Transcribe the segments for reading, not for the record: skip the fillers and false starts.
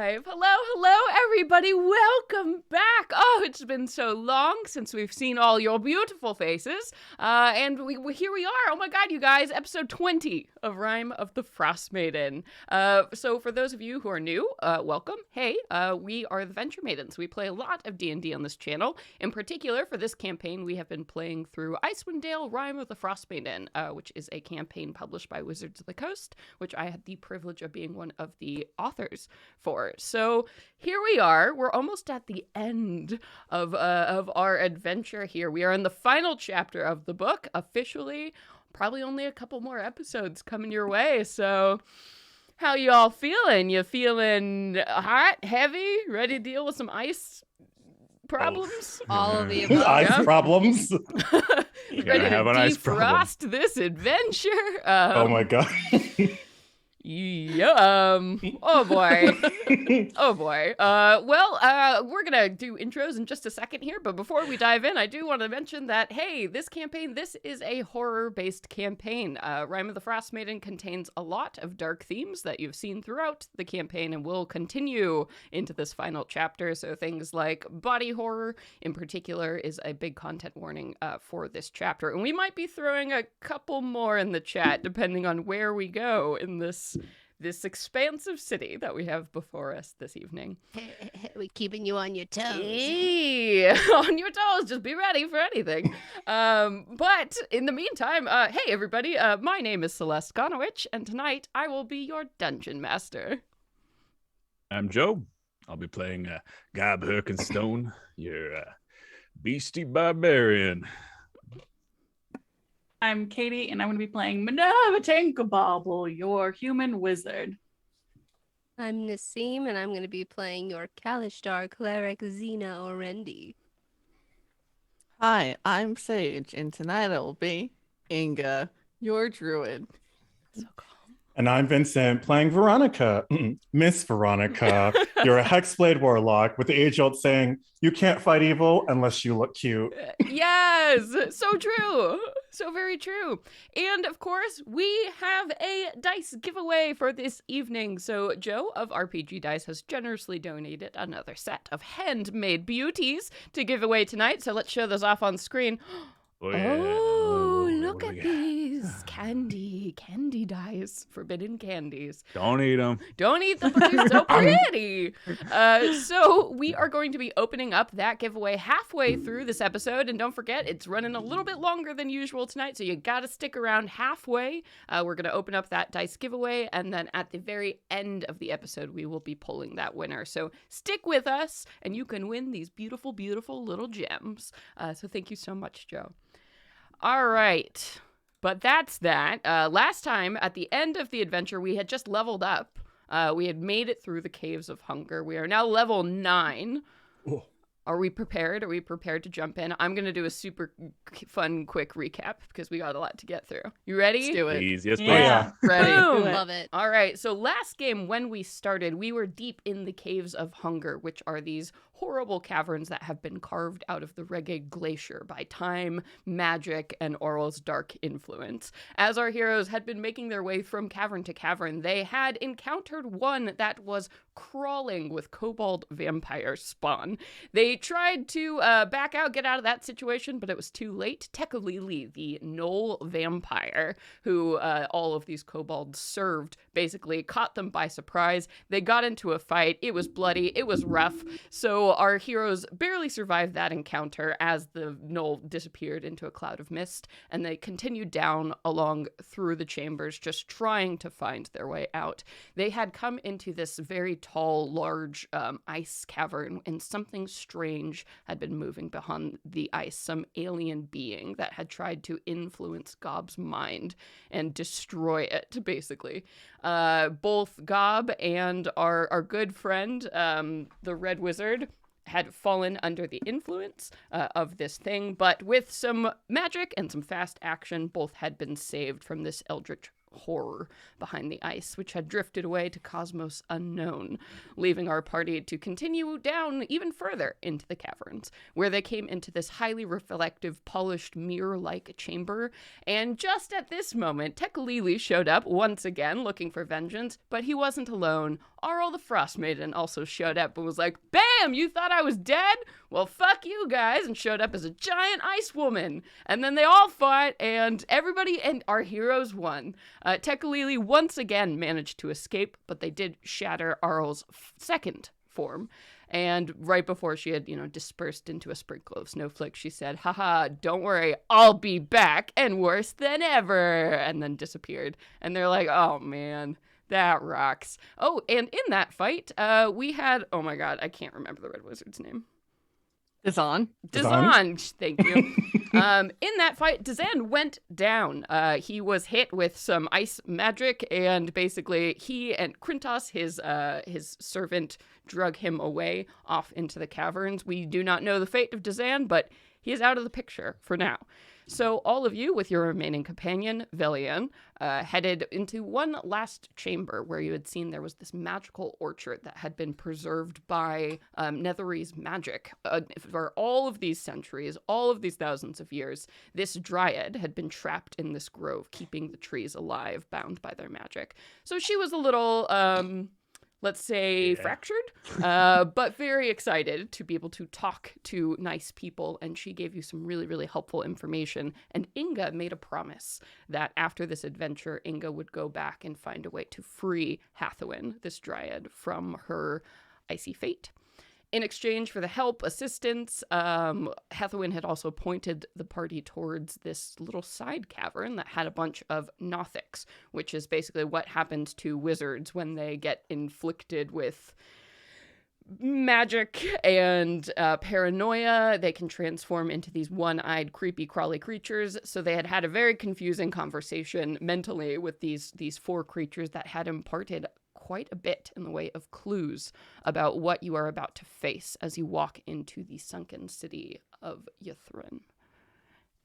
5. Hello, everybody. Welcome back. Oh, it's been so long since we've seen all your beautiful faces. And here we are. Oh my God, you guys. Episode 20 of Rime of the Frostmaiden. So for those of you who are new, welcome. Hey, we are the Venture Maidens. We play a lot of D&D on this channel. In particular, for this campaign, we have been playing through Icewind Dale, Rime of the Frostmaiden, which is a campaign published by Wizards of the Coast, which I had the privilege of being one of the authors for. So here we are. We're almost at the end of our adventure here. We are in the final chapter of the book, officially. Probably only a couple more episodes coming your way. So how you all feeling? You feeling hot, heavy, ready to deal with some ice problems? All of the above. Ice problems. Ready to defrost this adventure? Oh my God. Yeah. Oh boy. Oh boy. We're gonna do intros in just a second here, but before we dive in, I do want to mention that, hey, this is a horror-based campaign. Rime of the Frostmaiden contains a lot of dark themes that you've seen throughout the campaign and will continue into this final chapter. So things like body horror, in particular, is a big content warning for this chapter. And we might be throwing a couple more in the chat, depending on where we go in this expansive city that we have before us this evening. We're keeping you on your toes. Hey, on your toes. Just be ready for anything. But in the meantime, hey, everybody. My name is Celeste Gonowich, and tonight I will be your dungeon master. I'm Joe. I'll be playing Gob Herkenstone, your beastie barbarian. I'm Katie, and I'm going to be playing Minerva Tinkabobble, your human wizard. I'm Nassim, and I'm going to be playing your Kalishtar cleric Xena Orendi. Hi, I'm Sage, and tonight I will be Inga, your druid. So calm. And I'm Vincent, playing Veronica. Miss Veronica. You're a hexblade warlock with the age-old saying, you can't fight evil unless you look cute. Yes, so true. So very true. And of course, we have a dice giveaway for this evening. So Joe of RPG Dice has generously donated another set of handmade beauties to give away tonight. So let's show those off on screen. Oh, look at these candy dice, forbidden candies. Don't eat them. Don't eat them, but they're so pretty. So we are going to be opening up that giveaway halfway through this episode, and don't forget, it's running a little bit longer than usual tonight, so you gotta stick around halfway. We're gonna open up that dice giveaway, and then at the very end of the episode, we will be pulling that winner. So stick with us, and you can win these beautiful, beautiful little gems. So thank you so much, Joe. All right, but that's that. Last time, at the end of the adventure, we had just leveled up. We had made it through the Caves of Hunger. We are now level 9. Oh. Are we prepared? Are we prepared to jump in? I'm going to do a super fun, quick recap because we got a lot to get through. You ready? Let's do it. Please, yes, please. Yeah. Ready? Boom. Love it. All right, so last game when we started, we were deep in the Caves of Hunger, which are these horrible caverns that have been carved out of the Reggae Glacier by time, magic, and Oral's dark influence. As our heroes had been making their way from cavern to cavern, they had encountered one that was crawling with kobold vampire spawn. They tried to back out, get out of that situation, but it was too late. Tekalili, the Knoll vampire, who all of these kobolds served, basically caught them by surprise. They got into a fight. It was bloody. It was rough. So our heroes barely survived that encounter as the Knoll disappeared into a cloud of mist, and they continued down along through the chambers, just trying to find their way out. They had come into this very tall, large ice cavern, and something strange had been moving behind the ice, some alien being that had tried to influence Gob's mind and destroy it, basically. Both Gob and our good friend, the Red Wizard, had fallen under the influence of this thing, but with some magic and some fast action, both had been saved from this eldritch horror behind the ice, which had drifted away to cosmos unknown, leaving our party to continue down even further into the caverns, where they came into this highly reflective, polished mirror-like chamber. And just at this moment, Tekalili showed up once again, looking for vengeance, but he wasn't alone. Arl the Frostmaiden also showed up and was like, "Bam! You thought I was dead? Well, fuck you guys," and showed up as a giant ice woman. And then they all fought, and everybody and our heroes won. Tekalili once again managed to escape, but they did shatter Arl's second form. And right before she had, dispersed into a sprinkle of snowflakes, she said, "Haha, don't worry, I'll be back, and worse than ever," and then disappeared. And they're like, "Oh, man. That rocks." Oh, and in that fight, we had, oh my god, I can't remember the Red Wizard's name. Dazan. Dazan, thank you. In that fight, Dazan went down. He was hit with some ice magic, and basically he and Krintos, his servant, drug him away off into the caverns. We do not know the fate of Dazan, but he is out of the picture for now. So all of you, with your remaining companion, Velian, headed into one last chamber where you had seen there was this magical orchard that had been preserved by Netherese magic. For all of these centuries, all of these thousands of years, this dryad had been trapped in this grove, keeping the trees alive, bound by their magic. So she was a little... let's say fractured, but very excited to be able to talk to nice people. And she gave you some really, really helpful information. And Inga made a promise that after this adventure, Inga would go back and find a way to free Hathawin, this dryad, from her icy fate. In exchange for the help, assistance, Hathawin had also pointed the party towards this little side cavern that had a bunch of nothics, which is basically what happens to wizards when they get inflicted with magic and paranoia. They can transform into these one-eyed, creepy, crawly creatures. So they had a very confusing conversation mentally with these four creatures that had imparted quite a bit in the way of clues about what you are about to face as you walk into the sunken city of Ythryn.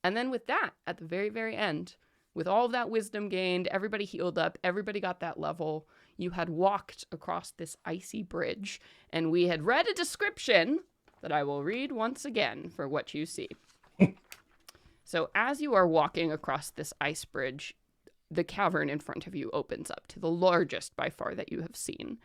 And then with that, at the very, very end, with all of that wisdom gained, everybody healed up, everybody got that level, you had walked across this icy bridge, and we had read a description that I will read once again for what you see. So as you are walking across this ice bridge, the cavern in front of you opens up to the largest by far that you have seen.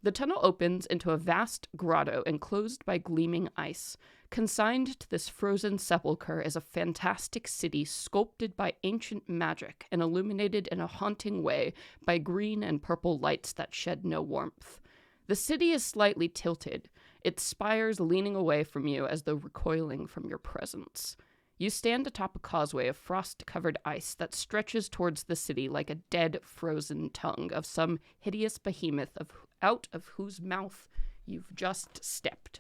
The tunnel opens into a vast grotto enclosed by gleaming ice. Consigned to this frozen sepulchre is a fantastic city sculpted by ancient magic and illuminated in a haunting way by green and purple lights that shed no warmth. The city is slightly tilted, its spires leaning away from you as though recoiling from your presence. You stand atop a causeway of frost-covered ice that stretches towards the city like a dead, frozen tongue of some hideous behemoth out of whose mouth you've just stepped.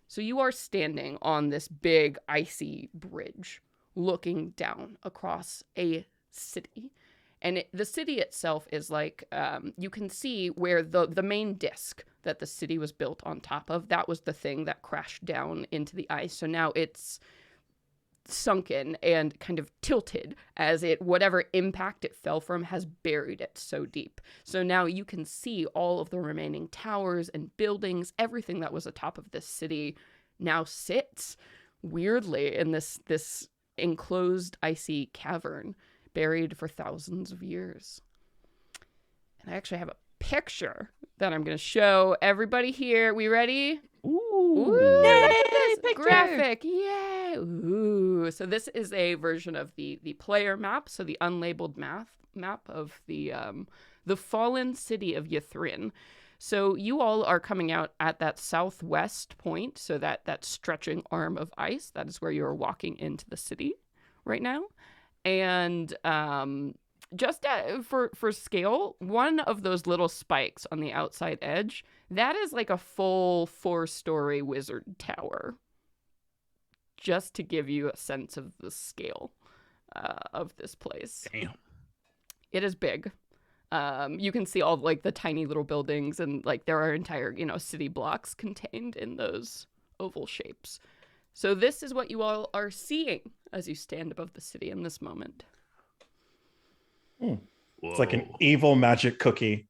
So you are standing on this big, icy bridge, looking down across a city. And the city itself is like, you can see where the main disc that the city was built on top of, that was the thing that crashed down into the ice. So now it's sunken and kind of tilted as whatever impact it fell from has buried it so deep. So now you can see all of the remaining towers and buildings, everything that was atop of this city now sits weirdly in this enclosed icy cavern buried for thousands of years. And I actually have a picture that I'm going to show everybody here. We ready? Ooh, Yay, look at this picture. graphic. Yay. Ooh. So this is a version of the player map, so the unlabeled map of the fallen city of Ythryn. So you all are coming out at that southwest point, so that stretching arm of ice, that is where you are walking into the city right now. And just for scale, one of those little spikes on the outside edge, that is like a full 4-story wizard tower. Just to give you a sense of the scale of this place. Damn. It is big. You can see all like the tiny little buildings, and like there are entire, city blocks contained in those oval shapes. So this is what you all are seeing as you stand above the city in this moment. It's like an evil magic cookie.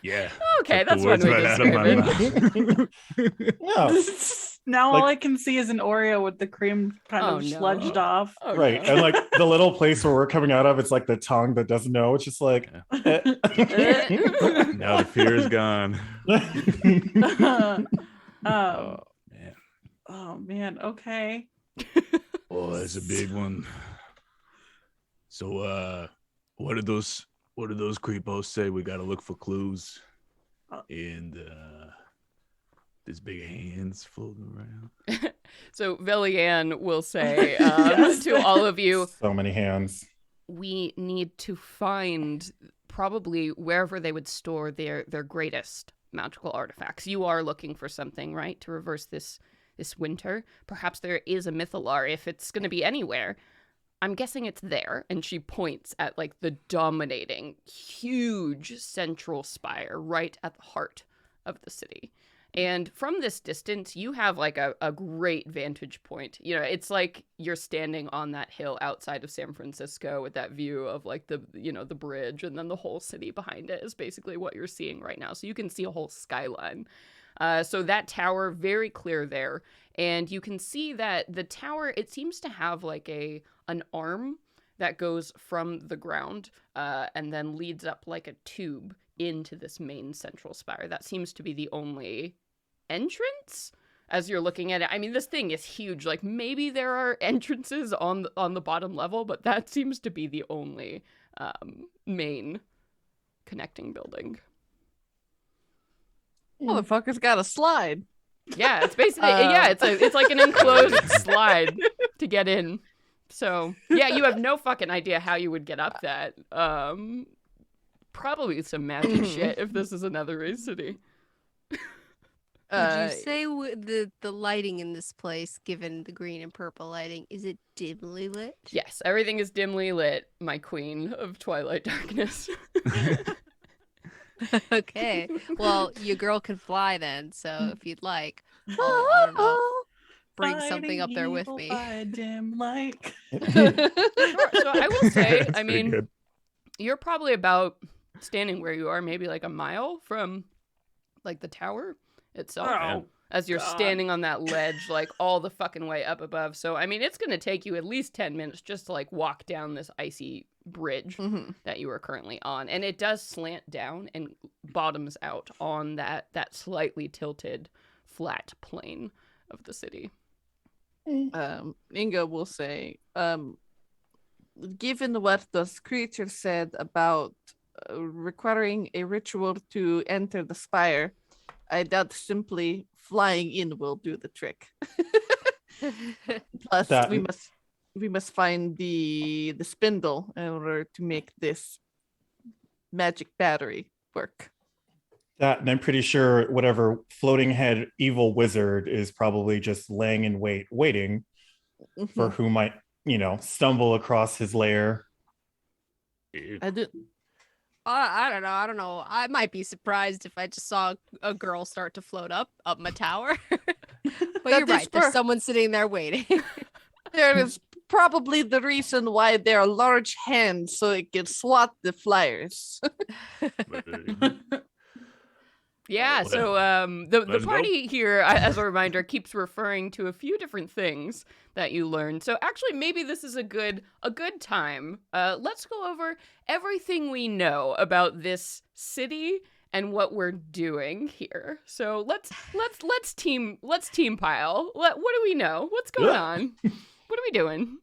Yeah. Okay, Took the that's one words way right to out of describe my it. mouth. Yeah, Now Like- all I can see is an Oreo with the cream kind Oh, of no. sludged off. Oh, right. no. And like the little place where we're coming out of, it's like the tongue that doesn't know. It's just like, eh. Now the fear is gone. um, Man. oh man, okay. Oh, that's a big one. So what did those creepos say? We gotta look for clues. And there's big hands floating around. So Velian will say Yes. to all of you, So many hands. we need to find probably wherever they would store their greatest magical artifacts. You are looking for something, right, to reverse this winter. Perhaps there is a mythalar. If it's going to be anywhere, I'm guessing it's there. And she points at like the dominating, huge central spire right at the heart of the city. And from this distance, you have like a great vantage point. You know, it's like you're standing on that hill outside of San Francisco with that view of like the bridge, and then the whole city behind it is basically what you're seeing right now. So you can see a whole skyline. So that tower, very clear there. And you can see that the tower, it seems to have like an arm that goes from the ground and then leads up like a tube into this main central spire. That seems to be the only entrance as you're looking at it. I mean, this thing is huge. Like maybe there are entrances on the bottom level, but that seems to be the only main connecting building. Motherfucker's got a slide. Yeah, it's basically it's like an enclosed slide to get in. So yeah, you have no fucking idea how you would get up that. Probably some magic shit if this is another race city. Would you say the lighting in this place, given the green and purple lighting, is it dimly lit? Yes, everything is dimly lit, my queen of twilight darkness. Okay. Well, your girl can fly then, so if you'd like, I don't know, bring something up there with me. By a dim light. Sure. So I will say, That's I pretty mean, good. you're probably about standing where you are, maybe like a mile from like the tower itself. Oh, As you're God. standing on that ledge, like all the fucking way up above. So, I mean, it's going to take you at least 10 minutes just to like walk down this icy bridge that you are currently on. And it does slant down and bottoms out on that slightly tilted flat plane of the city. Inga will say, given what those creatures said about requiring a ritual to enter the spire, I doubt simply flying in will do the trick. Plus, we must find the spindle in order to make this magic battery work. That, and I'm pretty sure whatever floating head evil wizard is probably just laying in wait, waiting for who might, stumble across his lair. I do. I don't know. I might be surprised if I just saw a girl start to float up my tower. But you're right. There's someone sitting there waiting. There is probably the reason why there are large hands, so it can swat the flyers. Yeah, Well, so the let's go. party here, as a reminder, keeps referring to a few different things that you learned. So actually, maybe this is a good time. Let's go over everything we know about this city and what we're doing here. So let's team pile. What do we know? What's going on? What are we doing?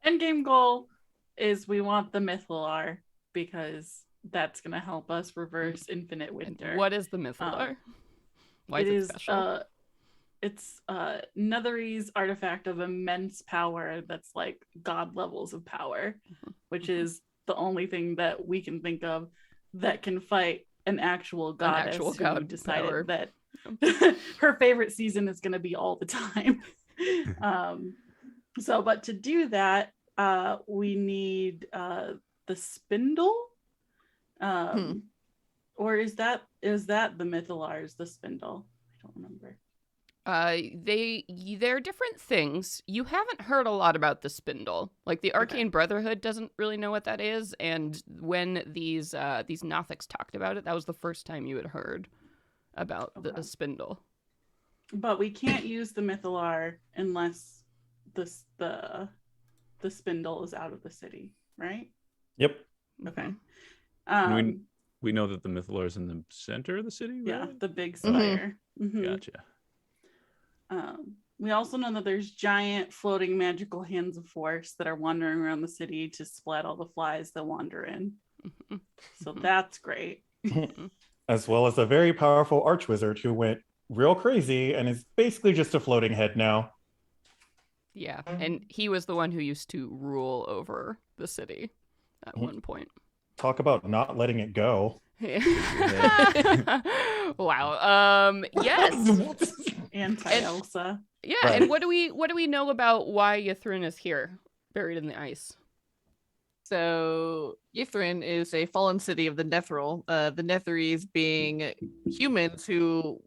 Endgame goal is we want the Mythalar because that's going to help us reverse infinite winter. What is the Mythalar? Why is it special? It's Nethery's artifact of immense power that's like god levels of power, which is the only thing that we can think of that can fight an actual goddess who god decided power. that her favorite season is going to be all the time. But to do that, we need the spindle. Or is that the Mythalar's the spindle? I don't remember. They're different things. You haven't heard a lot about the spindle. Like the Arcane Brotherhood doesn't really know what that is, and when these Nothics talked about it, that was the first time you had heard about the spindle. But we can't use the Mythalar unless the spindle is out of the city, right? Yep. Okay. We know that the Mythalar is in the center of the city, right? Yeah, the big spire. Gotcha. We also know that there's giant floating magical hands of force that are wandering around the city to splat all the flies that wander in. So that's great. As well as a very powerful archwizard who went real crazy and is basically just a floating head now. Yeah, and he was the one who used to rule over the city at one point. Talk about not letting it go. Wow. Yes. Anti-Elsa. Yeah, Right. and what do we know about why Ythryn is here, buried in the ice? So Ythryn is a fallen city of the Nethril. The Netherese being humans who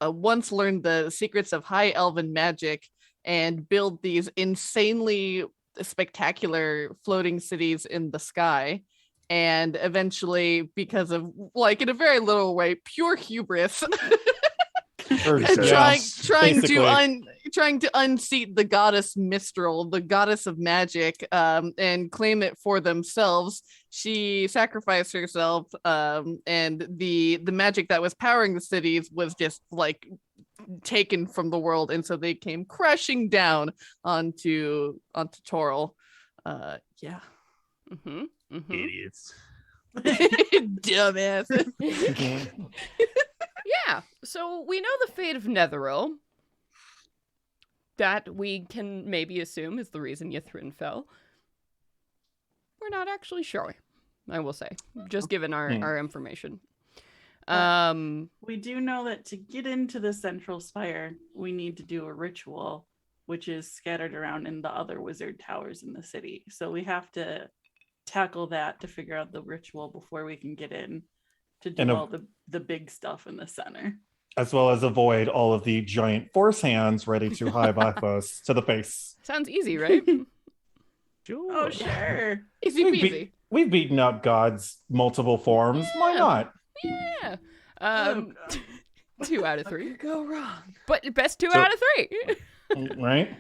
once learned the secrets of high elven magic and build these insanely spectacular floating cities in the sky. And eventually, because of, like, in a very little way, pure hubris, trying to unseat the goddess Mistral, the goddess of magic, and claim it for themselves. She sacrificed herself, and the magic that was powering the cities was just like taken from the world, and so they came crashing down onto Toril. Yeah. Mm-hmm. Mm-hmm. Idiots. Dumbass. Yeah, so we know the fate of Netheril. That we can maybe assume is the reason Ythryn fell. We're not actually sure, I will say, just given our information. We do know that to get into the central spire, we need to do a ritual, which is scattered around in the other wizard towers in the city. So we have to tackle that to figure out the ritual before we can get in to do all the big stuff in the center. As well as avoid all of the giant force hands ready to high buff us to the face. Sounds easy, right? Sure. Oh, sure. Easy peasy. We've beaten up gods multiple forms. Why not? Yeah. God. 2 out of 3. Go wrong. But best 2 out of 3. Right?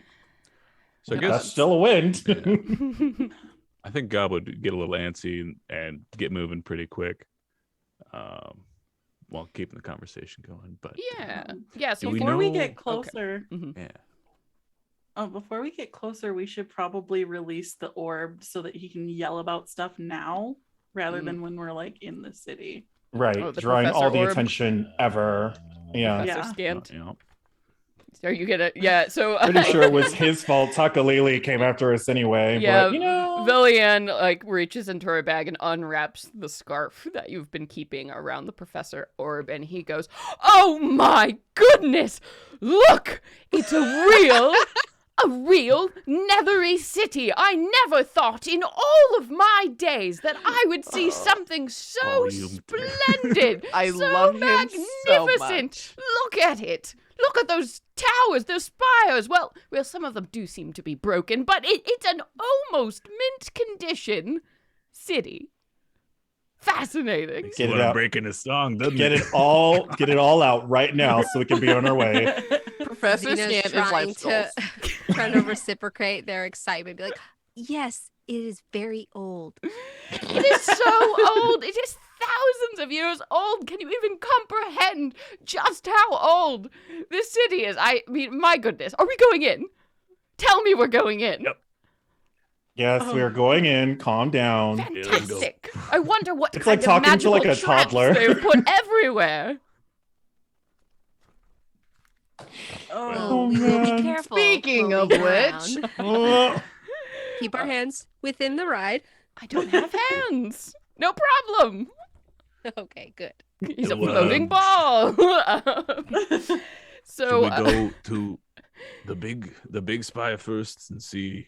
So I That's guess still a win. I think God would get a little antsy and get moving pretty quick, while keeping the conversation going. But Yeah. So we Before we know- get closer, yeah, before we get closer, we should probably release the orb so that he can yell about stuff now rather than when we're like in the city. Right. Oh, the Drawing all professor the orb? attention ever. Yeah. Professor Yeah. Scant. you know, Are you gonna? Yeah. So Pretty sure it was his fault. Takalili came after us anyway. Yeah, But, you know. Villian reaches into her bag and unwraps the scarf that you've been keeping around the Professor Orb, and he goes, "Oh my goodness! Look, it's a real Nethery city. I never thought in all of my days that I would see something so you- splendid, I so love him so magnificent. much. Look at it. Look at those towers, those spires. Well, some of them do seem to be broken, but it's an almost mint condition city. Fascinating. makes Get you it wanna out. break into song, doesn't Get it? it all out right now so we can be on our way. Professor Xena's Scant is trying life to goals. trying to reciprocate their excitement. Be like, yes, it is very old. It is so old. It is thousands of years old. Can you even comprehend just how old this city is? I mean, my goodness. Are we going in? Tell me we're going in. Yep. Yes, we are going in. Calm down. Fantastic. I wonder what It's kind like talking of to, like, magical a traps toddler. they've put everywhere. Oh, we will be careful. Speaking when of we go which, around. Oh, Keep our hands within the ride. I don't have hands. No problem. Okay, good. He's a Well, floating ball. So Should we go to the big spire first and see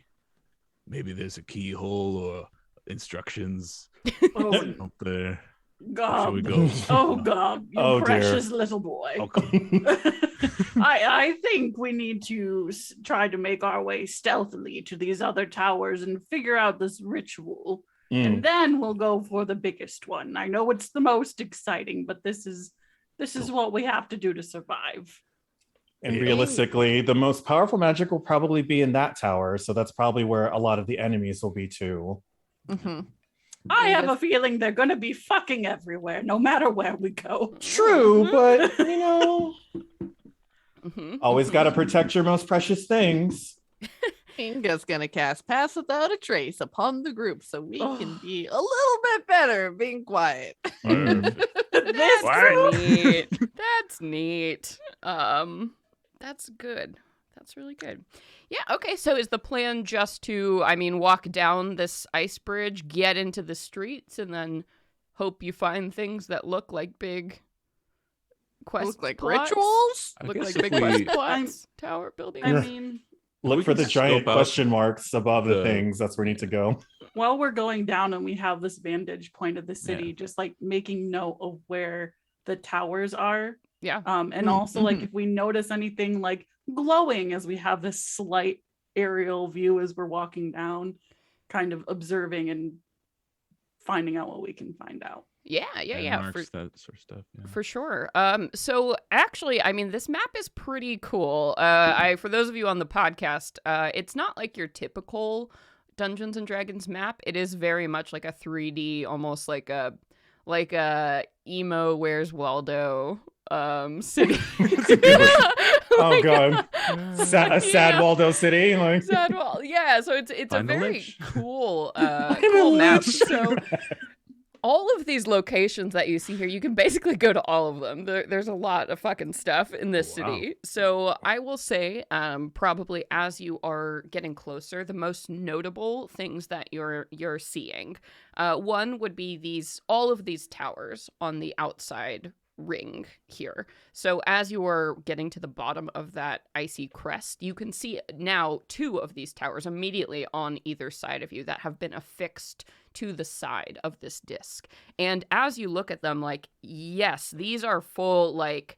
maybe there's a keyhole or instructions Oh, up there? God. we go? Oh God, you Oh, dear. precious little boy. Okay. I think we need to try to make our way stealthily to these other towers and figure out this ritual. And then we'll go for the biggest one. I know it's the most exciting, but this is what we have to do to survive. And Yeah. realistically, the most powerful magic will probably be in that tower. So that's probably where a lot of the enemies will be too. Mm-hmm. I have a feeling they're going to be fucking everywhere, no matter where we go. True, but you know, Mm-hmm. always got to protect your most precious things. Inga's gonna cast Pass Without a Trace upon the group so we can be a little bit better at being quiet. This What? Neat. That's neat. That's good. That's really good. Yeah, okay, so is the plan just to, walk down this ice bridge, get into the streets, and then hope you find things that look like big quest Look like plots? rituals? I Look guess like if big we- quest plots, tower buildings? I Yeah. mean, Look We for can the giant scope out question marks above the the- things. That's where we need to go. while we're going down and we have this vantage point of the city, Yeah. just like making note of where the towers are. Yeah. And also like Mhm. if we notice anything like glowing as we have this slight aerial view as we're walking down, kind of observing and finding out what we can find out. Yeah. Landmarks, that sort of stuff. Yeah. For sure. So actually, this map is pretty cool. For those of you on the podcast, it's not like your typical Dungeons and Dragons map. It is very much like a 3D, almost like a emo Where's Waldo city. Oh, God. A sad Waldo City. Like, Sad Wall. Yeah, so it's a Find the very lich. cool Find cool a map. lich. So all of these locations that you see here, you can basically go to all of them. There's a lot of fucking stuff in this Wow. city. So I will say, probably as you are getting closer, the most notable things that you're seeing, one would be all of these towers on the outside ring here. So as you are getting to the bottom of that icy crest, you can see now 2 of these towers immediately on either side of you that have been affixed to the side of this disc. And as you look at them, like, yes, these are full, like,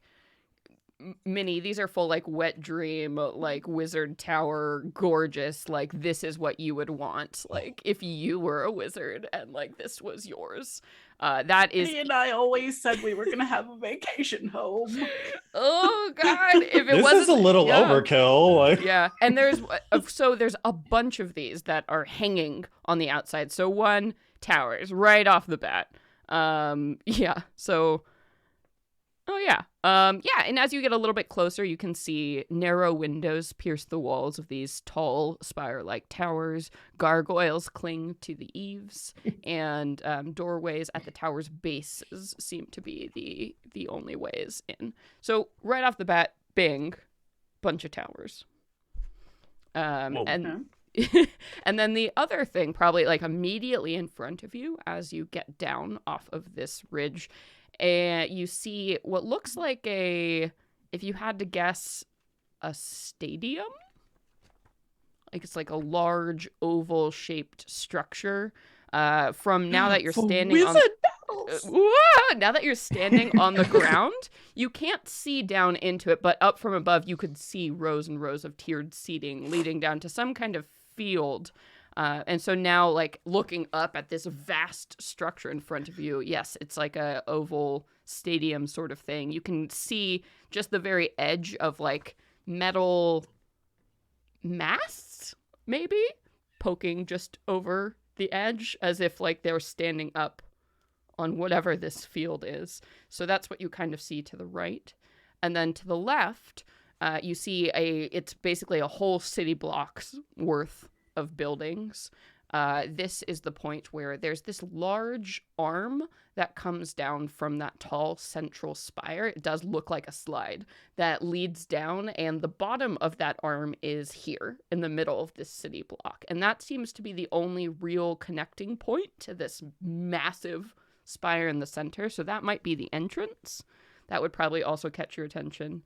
these are full, like, wet dream, like, wizard tower, gorgeous, like, this is what you would want, like, if you were a wizard and, like, this was yours. That is... He and I always said we were going to have a vacation home. Oh, God, if it this wasn't... is a little yeah. overkill. Like, Yeah, and there's a bunch of these that are hanging on the outside. So 1, towers right off the bat. And as you get a little bit closer, you can see narrow windows pierce the walls of these tall spire-like towers. Gargoyles cling to the eaves, and doorways at the tower's bases seem to be the only ways in. So right off the bat, bing, bunch of towers. Whoa. And and then the other thing, probably like immediately in front of you as you get down off of this ridge, you see what looks like if you had to guess, a stadium? Like it's like a large oval shaped structure. From now that you're standing on now that you're standing on the ground, you can't see down into it, but up from above you could see rows and rows of tiered seating leading down to some kind of field. And so now, like, looking up at this vast structure in front of you, yes, it's like a oval stadium sort of thing. You can see just the very edge of, like, metal masts, maybe, poking just over the edge as if, like, they were standing up on whatever this field is. So that's what you kind of see to the right. And then to the left, you see it's basically a whole city block's worth of buildings. This is the point where there's this large arm that comes down from that tall central spire. It does look like a slide that leads down, and the bottom of that arm is here in the middle of this city block. And that seems to be the only real connecting point to this massive spire in the center. So that might be the entrance. That would probably also catch your attention.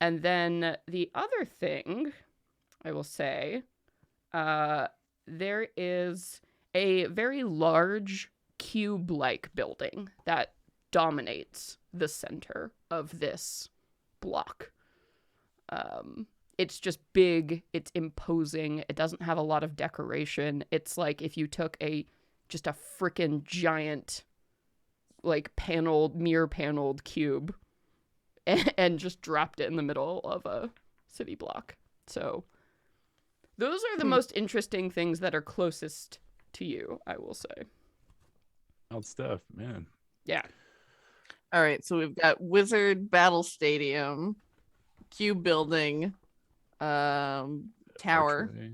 And then the other thing I will say, there is a very large cube-like building that dominates the center of this block. It's just big, it's imposing, it doesn't have a lot of decoration. It's like if you took just a freaking giant, like mirror paneled cube and just dropped it in the middle of a city block. So those are the most interesting things that are closest to you, I will say. Old stuff, man. Yeah. All right, so we've got Wizard Battle Stadium, Cube Building, Tower. Archway.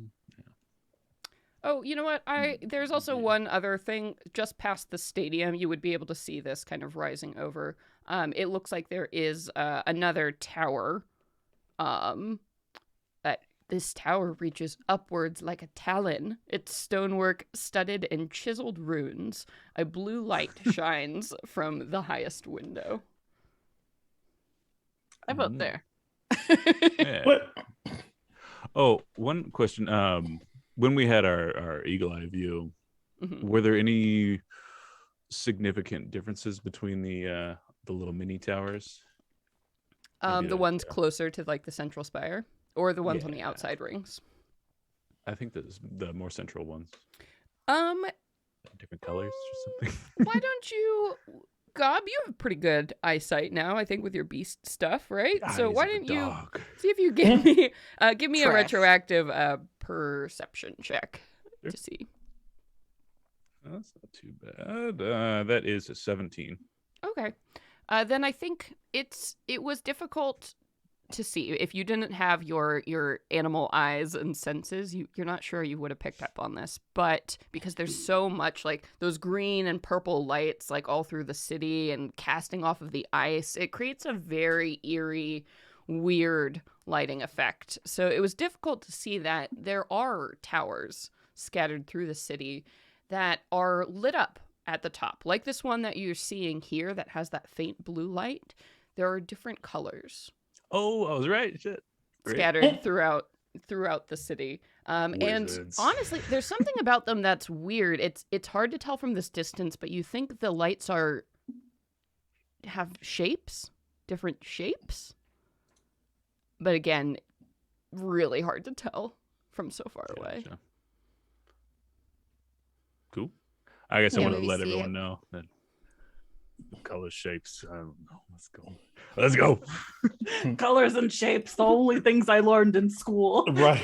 Oh, you know what? There's also one other thing just past the stadium. You would be able to see this kind of rising over. It looks like there is another tower. That this tower reaches upwards like a talon. Its stonework studded in chiseled runes. A blue light shines from the highest window. I vote there. Yeah. What? Oh, one question. When we had our eagle eye view, were there any significant differences between the little mini towers? The ones closer to like the central spire, or the ones on the outside rings? I think the more central ones. Different colors or something. Why don't you, Gob? You have pretty good eyesight now, I think, with your beast stuff, right? So Eyes why of a didn't you dog. see if you give me a Trash. retroactive perception check Sure. to see? That's not too bad. That is a 17. Okay. Then I think it was difficult to see. If you didn't have your animal eyes and senses, you're not sure you would have picked up on this. But because there's so much, like, those green and purple lights, like, all through the city and casting off of the ice, it creates a very eerie, weird lighting effect. So it was difficult to see that there are towers scattered through the city that are lit up at the top, like this one that you're seeing here that has that faint blue light. There are different colors Oh, I was right. Shit. Great. scattered throughout the city. And Wizards. honestly, there's something about them that's weird. It's hard to tell from this distance, but you think the lights have shapes, different shapes. But again, really hard to tell from so far away. Gotcha. Cool. I guess I Can't want to really let see everyone know that the color shapes. I don't know. Let's go. Colors and shapes, the only things I learned in school. Right.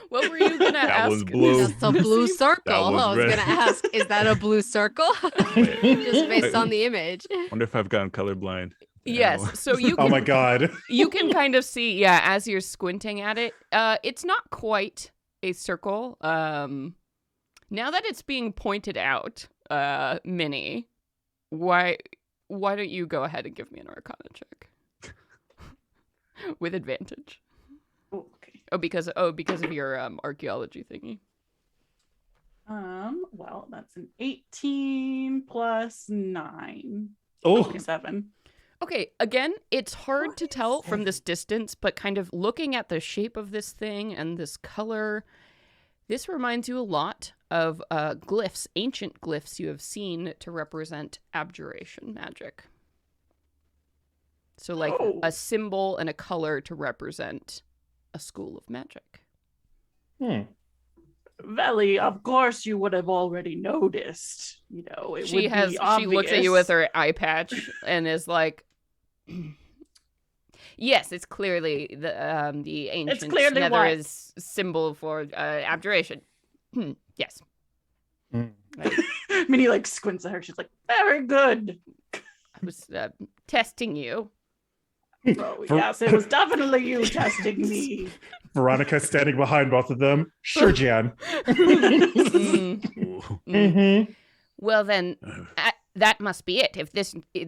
What were you gonna That ask? was blue. That's a blue circle. was I was red. gonna ask, is that a blue circle? Just based on the image. Wonder if I've gone colorblind. Yes, so you Oh can, my god. you can kind of see, yeah, as you're squinting at it. It's not quite a circle. Now that it's being pointed out, Minnie, why don't you go ahead and give me an Arcana check with advantage? Okay. Because of your archaeology thingy. Well, that's an 18 plus 9. Oh, 27. Okay, again, it's hard to tell from this distance, but kind of looking at the shape of this thing and this color, this reminds you a lot of glyphs, ancient glyphs you have seen to represent abjuration magic. So like a symbol and a color to represent a school of magic. Veli, of course you would have already noticed. You know, it would She be obvious. she looks at you with her eye patch and is like, yes, it's clearly the ancient clearly what? Nether's symbol for abjuration. Yes. Right. Minnie like squints at her. She's like, very good. I was testing you. Oh, yes, it was definitely you testing me. Veronica standing behind both of them. Sure, Jan. Mm. Well, then, that must be it. If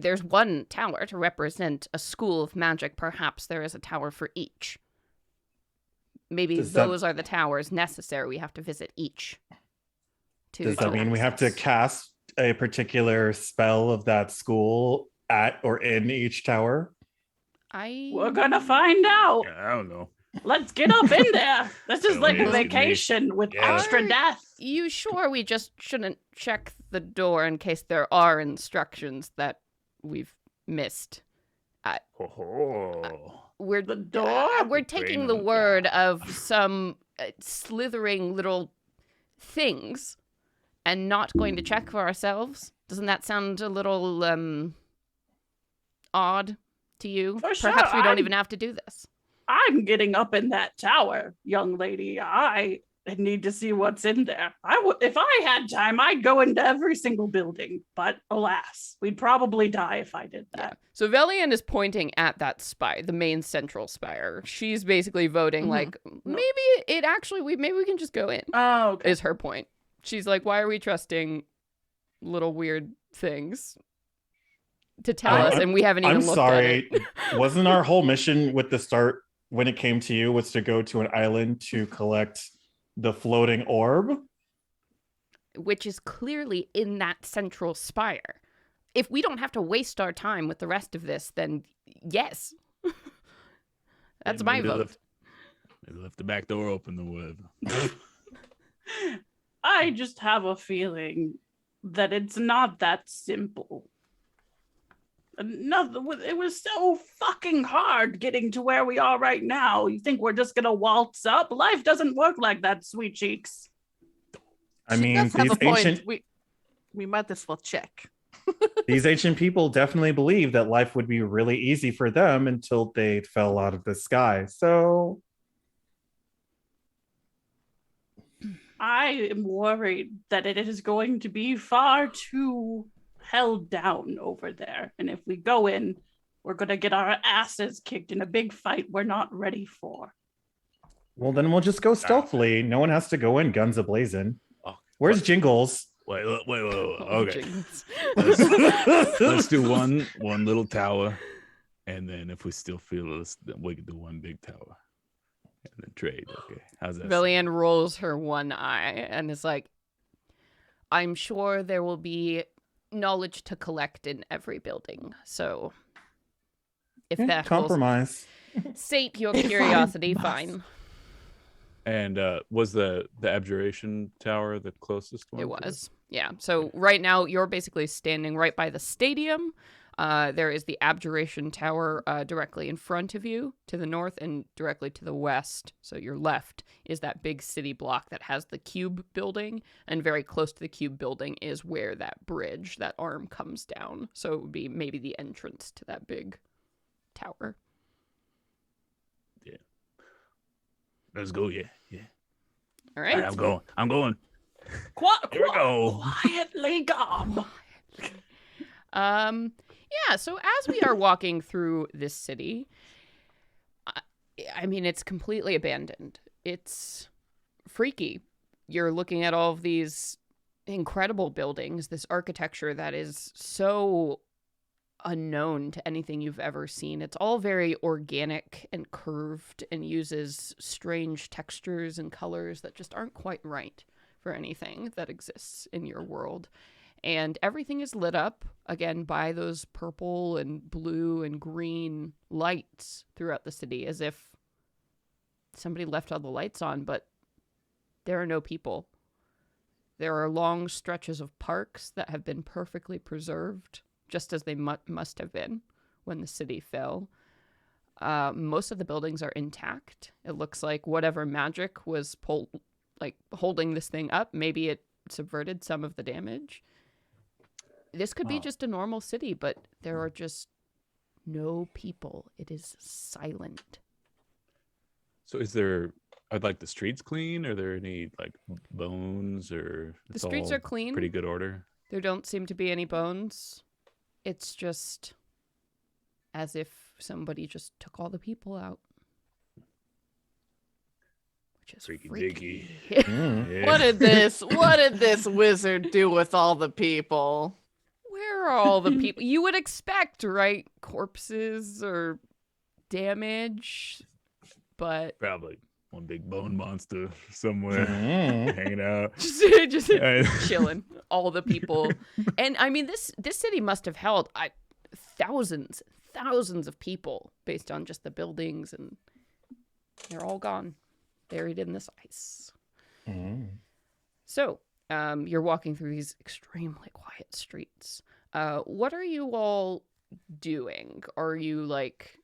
there's one tower to represent a school of magic, perhaps there is a tower for each. Maybe those are the towers necessary. We have to visit each. Does that mean we have to cast a particular spell of that school at or in each tower? We're gonna find out. I don't know. Let's get up in there. This is like a Don't ask me. vacation with Yeah. extra death. You sure we just shouldn't check the door in case there are instructions that we've missed. Oh. The door? We're taking the word of some slithering little things and not going to check for ourselves. Doesn't that sound a little odd to you? For sure, Perhaps we don't even have to do this. I'm getting up in that tower, young lady. I need to see what's in there. If I had time, I'd go into every single building. But alas, we'd probably die if I did that. Yeah. So Velian is pointing at that spire, the main central spire. She's basically voting like, maybe we can just go in. Oh, okay. Is her point. She's like, why are we trusting little weird things to tell us, and we haven't even looked at it? I'm sorry. Wasn't our whole mission with the start when it came to you was to go to an island to collect the floating orb? Which is clearly in that central spire. If we don't have to waste our time with the rest of this, then yes. That's my vote. Maybe left the back door open, the web. I just have a feeling that it's not that simple. It was so fucking hard getting to where we are right now. You think we're just gonna waltz up? Life doesn't work like that, sweet cheeks. I mean, these ancient we might as well check. these ancient people definitely believed that life would be really easy for them until they fell out of the sky. So I am worried that it is going to be far too held down over there. And if we go in, we're going to get our asses kicked in a big fight we're not ready for. well, then we'll just go stealthily. No one has to go in guns a-blazing. Oh, Where's Jingles? Wait. Okay. Jeez. Let's do one little tower, and then if we still feel it, we can do one big tower, and then trade. Okay, how's that? Velian rolls her one eye and is like, I'm sure there will be knowledge to collect in every building. So if that will compromise. sate your curiosity, fine. And was the abjuration tower the closest one? It was. Yeah. So right now you're basically standing right by the stadium. There is the abjuration tower directly in front of you to the north, and directly to the west. So your left is that big city block that has the cube building, and very close to the cube building is where that bridge, that arm, comes down. So it would be maybe the entrance to that big tower. Yeah. Let's go. Yeah. All right. I'm going. Here we go. Quietly, Gob. Yeah, so as we are walking through this city, I mean, it's completely abandoned. It's freaky. You're looking at all of these incredible buildings, this architecture that is so unknown to anything you've ever seen. It's all very organic and curved and uses strange textures and colors that just aren't quite right for anything that exists in your world. And everything is lit up, again, by those purple and blue and green lights throughout the city, as if somebody left all the lights on, but there are no people. There are long stretches of parks that have been perfectly preserved, just as they must have been when the city fell. Most of the buildings are intact. It looks like whatever magic was holding this thing up, maybe it subverted some of the damage. This could be just a normal city, but there are just no people. It is silent. So are like the streets clean? Are there any like bones, or The streets are clean. Pretty good order? There don't seem to be any bones. It's just as if somebody just took all the people out. Which is freaky. Yeah. What did this wizard do with all the people? Where are all the people? You would expect, right? Corpses or damage, but Probably one big bone monster somewhere hanging out. just chilling. All the people, and I mean, this city must have held thousands of people based on just the buildings, and they're all gone, buried in this ice. So, you're walking through these extremely quiet streets. What are you all doing? Are you like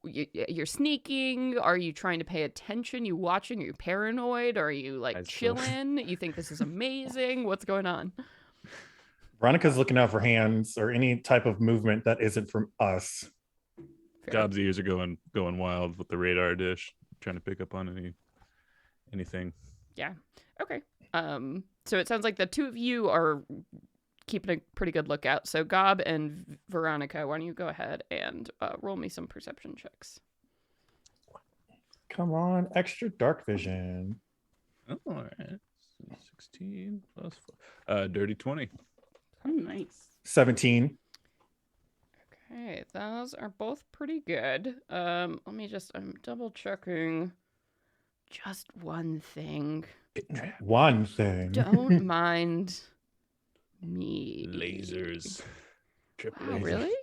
you're sneaking? Are you trying to pay attention? You watching? Are you paranoid? Are you like chilling? You think this is amazing? What's going on? Veronica's looking out for hands or any type of movement that isn't from us. Gob's ears are going wild with the radar dish, trying to pick up on anything. Yeah. Okay. So it sounds like the two of you are keeping a pretty good lookout. So Gob and Veronica, why don't you go ahead and roll me some perception checks? Come on, extra dark vision. Oh, all right. 16 plus 4. Dirty 20. Oh, nice. 17. Okay, those are both pretty good. I'm double checking just one thing. One thing. Don't mind me. Lasers. Triple Wow, laser. really?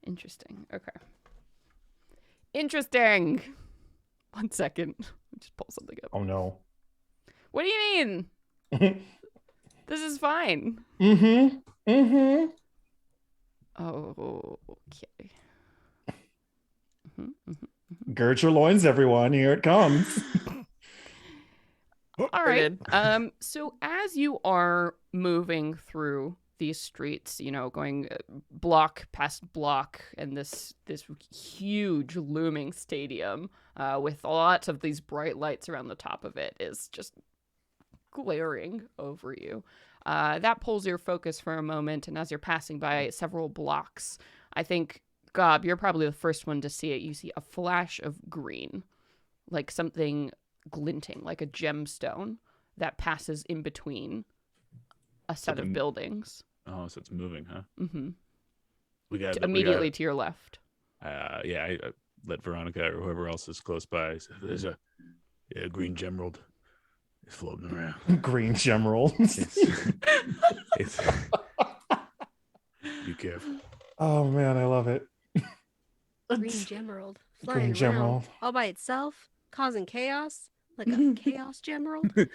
Interesting. Okay. Interesting. 1 second. Let me just pull something up. Oh no. What do you mean? This is fine. Mm-hmm. Mm-hmm. Oh, okay. Gird your loins, everyone. Here it comes. All right. So as you are moving through these streets, going block past block, and this huge looming stadium with lots of these bright lights around the top of it is just glaring over you. That pulls your focus for a moment, and as you're passing by several blocks, I think, Gob, you're probably the first one to see it. You see a flash of green, like something glinting, like a gemstone that passes in between a set of buildings. Oh, so it's moving, huh? Mm-hmm. We got immediately to your left. Yeah, I let Veronica or whoever else is close by. So there's a green gemerald. It's floating around. Green gemerald. It's be careful. Oh man, I love it. Green gemerald Green flying around gemerald. all by itself, causing chaos, like a chaos gemerald.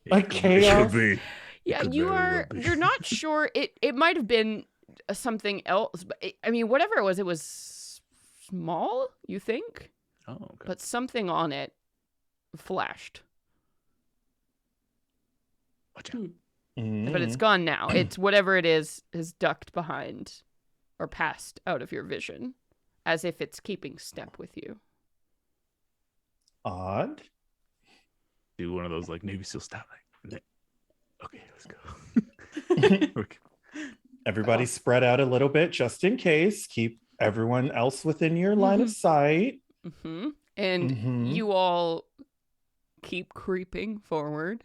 Like chaos. It could be. Yeah, could you very well are. be. You're not sure. It might have been something else. But whatever it was small. You think? Oh, okay. But something on it flashed. Watch out. But it's gone now. It's whatever it is ducked behind or passed out of your vision, as if it's keeping step with you. Odd. Do one of those like Navy SEAL style. Okay, let's go. Okay. Everybody spread out a little bit just in case. Keep everyone else within your line of sight. Mm-hmm. And you all keep creeping forward.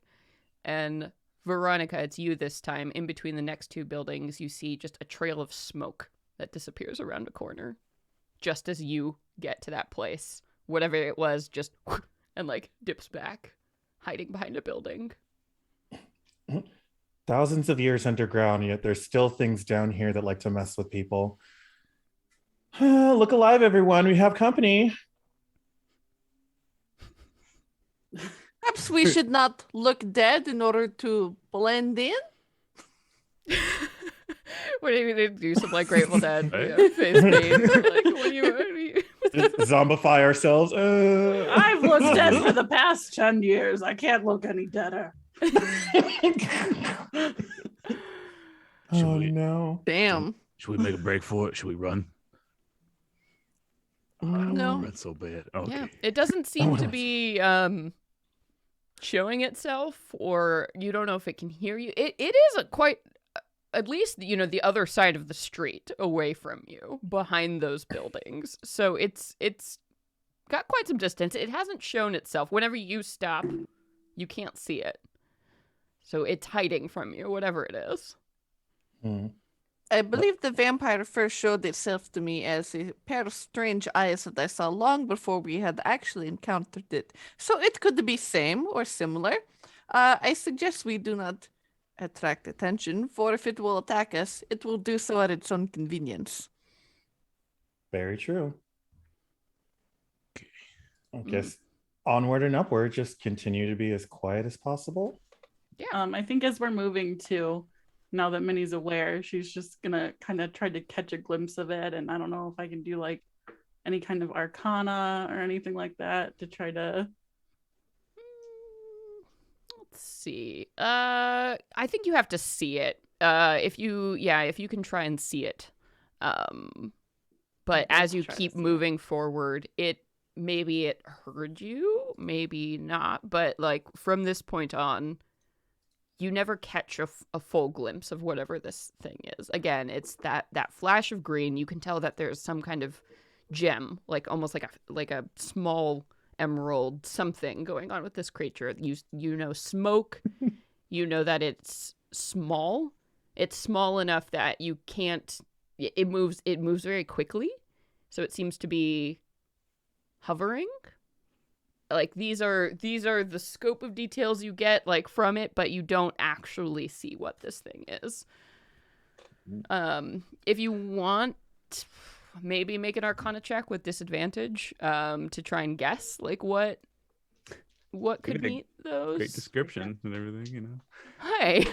And Veronica, it's you this time. In between the next two buildings, you see just a trail of smoke that disappears around a corner. Just as you get to that place, whatever it was, just and like dips back, hiding behind a building. Thousands of years underground, yet there's still things down here that like to mess with people. Look alive, everyone. We have company. Perhaps we should not look dead in order to blend in. What do you mean? Do some like Grateful Dead Right? face paint? Like, what do you? Just zombify ourselves. I've looked dead for the past 10 years. I can't look any deader. Oh we- no. Damn. Should we make a break for it? Should we run? No. Run so bad. Okay. Yeah, it doesn't seem to be showing itself, or you don't know if it can hear you. It is a quite, at least the other side of the street away from you, behind those buildings. So it's got quite some distance. It hasn't shown itself. Whenever you stop, you can't see it. So it's hiding from you, whatever it is. I believe the vampire first showed itself to me as a pair of strange eyes that I saw long before we had actually encountered it. So it could be same or similar. I suggest we do not attract attention, for if it will attack us, it will do so at its own convenience. Very true. I guess onward and upward, just continue to be as quiet as possible. Yeah. I think as we're moving to, now that Minnie's aware, she's just gonna kind of try to catch a glimpse of it. And I don't know if I can do like any kind of arcana or anything like that to try to. Let's see. I think you have to see it. If you can try and see it. But as you keep moving forward, maybe it heard you, maybe not. But like from this point on, you never catch a full glimpse of whatever this thing is. Again, it's that flash of green. You can tell that there's some kind of gem, like almost like a small emerald something going on with this creature. You know smoke. You know that it's small. It's small enough that you can't. It moves very quickly, so it seems to be hovering. Like these are the scope of details you get like from it, but you don't actually see what this thing is. If you want, maybe make an Arcana check with disadvantage to try and guess like what could meet those. Great description and everything, you know. Hi.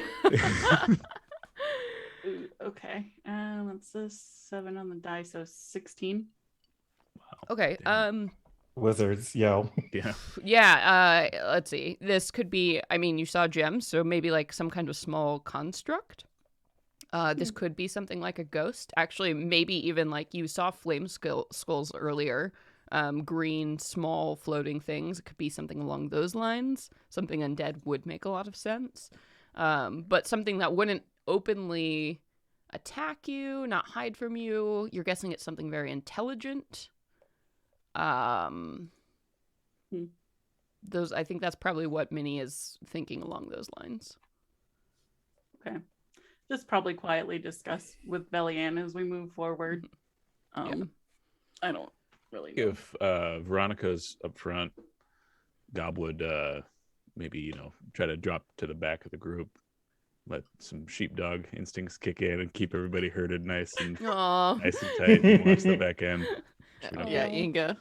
Okay, what's this? 7 on the die, so 16. Wow. Okay. Damn. Wizards yell. Yeah. Yeah. Let's see. This could be. I mean, you saw gems, so maybe like some kind of small construct. This could be something like a ghost. Actually, maybe even like you saw flame skulls earlier. Green, small, floating things. It could be something along those lines. Something undead would make a lot of sense. But something that wouldn't openly attack you, not hide from you. You're guessing it's something very intelligent. Those, I think that's probably what Minnie is thinking along those lines. Okay. Just probably quietly discuss with Bellianne as we move forward. I don't really know. If Veronica's up front, Gob would maybe, try to drop to the back of the group, let some sheepdog instincts kick in and keep everybody herded nice and tight and watch the back end. Yeah, Inga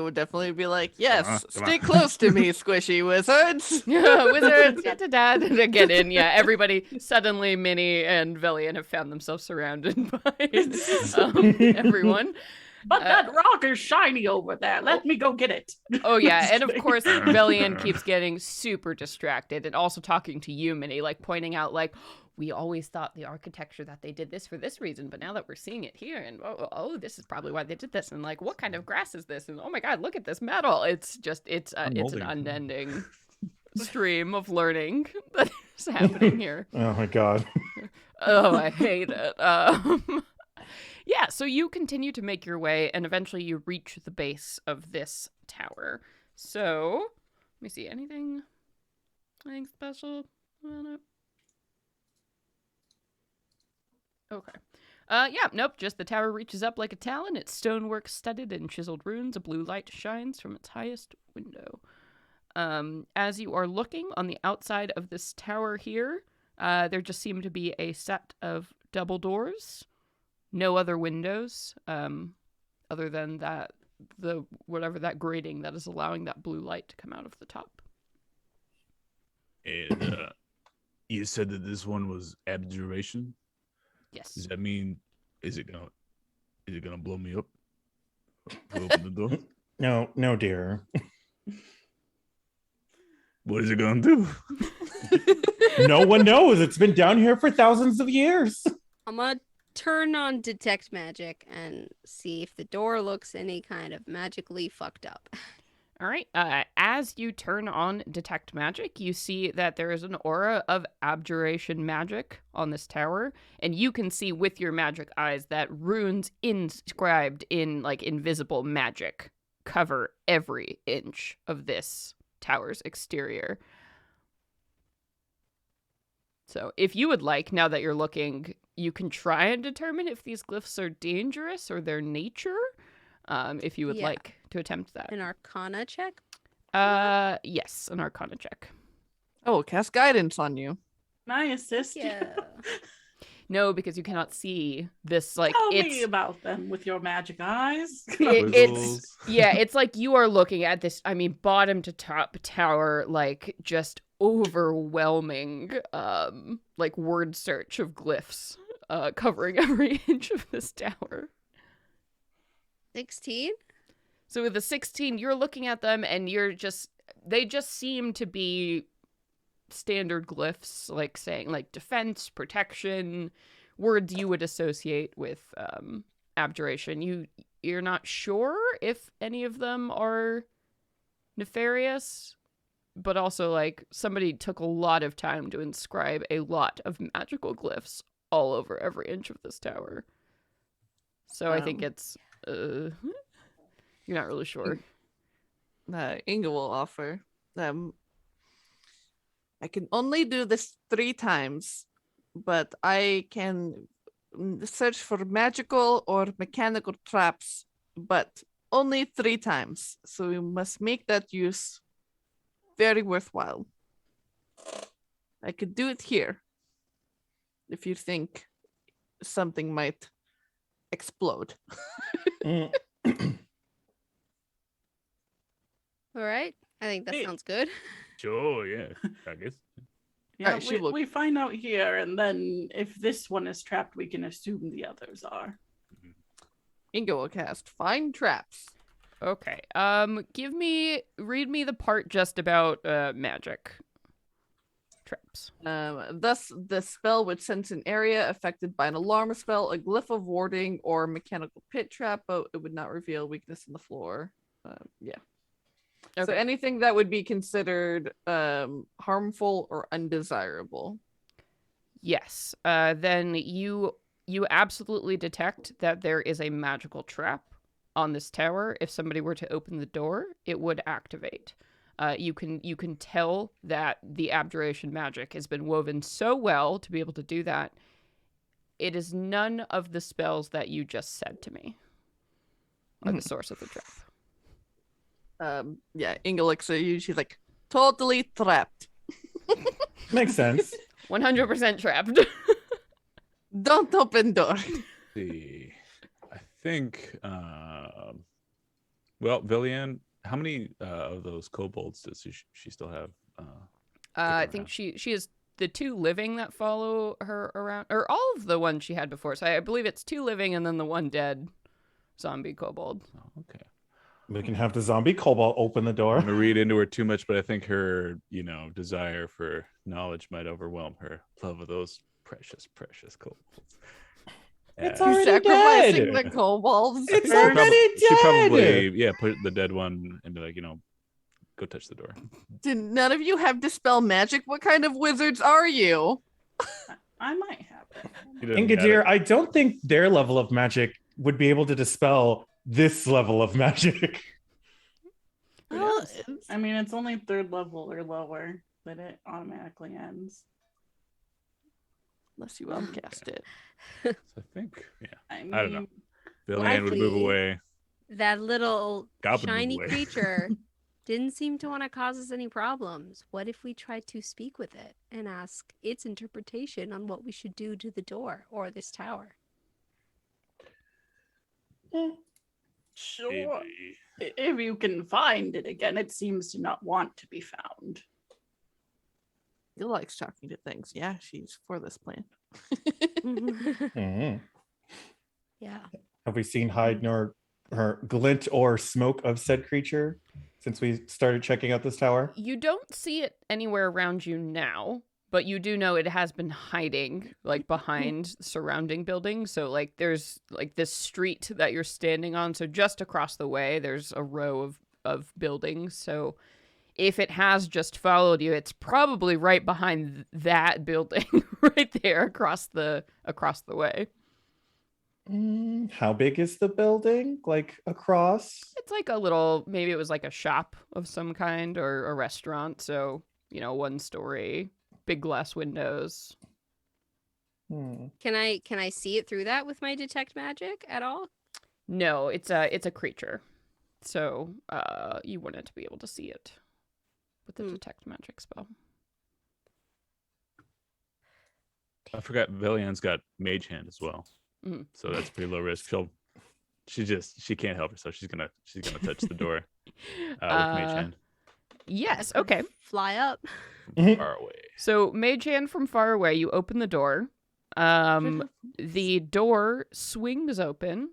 would definitely be like, yes, stay close to me, squishy wizards. Yeah, wizards, to get in. Yeah, everybody, suddenly Minnie and Velian have found themselves surrounded by everyone. But that rock is shiny over there. Let me go get it. Oh, yeah. And of course, Velian keeps getting super distracted and also talking to you, Minnie, like pointing out, like, we always thought the architecture that they did this for this reason, but now that we're seeing it here, and oh, this is probably why they did this, and like, what kind of grass is this? And oh my God, look at this metal. It's an unending stream of learning that is happening here. Oh my God. Oh, I hate it. Yeah, so you continue to make your way, and eventually you reach the base of this tower. So, let me see, anything special on it? Okay. Nope, just the tower reaches up like a talon. Its stonework studded in chiseled runes. A blue light shines from its highest window. As you are looking on the outside of this tower here, there just seem to be a set of double doors. No other windows, other than whatever that grating that is allowing that blue light to come out of the top. And you said that this one was abjuration? Yes. Does that mean is it gonna blow me up? Open the door? No, dear. What is it gonna do? No one knows. It's been down here for thousands of years. I'm gonna turn on detect magic and see if the door looks any kind of magically fucked up. All right. As you turn on detect magic, you see that there is an aura of abjuration magic on this tower, and you can see with your magic eyes that runes inscribed in like invisible magic cover every inch of this tower's exterior. So if you would like, now that you're looking, you can try and determine if these glyphs are dangerous or their nature, if you would like to attempt that. An Arcana check? Yes, an Arcana check. Oh, cast guidance on you. Can I assist you? No, because you cannot see this. Like, Tell me about them with your magic eyes. It's like you are looking at this, I mean, bottom to top tower, like just overwhelming like word search of glyphs covering every inch of this tower. 16? So with the 16, you're looking at them and they just seem to be standard glyphs, like saying like defense, protection, words you would associate with abjuration. You're not sure if any of them are nefarious, but also like somebody took a lot of time to inscribe a lot of magical glyphs all over every inch of this tower. So I think it's you're not really sure. Inga will offer. I can only do this 3 times, but I can search for magical or mechanical traps, but only 3 times. So we must make that use very worthwhile. I could do it here if you think something might explode. All right. I think that sounds good. Sure, yeah, I guess. Yeah, Alright, we find out here, and then if this one is trapped, we can assume the others are. Inga will cast Find Traps. Okay. Read me the part just about magic traps. Thus, the spell would sense an area affected by an alarm spell, a glyph of warding, or mechanical pit trap, but it would not reveal weakness in the floor. Yeah. Okay. So anything that would be considered harmful or undesirable. Yes. Then you absolutely detect that there is a magical trap on this tower. If somebody were to open the door, it would activate. You can tell that the abjuration magic has been woven so well to be able to do that. It is none of the spells that you just said to me are the source of the trap. Yeah, Inga looks at you. She's like, totally trapped. Makes sense. 100% trapped. Don't open door. See, I think. Well, Villian, how many of those kobolds does she still have? I think she has the 2 living that follow her around, or all of the ones she had before. So I believe it's 2 living and then the 1 dead zombie kobold. Oh, okay. We can have the zombie kobold open the door. I'm gonna read into her too much, but I think her, desire for knowledge might overwhelm her love of those precious kobolds. It's You're already sacrificing dead. the kobolds. It's She already dead. She probably, put the dead one and be like, go touch the door. Did none of you have dispel magic? What kind of wizards are you? I might have it. He doesn't Inga got dear, it. I don't think their level of magic would be able to dispel this level of magic. Well, I mean, it's only 3rd level or lower that it automatically ends. unless you upcast it. So I think, I don't know. mean, Villian would move Likely. away. That little Goblin would shiny move away. creature didn't seem to want to cause us any problems. What if we tried to speak with it and ask its interpretation on what we should do to the door or this tower? sure. Maybe. If you can find it again, it seems to not want to be found. He likes talking to things. Yeah, she's for this plan. Mhm. Yeah. Have we seen hide nor her glint or smoke of said creature since we started checking out this tower? You don't see it anywhere around you now, but you do know it has been hiding like behind surrounding buildings. So like there's like this street that you're standing on. So just across the way, there's a row of buildings. So if it has just followed you, it's probably right behind that building right there across the way. How big is the building? Like across? It's like a little, maybe it was like a shop of some kind or a restaurant. So, 1 story, big glass windows. Can I see it through that with my detect magic at all? No, it's a creature. So, you wouldn't be able to see it with the detect magic spell. I forgot Villian's got mage hand as well. Mhm. So that's pretty low risk. She can't help herself. She's gonna touch the door with mage hand. Yes, okay. Fly up. from far away. So, Mage Hand from far away, you open the door. The door swings open,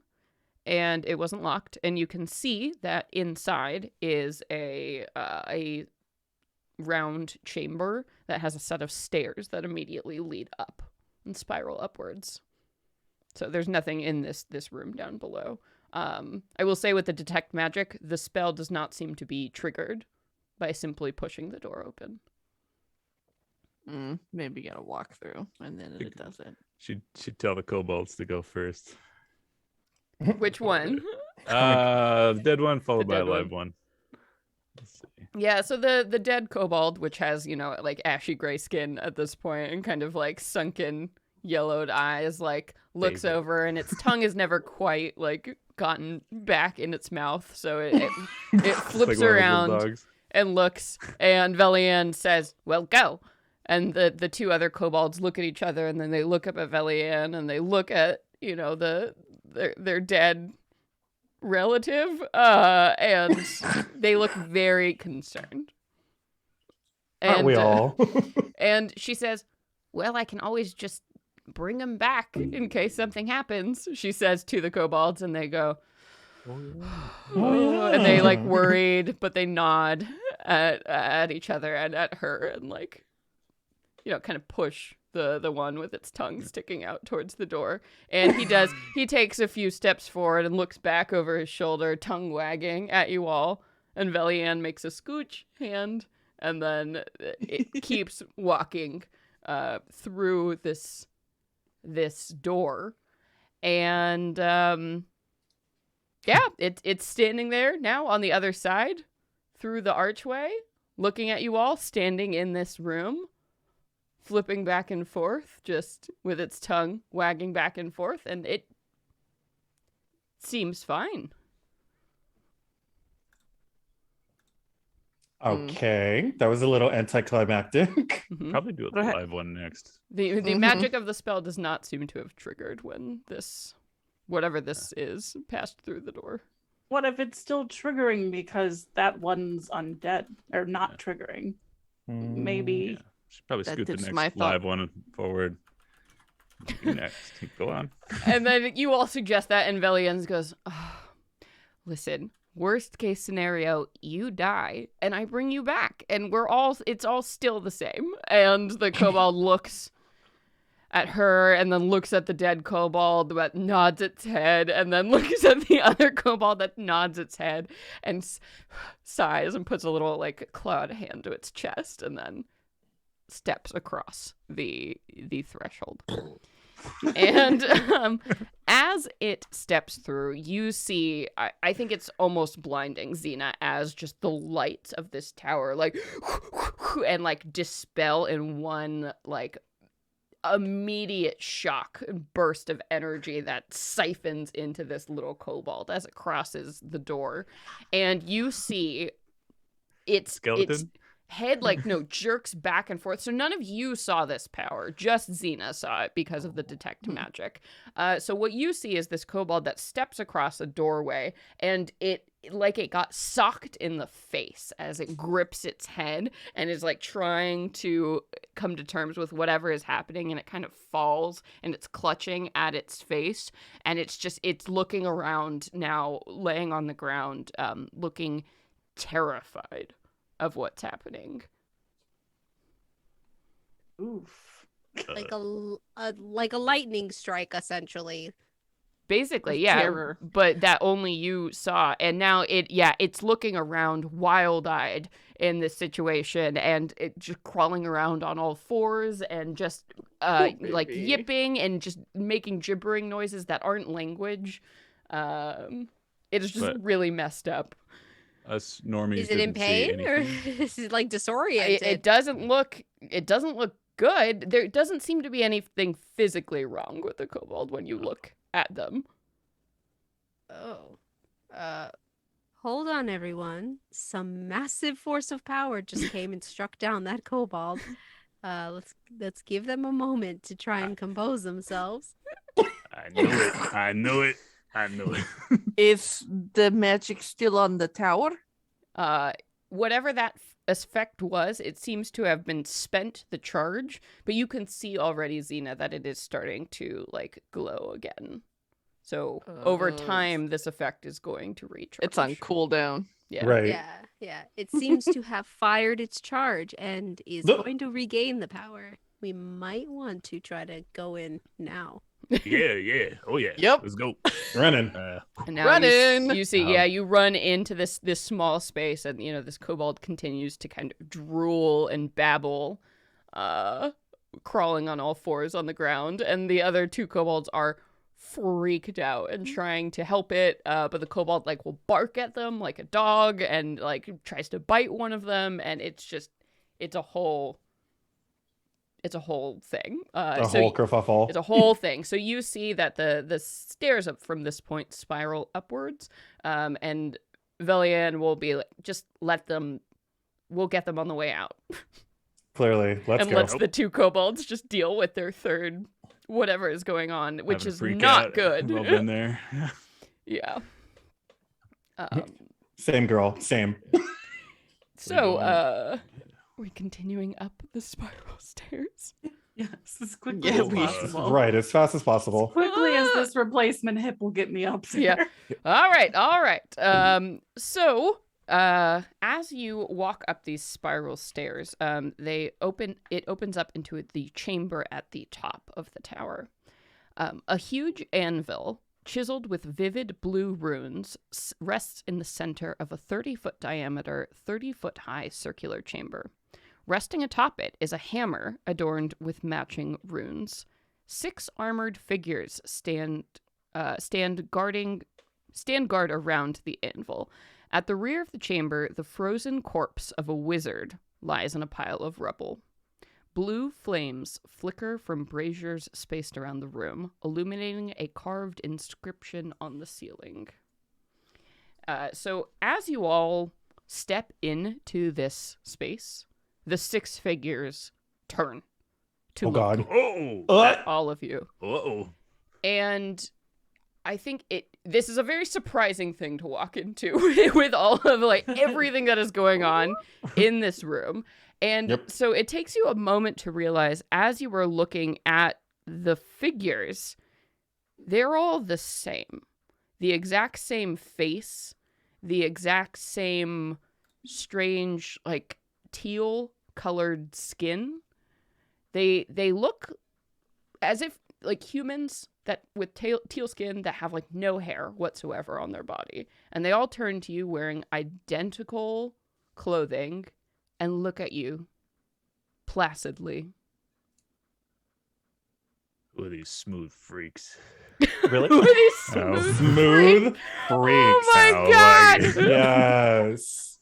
and it wasn't locked. And you can see that inside is a round chamber that has a set of stairs that immediately lead up and spiral upwards. So there's nothing in this room down below. I will say with the detect magic, the spell does not seem to be triggered by simply pushing the door open. Maybe gotta walk through, and then it does it. Should tell the kobolds to go first. Which one? The dead one followed by a dead live one. Let's see. Yeah, so the dead kobold, which has, like ashy gray skin at this point and kind of like sunken yellowed eyes, like looks Baby. over, and its tongue has never quite like gotten back in its mouth, so it flips Like one of those little around dogs. and looks, and Velian says, "Well, go." And the two other kobolds look at each other, and then they look up at Velian, and they look at their dead relative, and they look very concerned. Aren't we all? And she says, "Well, I can always just bring him back in case something happens," she says to the kobolds, and they go, Oh, and they yeah. like worried, but they nod at each other and at her, and like, kind of push the one with its tongue sticking out towards the door. And he takes a few steps forward and looks back over his shoulder, tongue wagging at you all. And Velian makes a scooch hand, and then it keeps walking through this door. And it's standing there now on the other side through the archway, looking at you all, standing in this room, flipping back and forth, just with its tongue wagging back and forth, and it seems fine. Okay, that was a little anticlimactic. Mhm. Probably do it the live one next. The magic of the spell does not seem to have triggered when whatever this is, passed through the door. What if it's still triggering because that one's undead or not triggering? Maybe. Yeah. Should probably That scoot the is next my thought. live one forward. You next. Go on. And then you all suggest that, and Velians goes, "Listen, worst case scenario, you die, and I bring you back, and it's all still the same." And the kobold looks at her, and then looks at the dead kobold that nods its head, and then looks at the other kobold that nods its head, and sighs and puts a little like clawed hand to its chest, and then steps across the threshold. And as it steps through, you see, I think it's almost blinding, Xena, as just the lights of this tower like and like dispel in one like immediate shock and burst of energy that siphons into this little kobold as it crosses the door. And you see its head jerks back and forth. So none of you saw this power, just Xena saw it because of the detect magic. So what you see is this kobold that steps across a doorway, and it got socked in the face as it grips its head and is like trying to come to terms with whatever is happening, and it kind of falls and it's clutching at its face, and it's looking around now, laying on the ground, looking terrified of what's happening. Oof. Like a lightning strike, essentially. Basically, yeah. Terror. But that only you saw. And now it's looking around wild-eyed in this situation, and it just crawling around on all fours and just like yipping and just making gibbering noises that aren't language. It is just really messed up. Us normies. Is it in didn't see pain, or anything. is it like disoriented? It doesn't look good. There doesn't seem to be anything physically wrong with the kobold when you look at them. Oh. Hold on, everyone. Some massive force of power just came and struck down that kobold. Let's give them a moment to try and compose themselves. I knew it. Is the magic still on the tower? Whatever that effect was, it seems to have been spent, the charge, but you can see already, Xena, that it is starting to like glow again. So over time, this effect is going to recharge. It's on cooldown. Yeah. Right. Yeah. It seems to have fired its charge and is going to regain the power. We might want to try to go in now. Yeah. Oh yeah. Yep. Let's go. Running. And now Running! you see, you run into this small space, and this kobold continues to kind of drool and babble, crawling on all fours on the ground, and the other two kobolds are freaked out and trying to help it, but the kobold like will bark at them like a dog and like tries to bite one of them, and it's a whole thing. Whole kerfuffle. It's a whole thing. So you see that the stairs up from this point spiral upwards, and Velian will be like, just we'll get them on the way out. Clearly, let's and go. lets the two kobolds just deal with their third whatever is going on, which is not good. Well been there. Yeah. Same girl, same. So, we're continuing up the spiral stairs. Yes, as quickly as possible. Right, as fast as possible. Quickly as this replacement hip will get me up there. Yeah. All right. So, as you walk up these spiral stairs, it opens up into the chamber at the top of the tower. A huge anvil, chiseled with vivid blue runes, rests in the center of a 30-foot diameter, 30-foot high circular chamber. Resting atop it is a hammer adorned with matching runes. 6 armored figures stand guard around the anvil. At the rear of the chamber, the frozen corpse of a wizard lies in a pile of rubble. Blue flames flicker from braziers spaced around the room, illuminating a carved inscription on the ceiling. So as you all step into this space, the 6 figures turn to look God. at all of you. And I think this is a very surprising thing to walk into with all of like everything that is going on in this room. And so it takes you a moment to realize, as you were looking at the figures, they're all the same. The exact same face, the exact same strange like teal colored skin. They look as if like humans that with teal skin that have like no hair whatsoever on their body, and they all turn to you wearing identical clothing and look at you placidly. Who are these smooth freaks? Really? Who are these Smooth freaks. Oh my god! Yes.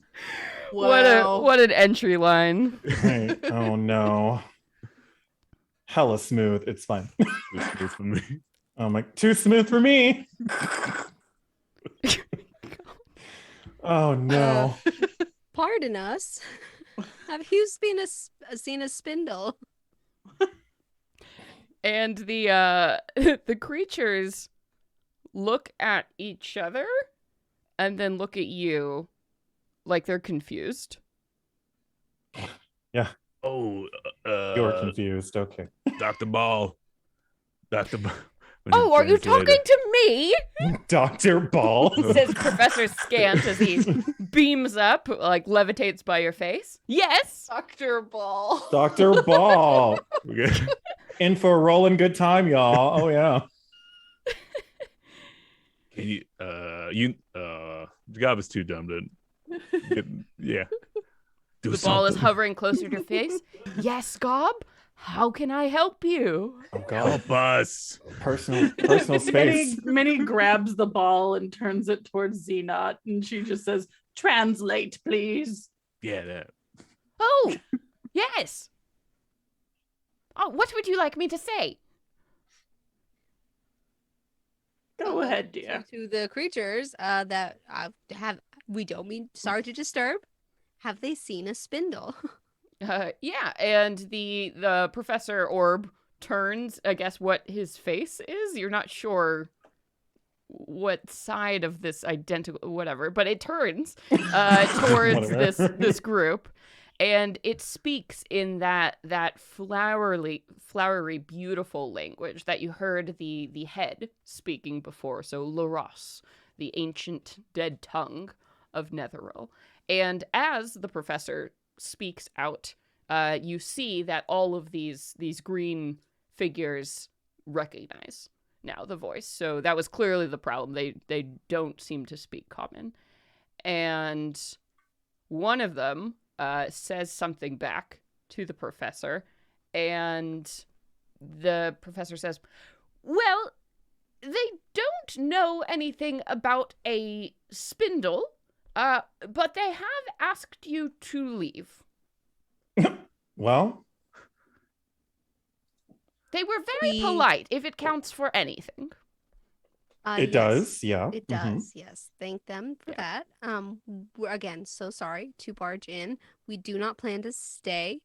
Wow. What an entry line. Right. Oh no. Hella smooth. It's fine. Too smooth for me. I'm like, too smooth for me. Oh no. Pardon us. Have you seen a spindle? And the creatures look at each other and then look at you like they're confused. Yeah. Oh, You're confused. Okay. Dr. Ball. Dr. Ball. Oh, are you talking to me? Dr. Ball. Says Professor Scant as he beams up, like levitates by your face. Yes. Dr. Ball. Dr. Ball. Okay. In for a rolling good time, y'all. Oh yeah. Can you Gob is too dumb to yeah. Do The ball is something. hovering closer to your face. Yes, Gob. How can I help you? Oh god. Help us. Personal space. Minnie grabs the ball and turns it towards Xenot, and she just says, "Translate, please." Yeah, that. Oh, yes. Oh, what would you like me to say? Go ahead, dear. To the creatures that we don't mean, sorry to disturb. Have they seen a spindle? Yeah, and the Professor Orb turns, I guess, what his face is. You're not sure what side of this identical whatever, but it turns towards this group, And it speaks in that flowery, beautiful language that you heard the head speaking before. So Laros, the ancient dead tongue of Netheril. And as the professor speaks out, you see that all of these green figures recognize now the voice. So that was clearly the problem. They don't seem to speak common. And one of them says something back to the professor, and the professor says, well, they don't know anything about a spindle, but they have asked you to leave. Well, they were very polite, if it counts for anything. It does, yeah. It does, yes. Thank them for that. We're, again, so sorry to barge in. We do not plan to stay.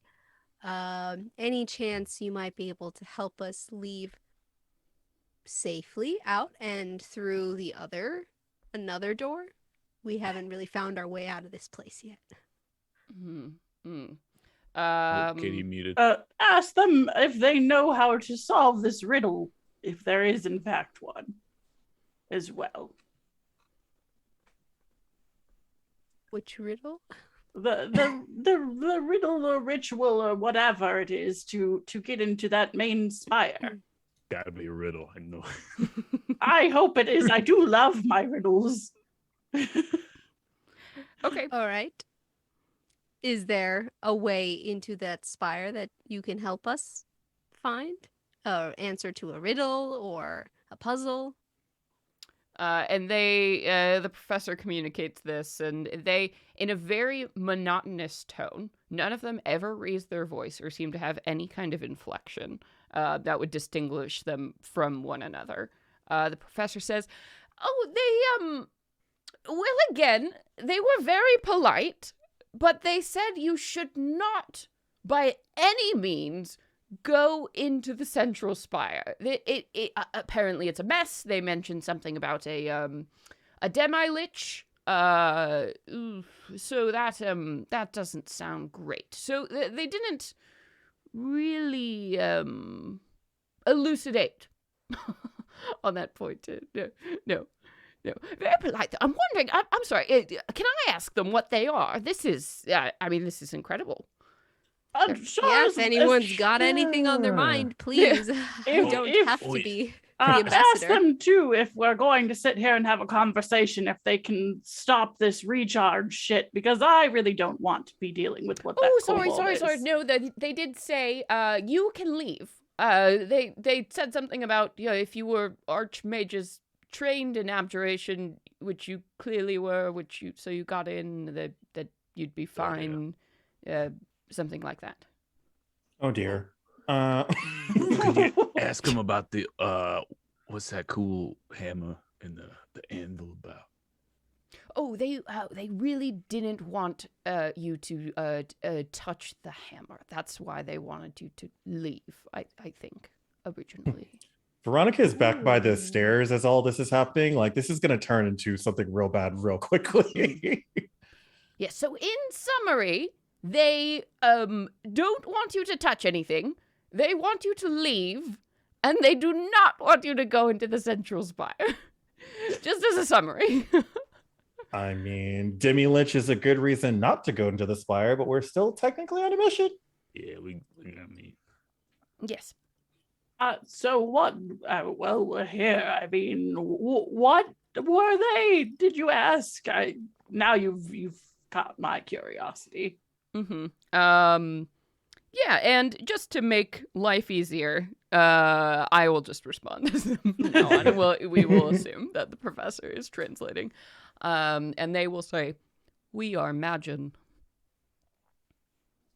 Any chance you might be able to help us leave safely out and through another door? We haven't really found our way out of this place yet. Katie muted. Ask them if they know how to solve this riddle, if there is in fact one. As well. Which riddle? The riddle or ritual or whatever it is to get into that main spire. Gotta be a riddle, I know. I hope it is. I do love my riddles. Okay. All right. Is there a way into that spire that you can help us find? Or answer to a riddle or a puzzle? And the professor communicates this, and they, in a very monotonous tone, none of them ever raise their voice or seem to have any kind of inflection that would distinguish them from one another. The professor says, well, again, they were very polite, but they said you should not, by any means, go into the central spire. Apparently it's a mess. They mentioned something about a demi-lich. So that doesn't sound great. So they didn't really elucidate on that point. No. Very polite. I'm wondering. I'm sorry. Can I ask them what they are? This is. This is incredible. Sure, yeah, if anyone's got anything on their mind, please. You don't have to be the ambassador. Ask them too if we're going to sit here and have a conversation, if they can stop this recharge shit, because I really don't want to be dealing with what that kobold is. Sorry. No, they did say you can leave. They said something about if you were archmages trained in abjuration, which you clearly were, so you got in, that you'd be fine. Something like that. Oh dear. Could you ask him about the what's that cool hammer and the anvil about? Oh, they really didn't want you to touch the hammer. That's why they wanted you to leave, I think, originally. Veronica is back by the stairs as all this is happening. Like, this is going to turn into something real bad real quickly. Yeah, so in summary, they don't want you to touch anything. They want you to leave, and they do not want you to go into the central spire. Just as a summary. I mean, demi-lich is a good reason not to go into the spire, but we're still technically on a mission. Yeah, we got me. Yes. So what? Well, we're here. I mean, what were they? Did you ask? Now you've caught my curiosity. Mm-hmm. Yeah, and just to make life easier, I will just respond as them now on. We will assume that the professor is translating. And they will say, "We are magen."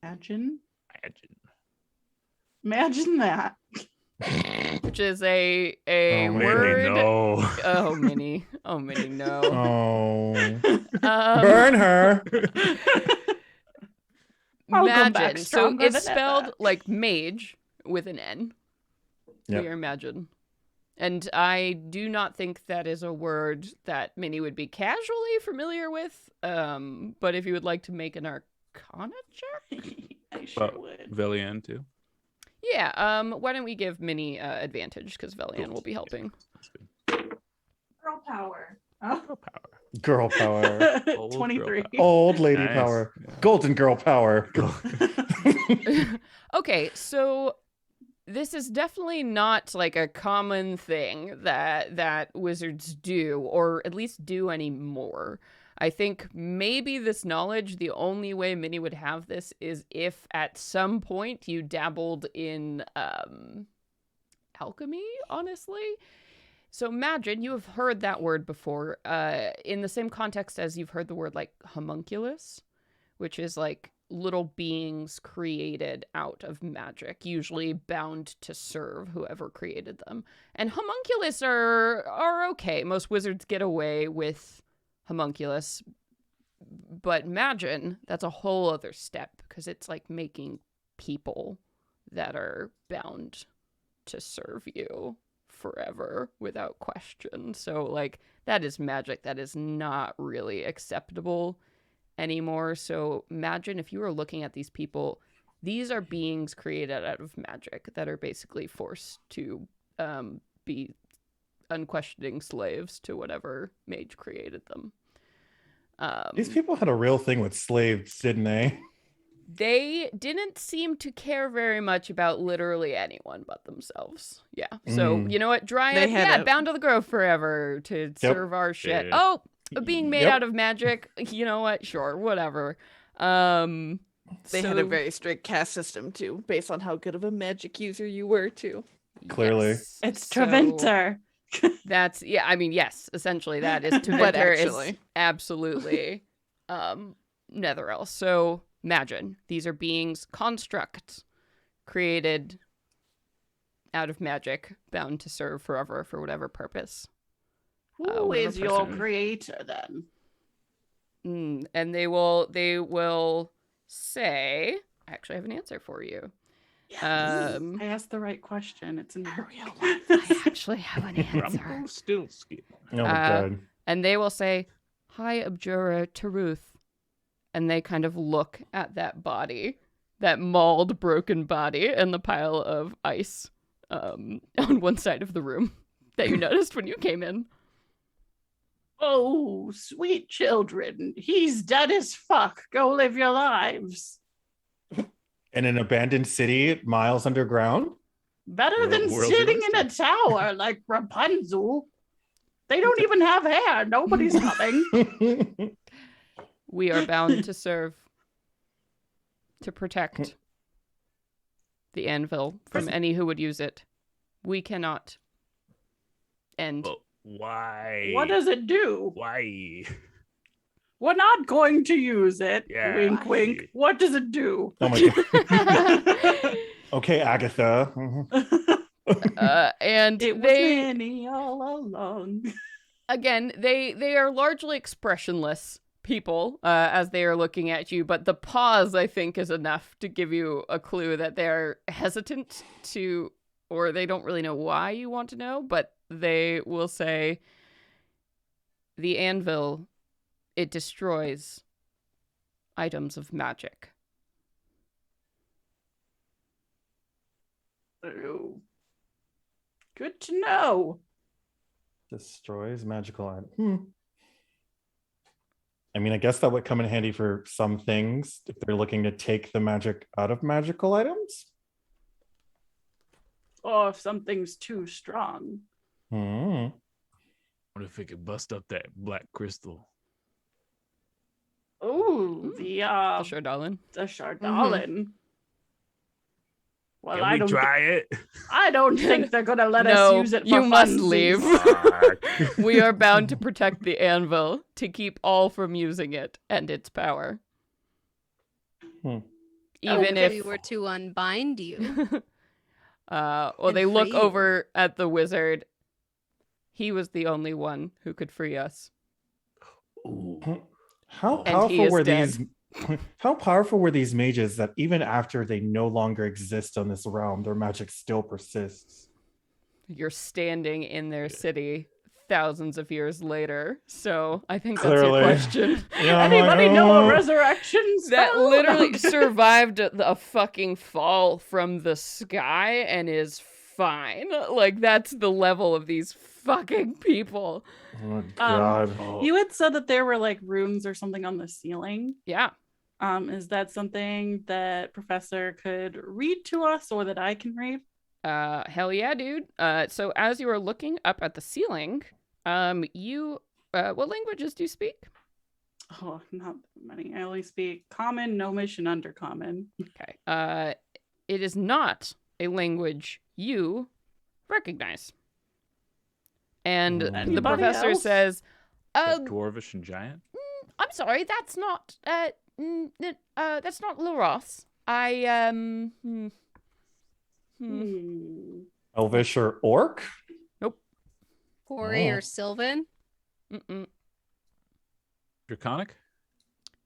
Magen? Imagine that. Which is a Oh, word. No. Oh, Minnie, no. Oh. Burn her. Magen. So it's than spelled ever. like mage with an N. Yep. We are magen. And I do not think that is a word that Minnie would be casually familiar with. But if you would like to make an Arcana check? I sure But would. Velian too. Yeah. Why don't we give Minnie advantage because Velian Cool. will be helping. That's good. Girl power. Oh. Girl power. Girl power. Old girl 23. power. Old lady Nice. power. Yeah. Golden girl power. Okay, so this is definitely not like a common thing that wizards do, or at least do anymore. I think maybe this knowledge, the only way Minnie would have this is if at some point you dabbled in alchemy, honestly. So imagine you have heard that word before in the same context as you've heard the word like homunculus, which is like little beings created out of magic, usually bound to serve whoever created them. And homunculus are okay. Most wizards get away with homunculus. But magen, that's a whole other step because it's like making people that are bound to serve you forever without question. So like that is magic that is not really acceptable anymore. So imagine if you were looking at these people, these are beings created out of magic that are basically forced to be unquestioning slaves to whatever mage created them. These people had a real thing with slaves, didn't they? They didn't seem to care very much about literally anyone but themselves. Yeah. So, you know what? Dryad, bound to the grove forever to serve our shit. Yeah. Oh, being made Yep. out of magic. You know what? Sure, whatever. They had a very strict caste system too, based on how good of a magic user you were too. Clearly. Yes. It's So Treventer. that's yes, essentially that is to But Venter is actually. absolutely Netherell. So imagine these are beings, constructs created out of magic, bound to serve forever for whatever purpose. Who whatever is your person- creator then? And they will say, I actually have an answer for you. I asked the right question. It's in the real one. I actually have an answer. Rumpelstiltskin. Oh my god. And they will say, "Hi, Abjura Taruth." And they kind of look at that body, that mauled, broken body, and the pile of ice on one side of the room that you noticed when you came in. Oh, sweet children. He's dead as fuck. Go live your lives. In an abandoned city miles underground? Better than World's sitting in a worst. tower like Rapunzel. They don't even have hair. Nobody's coming. We are bound to serve, to protect the anvil from any who would use it. We cannot end. Well, why? What does it do? Why? We're not going to use it. Yeah. Wink, wink. What does it do? Oh my god. Okay, Agatha. And It was they Nanny all along. again, they are largely expressionless people as they are looking at you, but the pause, I think, is enough to give you a clue that they're hesitant to, or they don't really know why you want to know, but they will say, the anvil, it destroys items of magic. Oh. Good to know. Destroys magical item. I mean, I guess that would come in handy for some things if they're looking to take the magic out of magical items. Or if something's too strong. Hmm. What if it could bust up that black crystal? Ooh, the Shardalin. Shardalin. Well, Can we try it? I don't think they're gonna let No, us use it. you for must funsies. leave. Fuck. We are bound to protect the anvil, to keep all from using it and its power. Hmm. Even if if we were to unbind you. well, and they look free you. over at the wizard. He was the only one who could free us. Ooh. How And he powerful is were dead. these? How powerful were these mages that even after they no longer exist on this realm, their magic still persists? You're standing in their city, thousands of years later. So I think Clearly. that's your question. Yeah, I'm like, Anybody know "Oh." a resurrection That spell? literally survived a fucking fall from the sky and is fine. Like, that's the level of these fucking people. Oh God. You had said that there were like runes or something on the ceiling. Yeah. Is that something that Professor could read to us or that I can read? Hell yeah, dude. So as you are looking up at the ceiling, you what languages do you speak? Oh, not many. I only speak common, gnomish, and undercommon. Okay. It is not a language you recognize. And the Anybody professor else? says, Dwarvish and giant. I'm sorry, that's not Loros. Elvish or orc? Ori Oh. or Sylvan? Mm-mm. Draconic.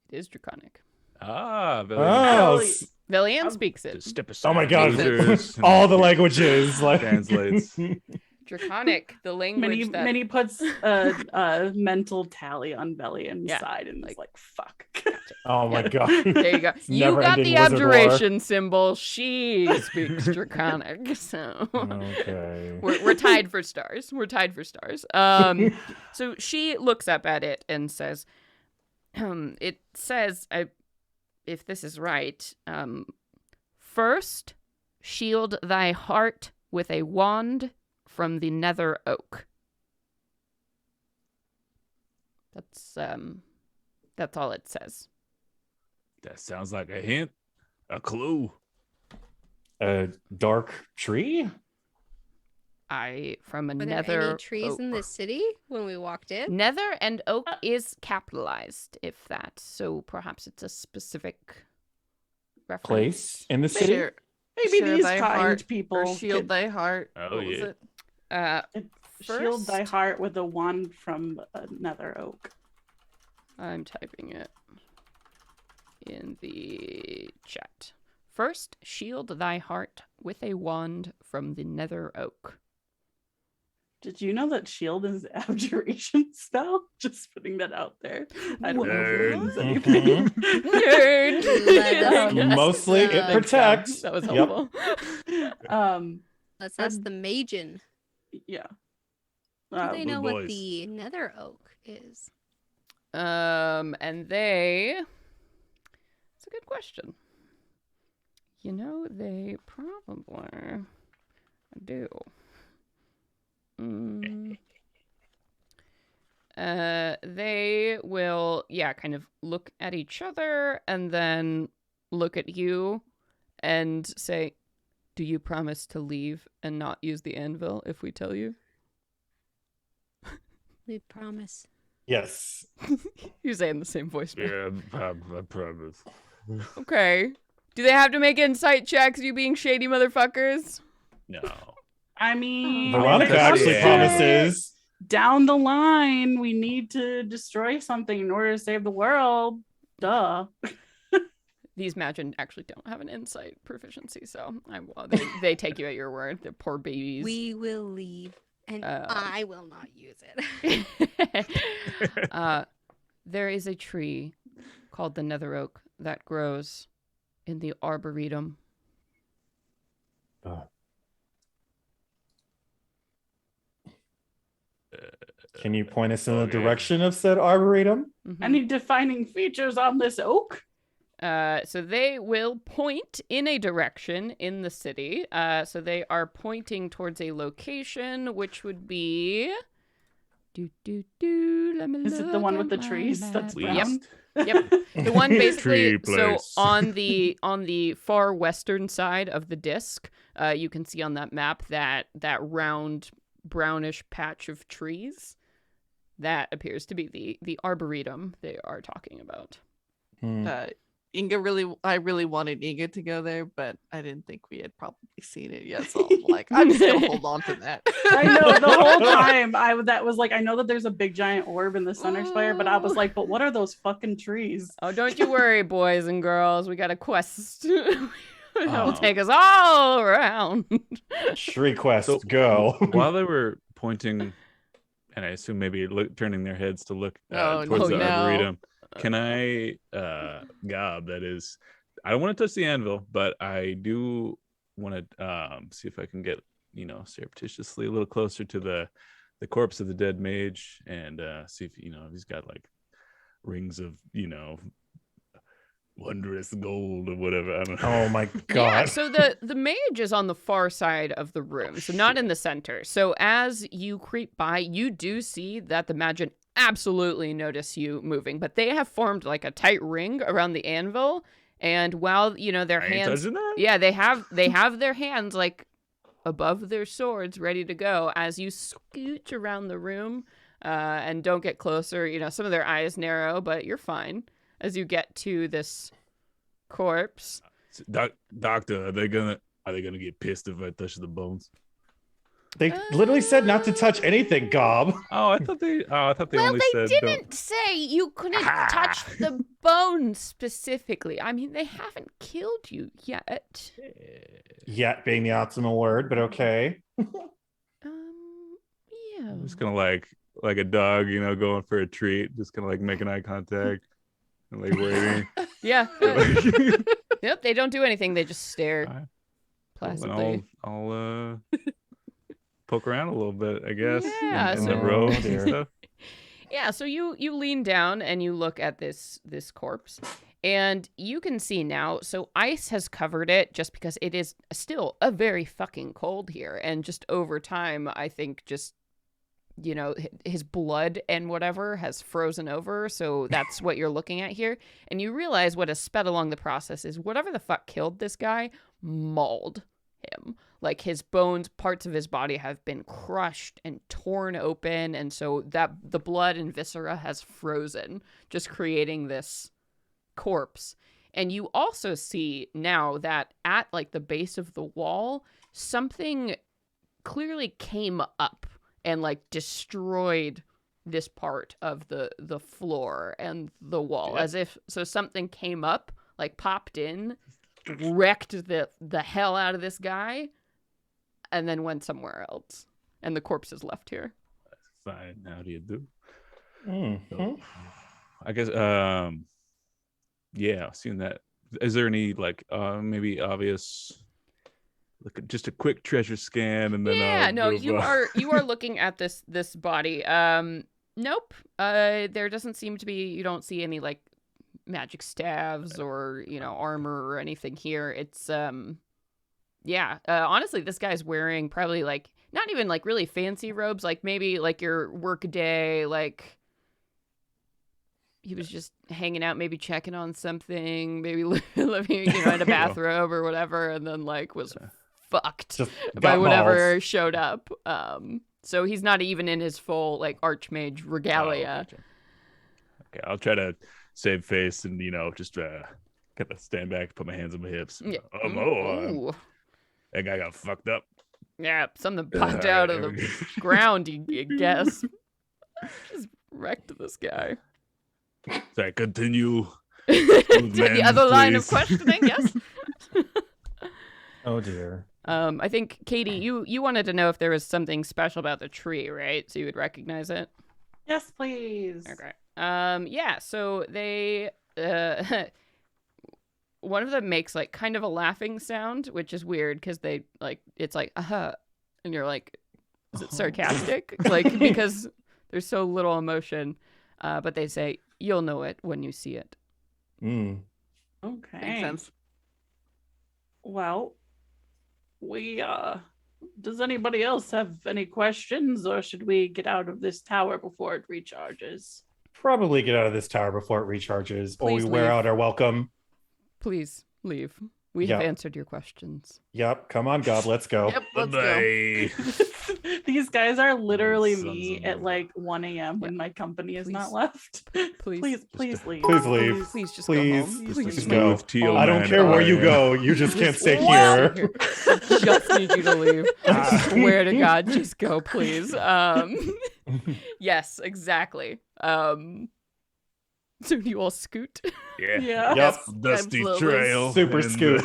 It is Draconic. Ah, Oh, Ellie. Velian Um, speaks it. step aside. oh my God. losers. All the languages. Like Translates. Draconic, the language that... Minnie puts a mental tally on Velian's Yeah, side and is like, fuck. Oh my Yeah. God. There you go. It's You got never-ending the wizard lore. abjuration symbol. She speaks Draconic. So Okay. we're tied for stars. We're tied for stars. So she looks up at it and says, it says, if this is right, first, shield thy heart with a wand from the nether oak. That's all it says. That sounds like a hint, a clue. A dark tree? From a Were there nether any trees oak. in this city when we walked in? Nether and oak is capitalized, if that. So perhaps it's a specific reference. Place in the city? Share, Maybe share these thy kind heart people or shield could thy heart. Oh, What was yeah. it? shield thy First- heart with a wand from another oak. I'm typing it in the chat. First, shield thy heart with a wand from the nether oak. Did you know that shield is an abjuration spell? Just putting that out there. I don't know if it means Nerd. anything. Nerd. Mostly it Thanks, protects. That was Yep. helpful. Let's ask the Magen. Yeah. Do they blue know what boys. the nether oak is? And they... It's a good question. You know, they probably do. They will, kind of look at each other and then look at you and say, do you promise to leave and not use the anvil if we tell you? We promise. Yes. You say in the same voice. Yeah, I promise. Okay. Do they have to make insight checks, you being shady motherfuckers? No. I mean, Veronica if it comes actually to promises. down the line, we need to destroy something in order to save the world. Duh. These Magen actually don't have an insight proficiency, so they take you at your word. They're poor babies. We will leave, and I will not use it. There is a tree called the nether oak that grows in the arboretum. Can you point us in the Okay. direction of said arboretum? Mhm. Any defining features on this oak? So they will point in a direction in the city. So they are pointing towards a location, which would be... Is it the one with the trees that's Yep. brown? Yep. The one basically, Tree so place. on the far western side of the disc, you can see on that map that round brownish patch of trees. That appears to be the arboretum they are talking about. I really wanted Inga to go there, but I didn't think we had probably seen it yet. So I'm like, I'm just gonna hold on to that. I know the whole time I know that there's a big giant orb in the center spire, but I was like, but what are those fucking trees? Oh, don't you worry, boys and girls. We got a quest. It'll Oh. take us all around. Shriek quest, So- go. While they were pointing and I assume maybe turning their heads to look Oh, towards the no. arboretum. Can I, Gob, that is, I don't want to touch the anvil, but I do want to see if I can get, surreptitiously a little closer to the corpse of the dead mage and see if, if he's got like rings of, wondrous gold or whatever. I don't know. Oh my god. Yeah, so the mage is on the far side of the room, so not in the center. So as you creep by, you do see that the Magen absolutely notice you moving, but they have formed like a tight ring around the anvil, and while their hands, yeah, they have their hands like above their swords, ready to go. As you scooch around the room, and don't get closer, some of their eyes narrow, but you're fine. As you get to this corpse, Doctor, are they gonna get pissed if I touch the bones? They literally said not to touch anything, Gob. I thought they well, only they said didn't say you couldn't touch the bones specifically. I mean, they haven't killed you yet. Yet being the optimal word, but okay. Yeah. I'm just gonna like a dog, going for a treat, just kind of like making eye contact and like waiting. Yeah. Yep, they don't do anything. They just stare placidly. I'll poke around a little bit, I guess. Yeah, in the robes and stuff. Yeah, so you lean down and you look at this corpse, and you can see now, so ice has covered it just because it is still a very fucking cold here, and just over time, I think just his blood and whatever has frozen over, so that's what you're looking at here. And you realize what has sped along the process is whatever the fuck killed this guy mauled him. Like, his bones, parts of his body have been crushed and torn open, and so that the blood and viscera has frozen, just creating this corpse. And you also see now that at like the base of the wall, something clearly came up and like destroyed this part of the floor and the wall, as if something came up, like popped in, wrecked the hell out of this guy, and then went somewhere else, and the corpse is left here. Fine. How do you do? Mm-hmm. So, I guess seeing that, is there any like maybe obvious, like just a quick treasure scan and then you are looking at this body. Nope. There doesn't seem to be, you don't see any like magic staves or armor or anything here. It's honestly, this guy's wearing probably like not even like really fancy robes, like maybe like your work day, like he was just hanging out, maybe checking on something, maybe living in a bathrobe or whatever, and then like was fucked by whatever showed up. So he's not even in his full like archmage regalia. Okay, I'll try to save face and just kind of stand back, put my hands on my hips. Yeah. That guy got fucked up. Yeah, something popped out of the ground, you guess. Just wrecked this guy. Sorry, continue. To the other line of questioning, yes. Oh dear. I think, Katie, you wanted to know if there was something special about the tree, right? So you would recognize it? Yes, please. Okay. So they one of them makes like kind of a laughing sound, which is weird because they like it's like and you're like, is it sarcastic? Like, because there's so little emotion. But they say you'll know it when you see it. Mm. Okay. Makes sense. Well, does anybody else have any questions, or should we get out of this tower before it recharges? Probably get out of this tower before it recharges, or Please we wear leave. out our welcome. Please leave. We have answered your questions. Yep. Come on, God. Let's go. Yep, let's go. Bye. These guys are literally Sons me of at a- like 1 a.m. when my company is not Please. left. Please. Please leave. Please leave. Please just Please. go home. Just Please Just smooth go. teal I don't man care where you fire. go. You just can't stay What? here. Just need you to leave. I swear to God, just go, please. Yes, exactly. So you all scoot, Yeah. Yep. Dusty Absolutely. trail. Super and, scoot.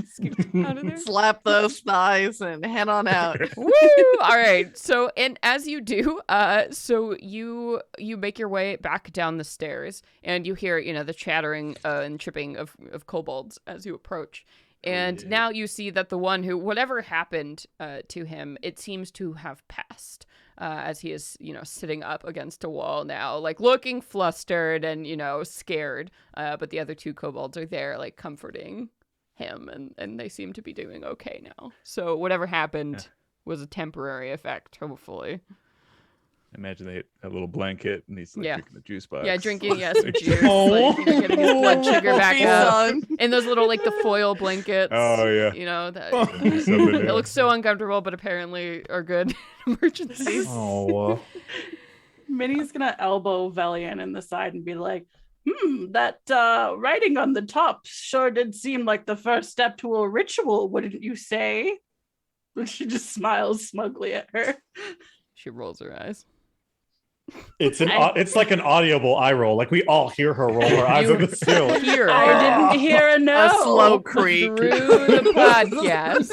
scoot out of there. Slap those thighs and head on out. Woo! All right. So, and as you do, so you make your way back down the stairs, and you hear, the chattering and chipping of kobolds as you approach. And yeah. now you see that the one who, whatever happened to him, it seems to have passed. As he is, sitting up against a wall now, like looking flustered and, scared. But the other two kobolds are there, like comforting him, and they seem to be doing okay now. So whatever happened was a temporary effect, hopefully. Imagine they have a little blanket and he's like drinking the juice box. Yeah, drinking some juice, Oh. like, getting his blood sugar back Feast up. on. And those little, like, the foil blankets. Oh, yeah. That Somebody it looks so uncomfortable, but apparently are good in emergencies. Oh. Minnie's gonna elbow Valiant in the side and be like, that writing on the top sure did seem like the first step to a ritual, wouldn't you say? And she just smiles smugly at her. She rolls her eyes. It's like an audible eye roll. Like we all hear her roll her eyes on the ceiling. Here, I didn't hear a no. A slow creak. through the podcast.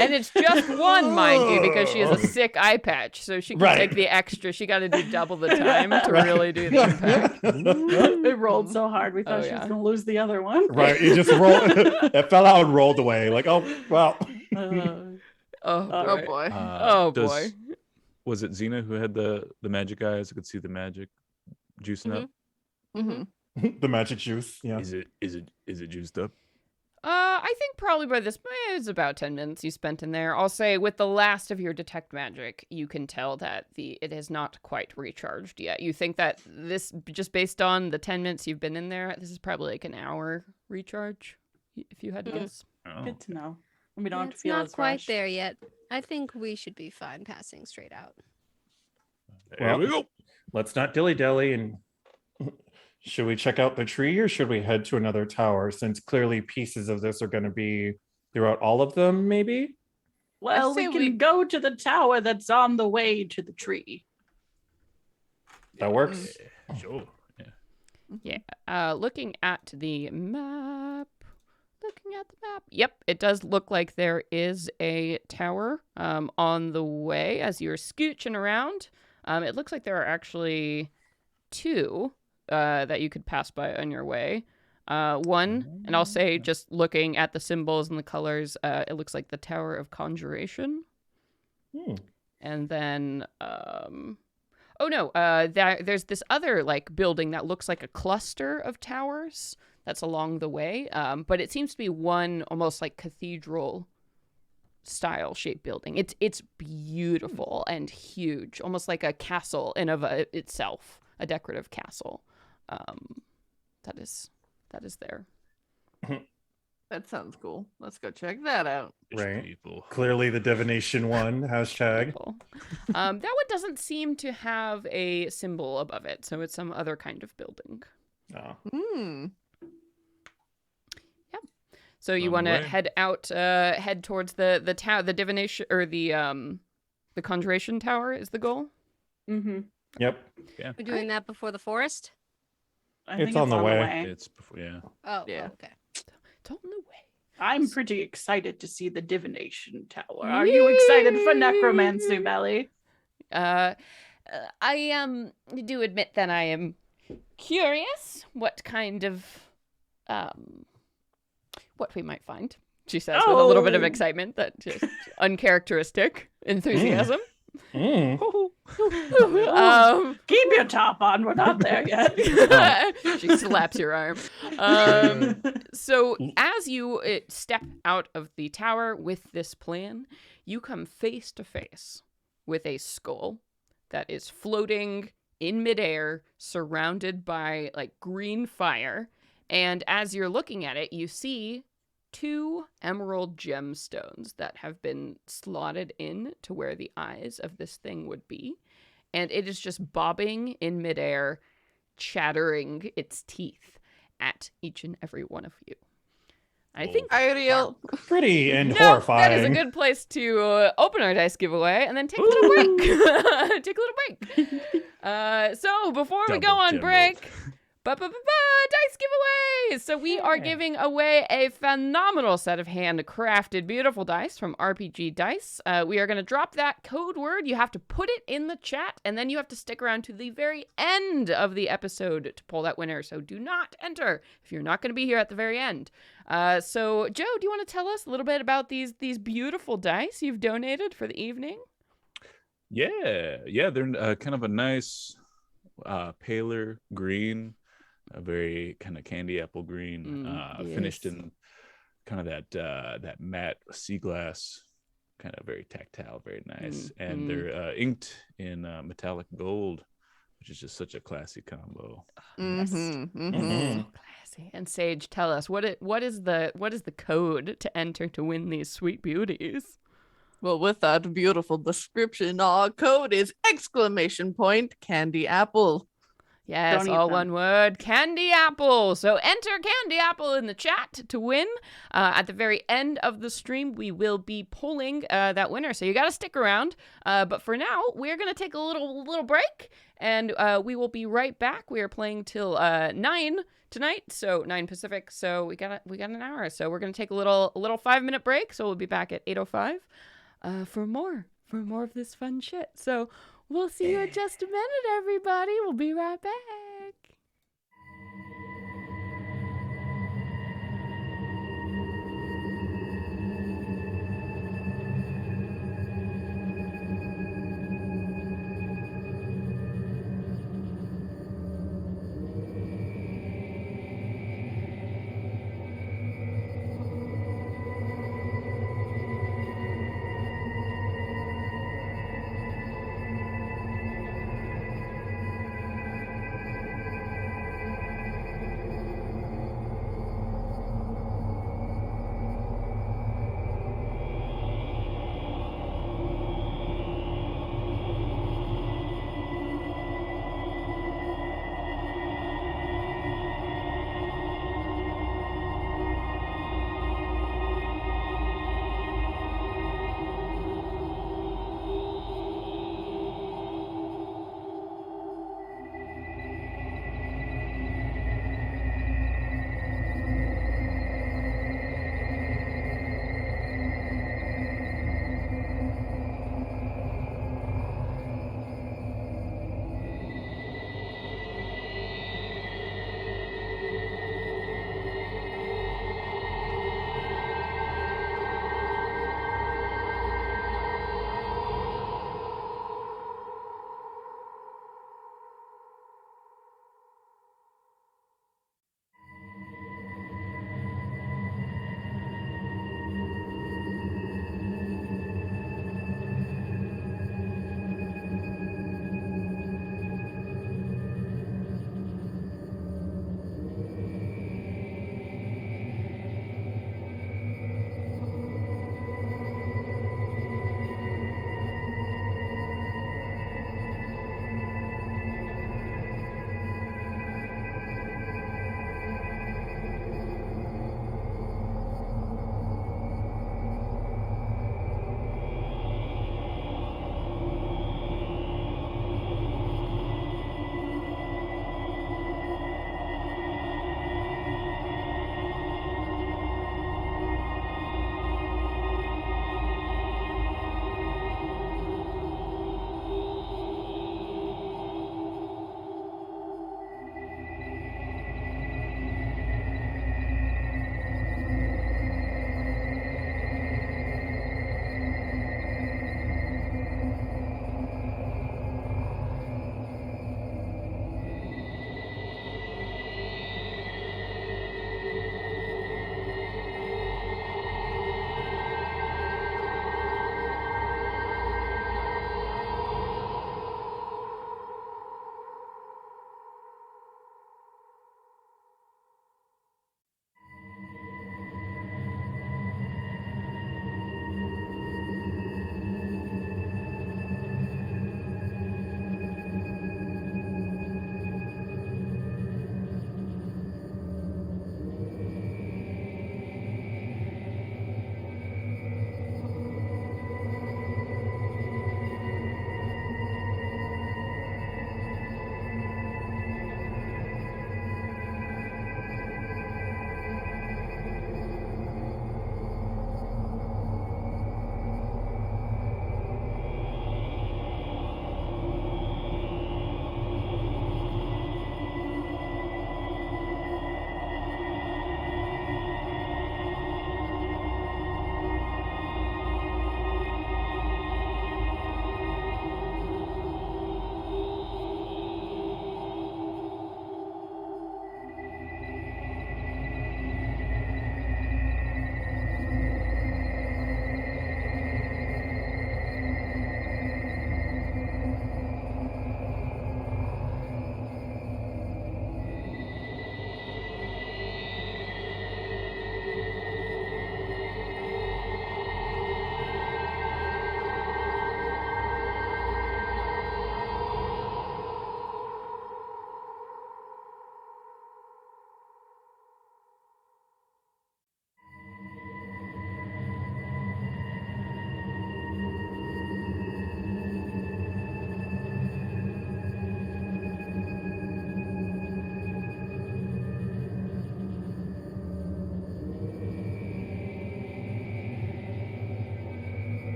And it's just one, mind you, because she has a sick eye patch. So she can Right. take the extra. She got to do double the time to really do the impact. It rolled so hard we thought Oh, she yeah. was gonna lose the other one. Right. You just roll. It fell out and rolled away. Like, oh, well. Oh, Oh boy. boy. Oh, boy. Was it Xena who had the magic eyes? I could see the magic juicing up. hmm The magic juice. Yeah. Is it juiced up? I think probably by this, it's about 10 minutes you spent in there. I'll say with the last of your detect magic, you can tell that it has not quite recharged yet. You think that this, just based on the 10 minutes you've been in there, this is probably like an hour recharge, if you had to guess. Oh. Good to know. And we don't have to It's feel not as quite rushed. there yet. I think we should be fine passing straight out. There we go. Let's not dilly-dally. And should we check out the tree or should we head to another tower? Since clearly pieces of this are going to be throughout all of them, maybe? Well, I say we can we- go to the tower that's on the way to the tree. That works. Sure. Yeah. Yeah. Looking at the map. Yep, it does look like there is a tower on the way as you're scooching around. It looks like there are actually two that you could pass by on your way. One, and I'll say just looking at the symbols and the colors, it looks like the Tower of Conjuration. And then, there's this other like building that looks like a cluster of towers that's along the way. But it seems to be one almost like cathedral style shaped building. It's beautiful and huge, almost like a castle in of itself, a decorative castle. That is there. That sounds cool. Let's go check that out. Right. People. Clearly the divination one. Hashtag. Cool. That one doesn't seem to have a symbol above it, so it's some other kind of building. Oh. Hmm. So you On want the to way. head towards the divination or the conjuration tower is the goal. Mm-hmm. Yep. We're doing that before the forest? I It's think on the way. It's before, yeah. Oh, Yeah. okay. It's on the way. I'm pretty excited to see the divination tower. Are you excited for necromancy, Belly? I do admit that I am curious what kind of what we might find. She says with a little bit of Oh. excitement, that just uncharacteristic enthusiasm. Mm. Keep your top on. We're not there yet. She slaps your arm. So as you step out of the tower with this plan, you come face to face with a skull that is floating in midair, surrounded by like green fire. And as you're looking at it, you see two emerald gemstones that have been slotted in to where the eyes of this thing would be. And it is just bobbing in midair, chattering its teeth at each and every one of you. I think Ariel. Pretty and that horrifying. is a good place to open our dice giveaway and then take a little break. Take a little break. So before we go Double on gem break, Dice giveaways! So we are giving away a phenomenal set of handcrafted beautiful dice from RPG Dice. We are going to drop that code word. You have to put it in the chat, and then you have to stick around to the very end of the episode to pull that winner. So do not enter if you're not going to be here at the very end. So Joe, do you want to tell us a little bit about these beautiful dice you've donated for the evening? Yeah, they're kind of a nice paler green, a very kind of candy apple green, finished in kind of that matte sea glass, kind of very tactile, very nice. And they're inked in metallic gold, which is just such a classy combo. So classy. And Sage, tell us what is the code to enter to win these sweet beauties? Well, with that beautiful description, our code is !candy apple. Yes, Don't eat all them. one word, candy apple. So enter candy apple in the chat to win. At the very end of the stream, we will be pulling that winner. So you got to stick around. But for now, we're going to take a little break, and we will be right back. We are playing till 9 tonight, so 9 Pacific. So we got an hour. So we're going to take a little 5-minute break. So we'll be back at 8:05 for more of this fun shit. So we'll see you in just a minute, everybody. We'll be right back.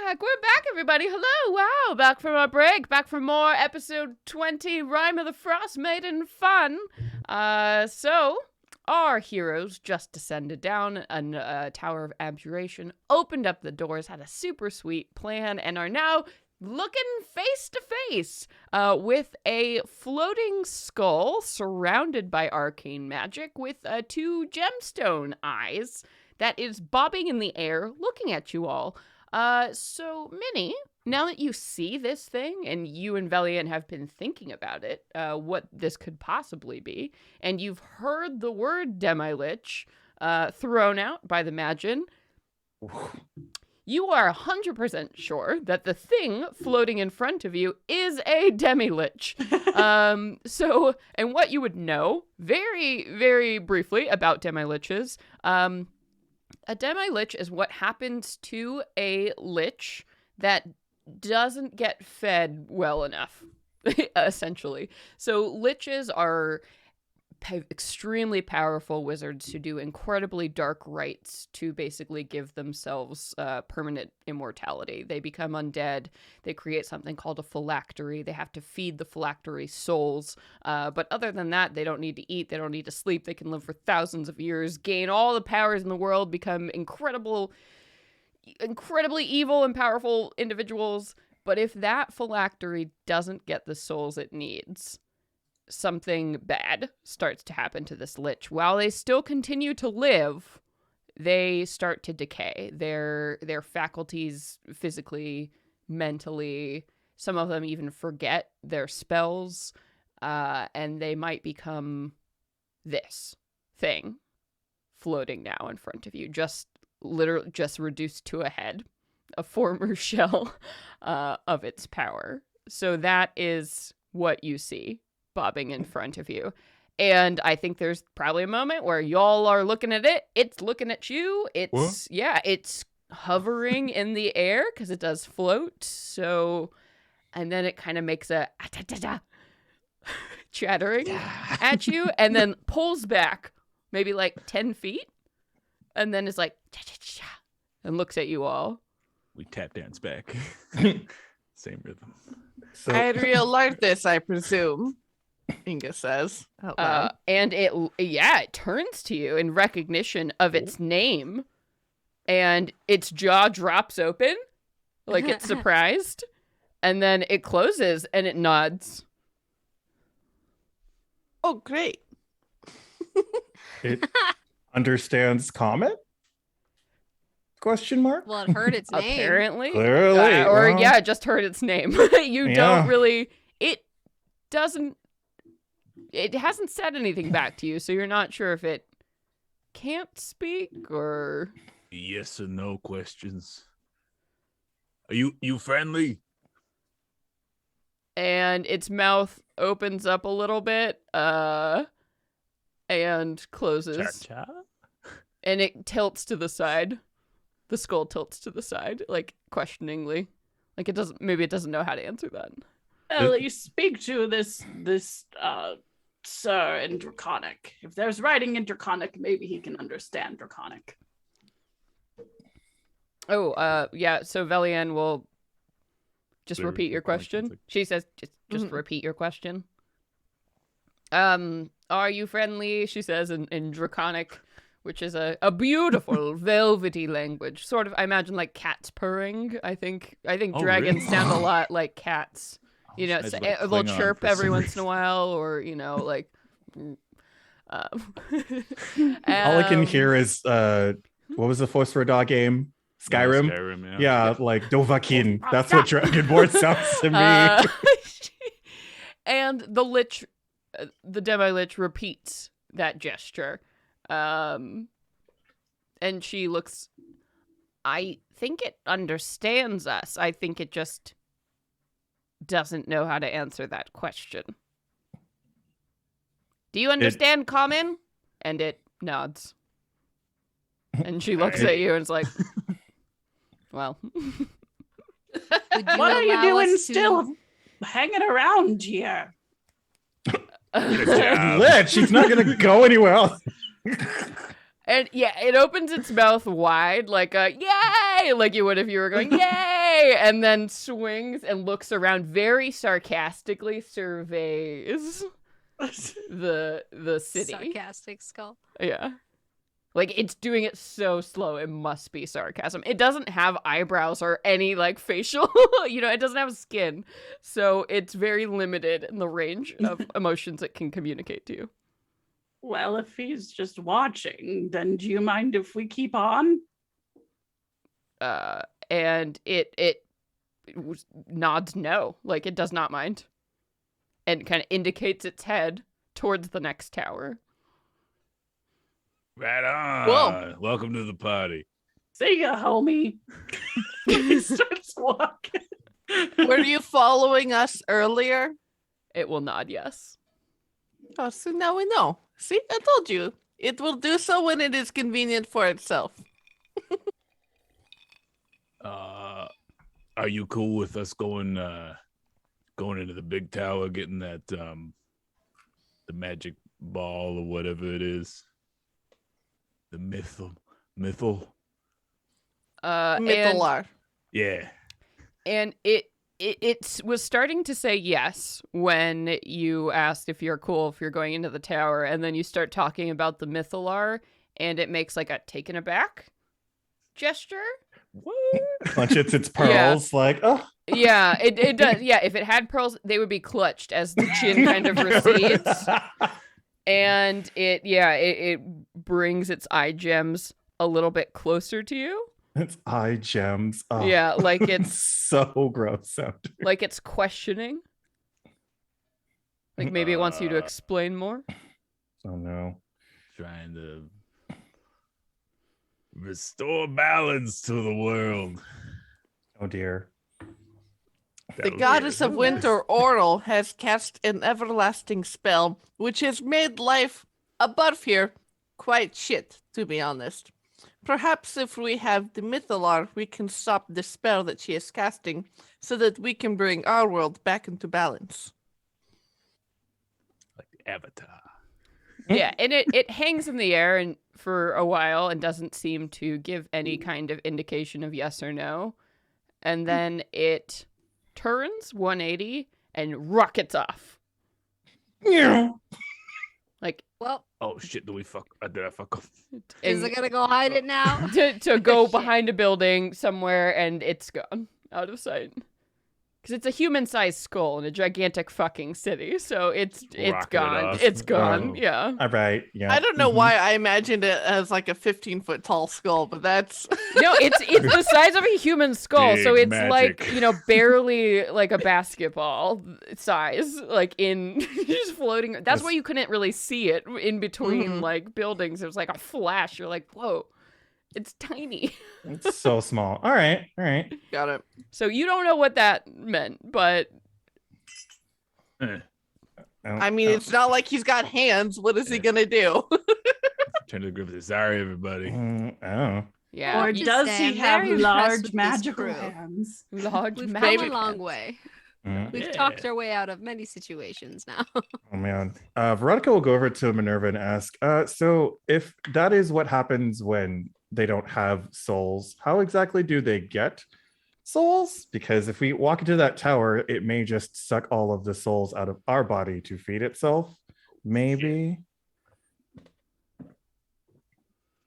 We're back, everybody. Hello. Wow. Back from our break. Back for more episode 20, Rime of the Frostmaiden fun. So our heroes just descended down a tower of abjuration, opened up the doors, had a super sweet plan, and are now looking face to face with a floating skull surrounded by arcane magic with 2 gemstone eyes that is bobbing in the air looking at you all. So, Minnie, now that you see this thing and you and Velian have been thinking about it, what this could possibly be, and you've heard the word demi-lich thrown out by the magen, you are 100% sure that the thing floating in front of you is a demi-lich. And what you would know very, very briefly about demi-liches, a demi-lich is what happens to a lich that doesn't get fed well enough, essentially. So liches are extremely powerful wizards who do incredibly dark rites to basically give themselves permanent immortality. They become undead. They create something called a phylactery. They have to feed the phylactery souls. But other than that, they don't need to eat. They don't need to sleep. They can live for thousands of years, gain all the powers in the world, become incredibly evil and powerful individuals. But if that phylactery doesn't get the souls it needs, something bad starts to happen to this lich. While they still continue to live, they start to decay. Their faculties physically, mentally, some of them even forget their spells, and they might become this thing floating now in front of you, just reduced to a head, a former shell of its power. So that is what you see bobbing in front of you. And I think there's probably a moment where y'all are looking at it. It's looking at you. It's hovering in the air because it does float. So, and then it kind of makes a chattering at you and then pulls back maybe like 10 feet and then is like and looks at you all. We tap dance back. Same rhythm. So, I realized this, I presume. Inga says out loud. And it turns to you in recognition of its name, and its jaw drops open like it's surprised, and then it closes and it nods. Oh, great. it understands comment? Question mark? Well, it heard its name. Apparently. Clearly. It just heard its name. Don't really... It hasn't said anything back to you, so you're not sure if it can't speak or... Yes or no questions. Are you friendly? And its mouth opens up a little bit, and closes. Cha-cha? And it tilts to the side. The skull tilts to the side, like, questioningly. Like, it doesn't know how to answer that. Well, you speak to this sir in Draconic. If there's writing in Draconic, maybe he can understand Draconic. Oh, yeah, so Velian will just Very repeat your question. Draconic. She says, just repeat your question. Are you friendly? She says in Draconic, which is a beautiful velvety language. Sort of, I imagine, like cats purring. I think dragons really? sound a lot like cats. You know, Sounds like they'll Klingon chirp for every some once in a while, or, you know, like... All I can hear is, what was the Phosphor game? Skyrim? Skyrim, Yeah, like Dovahkiin. That's what Dragonborn sounds to me. And the demi-lich repeats that gesture. And she looks... I think it understands us. I think it just doesn't know how to answer that question. Do you understand common? And it nods. And she looks at you and is like, well. What are you doing still hanging around here? Lich, she's not going to go anywhere else. And yeah, it opens its mouth wide like a yay, like you would if you were going yay. hey, and then swings and looks around very sarcastically, surveys the city. Sarcastic skull. Yeah. Like, it's doing it so slow, it must be sarcasm. It doesn't have eyebrows or any, like, facial, it doesn't have skin. So it's very limited in the range of emotions it can communicate to you. Well, if he's just watching, then do you mind if we keep on? And it nods no, like, it does not mind. And kind of indicates its head towards the next tower. Right on. Whoa. Welcome to the party. See ya, homie. He starts walking. Were you following us earlier? It will nod yes. Oh, so now we know. See, I told you. It will do so when it is convenient for itself. Are you cool with us going into the big tower, getting that the magic ball or whatever it is? The mythal. Mythalar. Yeah. And it was starting to say yes when you asked if you're cool if you're going into the tower, and then you start talking about the Mythalar, and it makes like a taken aback gesture. What? Clutches its pearls, like, oh. Yeah, it does. Yeah, if it had pearls, they would be clutched as the chin kind of recedes. And it brings its eye gems a little bit closer to you. Its eye gems. Oh. Yeah, like it's so gross sounding. like it's questioning. Like maybe it wants you to explain more. Oh no. Trying to restore balance to the world. Oh dear. The goddess of winter, Oral, has cast an everlasting spell, which has made life above here quite shit, to be honest. Perhaps if we have the Mythalar, we can stop the spell that she is casting, so that we can bring our world back into balance. Like the Avatar. Yeah, and it hangs in the air and for a while and doesn't seem to give any kind of indication of yes or no. And then it turns 180 and rockets off. Yeah. Like, Well, Oh shit! Did I fuck up? is it gonna go hide it now? to go behind a building somewhere, and it's gone out of sight. Because it's a human-sized skull in a gigantic fucking city, so it's Rocket it gone. off. It's gone. Oh. Yeah. All right. Yeah. I don't know why I imagined it as like a 15-foot tall skull, but that's... No, it's the size of a human skull, so Big it's magic. like barely like a basketball size, like in just floating. That's why you couldn't really see it in between like buildings. It was like a flash. You're like, whoa, it's tiny. It's so small. All right. Got it. So you don't know what that meant, but Eh, I mean, it's not like he's got hands. What is he gonna do? turn to the group. Sorry, everybody. Oh. yeah, Or just does say, he I'm have very impressed large with this magical crew. hands? large We've magic come a long hands. way. Mm. We've Yeah. talked our way out of many situations now. Oh man. Veronica will go over to Minerva and ask, so if that is what happens when they don't have souls, how exactly do they get souls? Because if we walk into that tower, it may just suck all of the souls out of our body to feed itself. Maybe.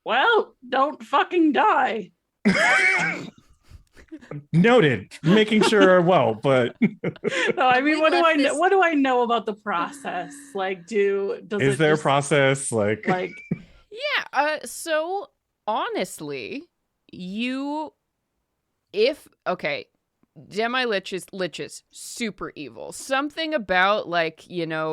Well, don't fucking die. Noted. Making sure well, but No, I mean, We what do left I know? this- What do I know about the process? Like, does is it there a just, process like Yeah. So honestly, demi-liches, super evil. Something about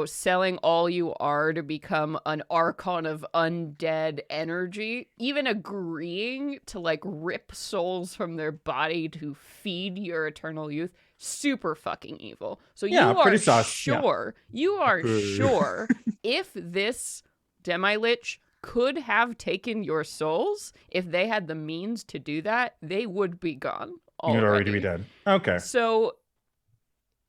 selling all you are to become an archon of undead energy, even agreeing to rip souls from their body to feed your eternal youth, super fucking evil. So Yeah, you are pretty sus, yeah. sure if this demi-lich could have taken your souls, if they had the means to do that, they would be gone you'd already be dead. Okay. So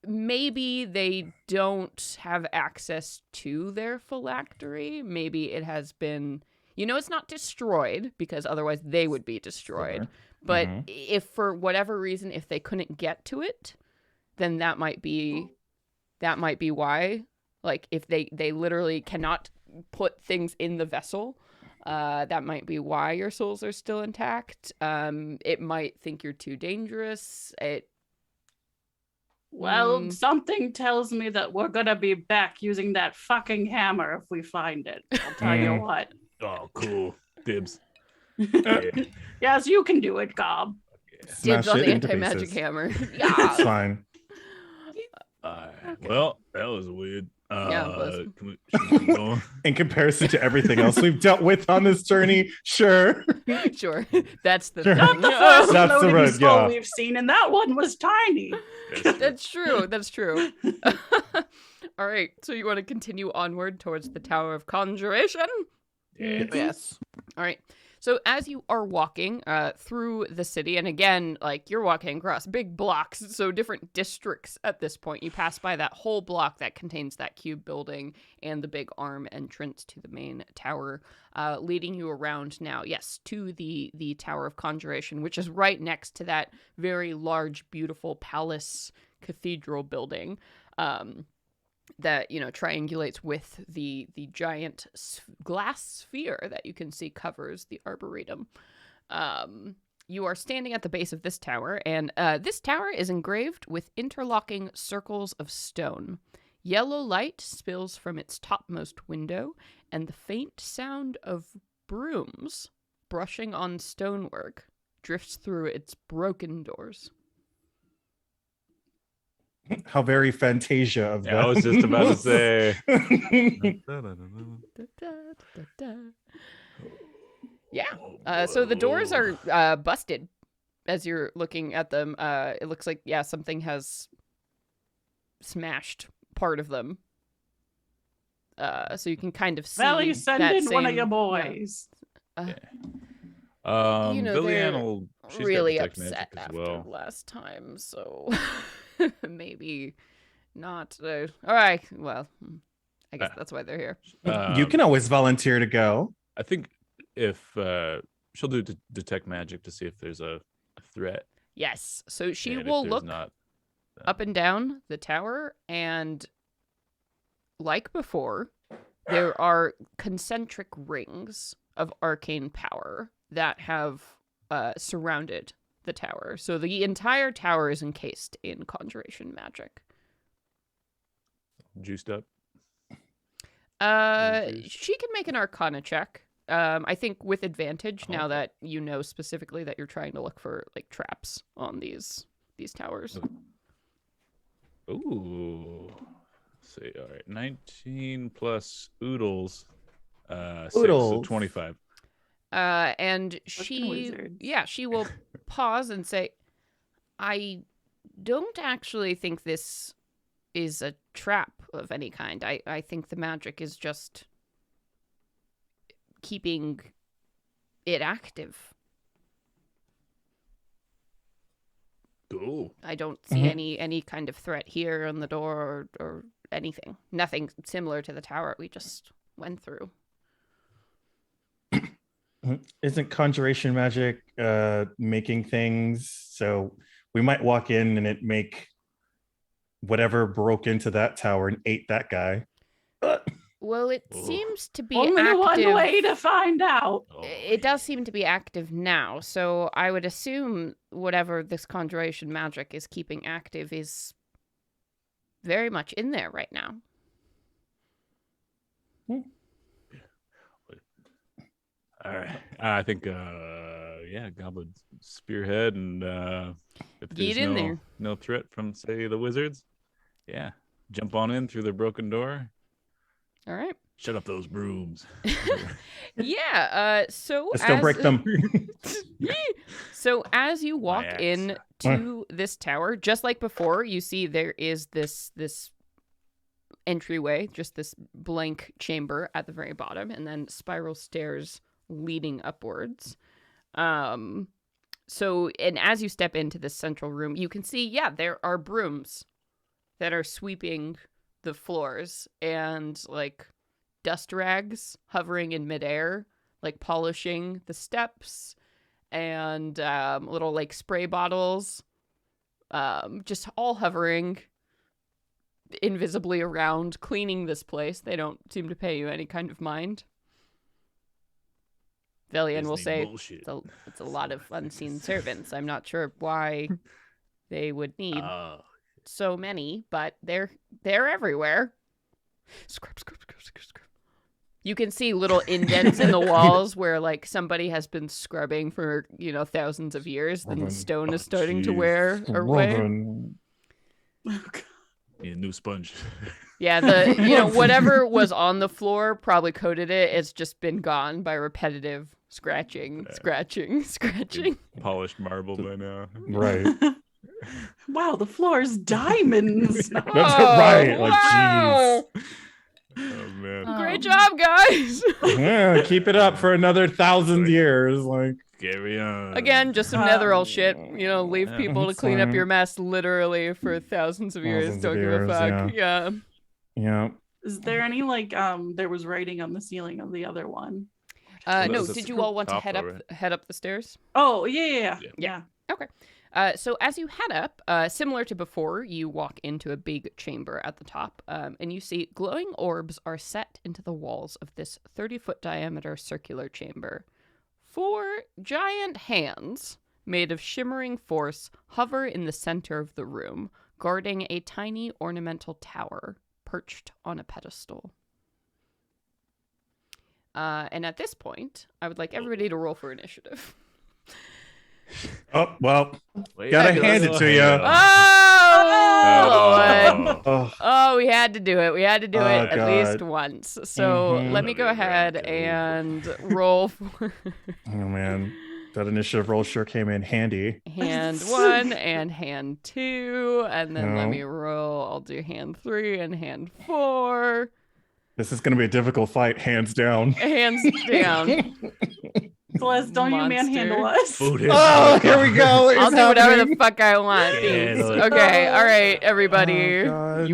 maybe they don't have access to their phylactery. Maybe it has been, You know it's not destroyed because otherwise they would be destroyed. Sure. But Mhm. if for whatever reason, if they couldn't get to it, then that might be why. Like if they literally cannot put things in the vessel, that might be why your souls are still intact. It might think you're too dangerous. Well, something tells me that we're gonna be back using that fucking hammer if we find it. I'll tell you Mm. what. Oh, cool. Dibs. Yes, you can do it, Gob. Dibs Smash on it the into anti-magic pieces. hammer. It's Yeah. fine. Well, that was weird. Yeah, it was. Should we keep going? In comparison to everything else we've dealt with on this journey, sure. Sure. That's the Sure. thing. Not the first That's the floating road, skull yeah. we've seen, and that one was tiny. That's true. That's true. All right. So you want to continue onward towards the Tower of Conjuration? Yes. All right. So as you are walking through the city, and again, like you're walking across big blocks, so different districts at this point, you pass by that whole block that contains that cube building and the big arm entrance to the main tower, leading you around now, yes, to the Tower of Conjuration, which is right next to that very large, beautiful palace cathedral building. That, you know, triangulates with the giant glass sphere that you can see covers the Arboretum. You are standing at the base of this tower, and this tower is engraved with interlocking circles of stone. Yellow light spills from its topmost window, and the faint sound of brooms brushing on stonework drifts through its broken doors. How very Fantasia of Yeah, I was just about to say. Da, da, da, da. Yeah. So the doors are busted as you're looking at them. It looks like, yeah, something has smashed part of them. So you can kind of see Valley, send that in one of same- your boys. yeah. Billy they're Ann will. She's really got detect upset magic as after well. last time, so maybe not. All right. Well, I guess that's why they're here. You can always volunteer to go. I think if she'll do detect magic to see if there's a threat. Yes. So she and if will there's look not, up and down the tower, and like before, there are concentric rings of arcane power that have surrounded the tower. So the entire tower is encased in conjuration magic. juiced up. She can make an Arcana check. I think with advantage now Okay. that you know specifically that you're trying to look for like traps on these towers. Ooh. Let's see. All right. 19 plus oodles. 6, Oodles. so 25. And Fucking she, wizards. yeah, she will pause and say, I don't actually think this is a trap of any kind. I think the magic is just keeping it active. Cool. I don't see any kind of threat here on the door or anything. Nothing similar to the tower we just went through. Isn't conjuration magic making things? So we might walk in and it make whatever broke into that tower and ate that guy. Well, it Ugh. seems to be Only active. one way to find out. Oh, It does seem to be active now, so I would assume whatever this conjuration magic is keeping active is very much in there right now. All right. I think, yeah, Goblin spearhead, and if Get there's in there. no threat from, say, the wizards, yeah, jump on in through the broken door. All right. Shut up those brooms. Yeah. So Let's don't break them. So as you walk axe. in to this tower, just like before, you see there is this entryway, just this blank chamber at the very bottom, and then spiral stairs leading upwards. So, and as you step into this central room, you can see, yeah, there are brooms that are sweeping the floors and like dust rags hovering in midair like polishing the steps and little like spray bottles, just all hovering invisibly around, cleaning this place. They don't seem to pay you any kind of mind. Velian will say it's a lot of unseen servants. I'm not sure why they would need so many, but they're everywhere. Scrub, scrub, scrub, scrub, scrub. You can see little indents in the walls where like somebody has been scrubbing for, thousands of years, and stone is starting to wear away. Yeah, new sponge. Yeah, whatever was on the floor probably coated it. It's just been gone by repetitive scratching. Polished marble by now. Right. Wow, the floor's diamonds. That's right. Like, wow. jeez. Oh man. Great job, guys. Yeah, keep it up for another 1,000 years. Like, carry on. Again, just some netherall shit. Leave people to clean up fine. your mess literally for thousands of years. Thousands Don't of give a years, fuck. Yeah. yeah. Is there any there was writing on the ceiling of the other one? No, that's did you all want to top head though, up right? head up the stairs? Oh, yeah. Okay. So as you head up, similar to before, you walk into a big chamber at the top, and you see glowing orbs are set into the walls of this 30-foot diameter circular chamber. 4 giant hands made of shimmering force hover in the center of the room, guarding a tiny ornamental tower perched on a pedestal. And at this point, I would like everybody to roll for initiative. Oh, well, Wait, gotta fabulous. hand it to you. Oh, Oh, oh, we had to do it. We had to do Oh, it at God. least once. So Mhm. let me go ahead and roll for oh, man. That initiative roll sure came in handy. hand 1 and hand 2. And then let No. me roll. I'll do hand 3 and hand 4. This is going to be a difficult fight, hands down. Hands down. Celeste, don't you manhandle us. Buddhist. Oh, here we go. I'll It's do whatever the happening. fuck I want. Yeah, Thanks. like- Okay, all right, everybody. Oh, God.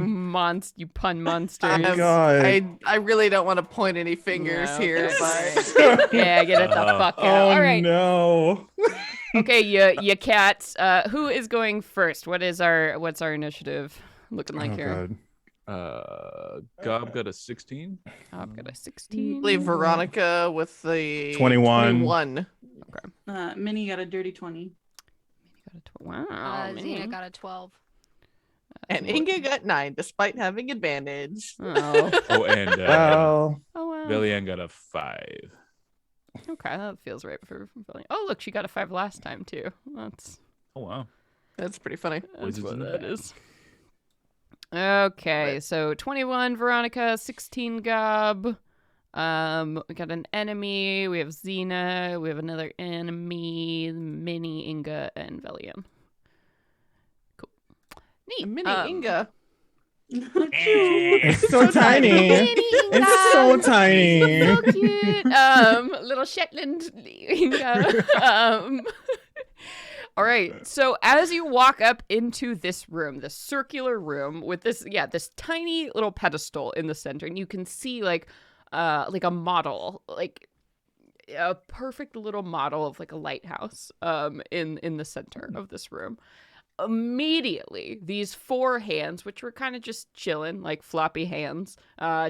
You pun monsters. Oh, God. I really don't want to point any fingers No, here, that's but Yeah, get it the fuck out. Oh, All right. no. Okay, you cats. Who is going first? What's our initiative looking like Oh, here? God. Gob got a 16. I've got a I 16. believe Veronica with the 21. 21. Minnie got a dirty 20. Wow. Xena man. got a 12. And Inga got 9, despite having advantage. Oh. Oh, and Well, Oh wow. Velian got a 5. Okay, that feels right for Billy. Oh look, she got a 5 last time too. That's Oh wow. That's pretty funny. that's Wizards what in the that bag. is. Okay, so 21 Veronica, 16 Gob. We got an enemy. We have Xena. We have another enemy. Minnie, Inga, and Velian. Cool. Neat. Mini Inga. it's so tiny. Minnie, It's so tiny. so cute. Little Shetland Inga. All right. So as you walk up into this room, this circular room with this tiny little pedestal in the center, and you can see like a model, like a perfect little model of like a lighthouse in the center of this room. Immediately, these 4 hands, which were kind of just chilling, like floppy hands,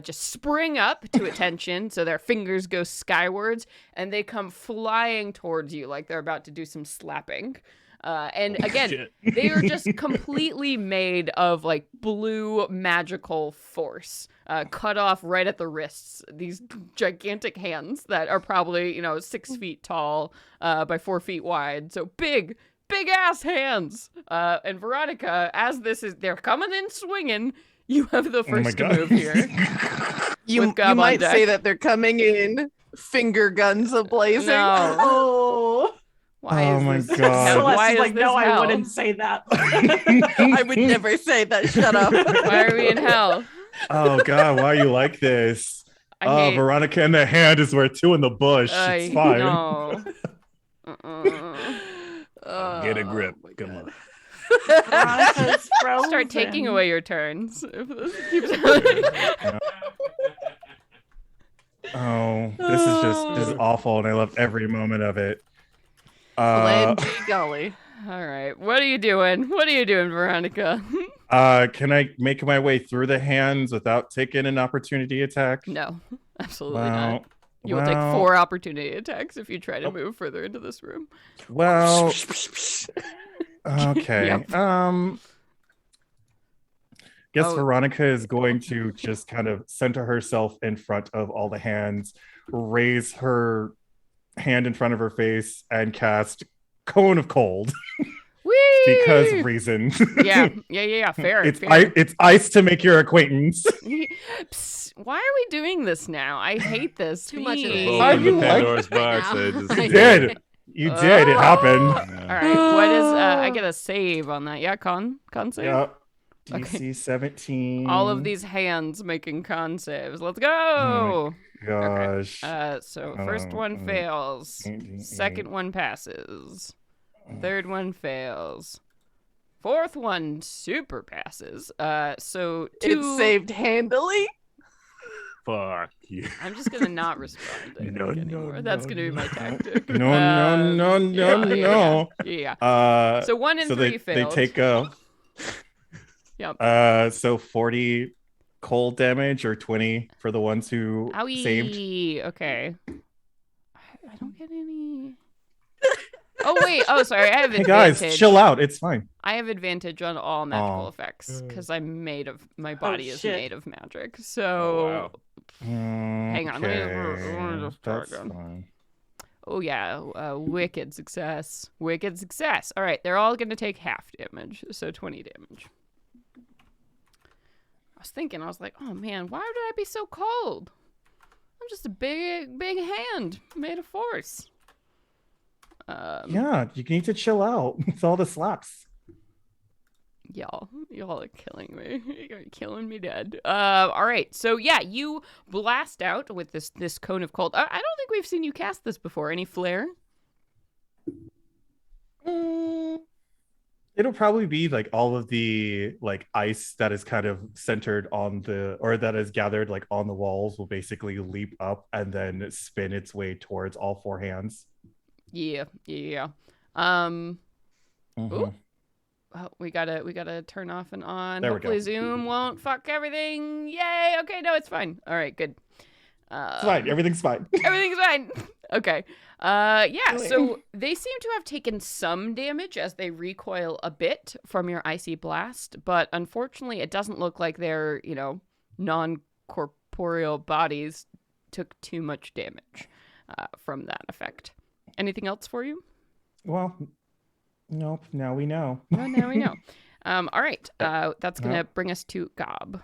just spring up to attention. So their fingers go skywards, and they come flying towards you like they're about to do some slapping. And again, Shit. they are just completely made of like blue magical force, cut off right at the wrists. These gigantic hands that are probably 6 feet tall by 4 feet wide. So big ass hands. And Veronica, as they're coming in swinging, you have the Oh my first to God. move here. You With Gob on might deck. say that they're coming in finger guns ablazing. No. Oh. Why Oh is my this? God. Celeste Why is is like, this no, I hell? wouldn't say that. I would never say that. Shut up. Why are we in hell? Oh, God. Why are you like this? I Oh, hate. Veronica in the hand is worth 2 in the bush. It's fine. No. Get a grip. Oh my Come God. on. Veronica's frozen. Start taking away your turns. If this keeps happening. Oh, this is awful, and I love every moment of it. Flangy golly. All right. What are you doing? What are you doing, Veronica? Can I make my way through the hands without taking an opportunity attack? No, absolutely Well, not. You will take 4 opportunity attacks if you try to move further into this room. Well, okay. Yep. Guess Oh. Veronica is going to just kind of center herself in front of all the hands, raise her hand in front of her face, and cast Cone of Cold Whee! because reasons. Yeah. Fair. It's fair. it's ice to make your acquaintance. Psst, why are we doing this now? I hate this. Too much of theme. this. How Open you the like Pandora's it box. now? I just You did. You did. It happened. All right. What is? I get a save on that. Yeah, con save. Yeah. Okay. DC 17. All of these hands making con saves. Let's go. Oh Gosh. So first one fails. 18, Second one passes. Third one fails. Fourth one super passes. So 2. It saved handily. Fuck you. I'm just gonna not respond to No, anything no, anymore. That's no, gonna be my no. tactic. No. Yeah. So 1 and 3 they failed. take Yep. so 40 cold damage or 20 for the ones who saved. Owie. Okay. I don't get any. Oh wait. Oh, sorry. I have Hey advantage. guys, chill out. It's fine. I have advantage on all magical Oh. effects because I'm made of. My body is shit. made of magic. So Oh, wow. Hang on, let me just try That's again. fine. Oh yeah, wicked success. Wicked success. All right, they're all gonna take half damage, so 20 damage. I was thinking, I was like, oh man, why would I be so cold? I'm just a big hand made of force. Yeah, you need to chill out. It's all the slaps. Y'all are killing me. You're killing me dead. All right, so yeah, you blast out with this cone of cold. I don't think we've seen you cast this before. Any flare? It'll probably be like all of the like ice that is kind of centered on or that is gathered like on the walls will basically leap up and then spin its way towards all 4 hands. Yeah. Mhm. Ooh. Oh, we gotta turn off and on. There we Hopefully go. Zoom won't fuck everything. Yay! Okay, no, it's fine. All right, good. It's fine. Everything's fine. Everything's fine. Okay. Yeah, so they seem to have taken some damage as they recoil a bit from your icy blast, but unfortunately it doesn't look like their, non-corporeal bodies took too much damage from that effect. Anything else for you? Well, nope. Now we know. Well, now we know. All right. That's going to bring us to Gob.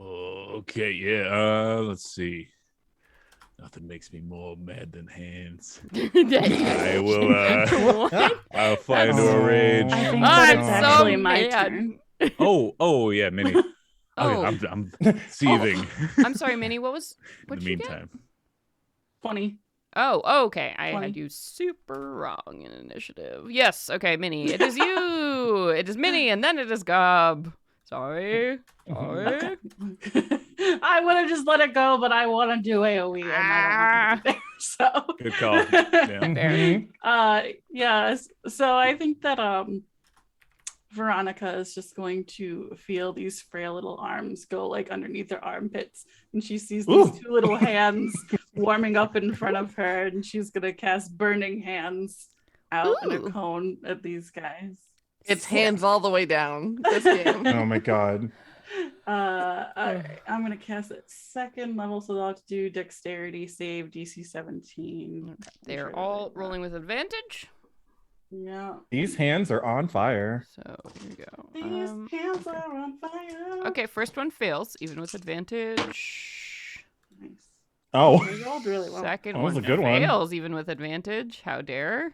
Okay, yeah. Let's see. Nothing makes me more mad than hands. I will. I'll fly into a rage. I think I'm that's so actually my mad. turn. Oh, yeah, Minnie. Oh. Okay, I'm seething. I'm sorry, Minnie. In what'd the you get? meantime, 20. Oh, okay. I 20. had you super wrong in initiative. Yes, okay, Minnie. It is you. It is Minnie, and then it is Gob. Sorry. I would have just let it go, but I want to do AoE. And I don't want to do there, so. good call. Yeah. Fair. Yeah. So I think that Veronica is just going to feel these frail little arms go like underneath her armpits, and she sees these 2 little hands warming up in front of her, and she's gonna cast burning hands out in a cone at these guys. It's hands all the way down. This game. Oh my god. Alright, I'm gonna cast it 2nd level, so they'll have to do dexterity save DC 17. They're all rolling with advantage. Yeah. These hands are on fire. So here we go. These hands are on fire. Okay, first one fails, even with advantage. Nice. Oh, They rolled really well. Second That was one a good one. fails, even with advantage. How dare?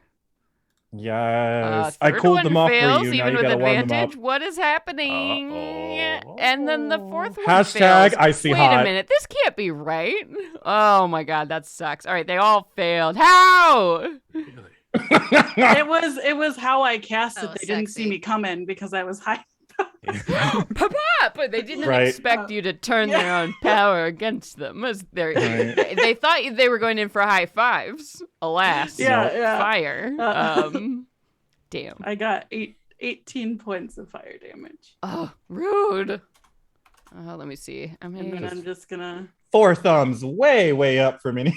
yes. I Third cooled one them off fails, for you. Now even you with gotta warm them advantage. up. What is happening? Uh-oh. And then the fourth one Hashtag fails. icy Wait hot. a minute, this can't be right. Oh my god, that sucks. All right, they all failed. How? It was how I cast it. Oh, They didn't see sexy. me coming because I was hiding behind Papa! But they didn't Right. expect you to turn their own power against them. As they thought they were going in for high fives. Alas, Yeah. fire. Damn. I got 18 points of fire damage. Oh, rude. Let me see. And then I'm just gonna 4 thumbs, way up for Minnie.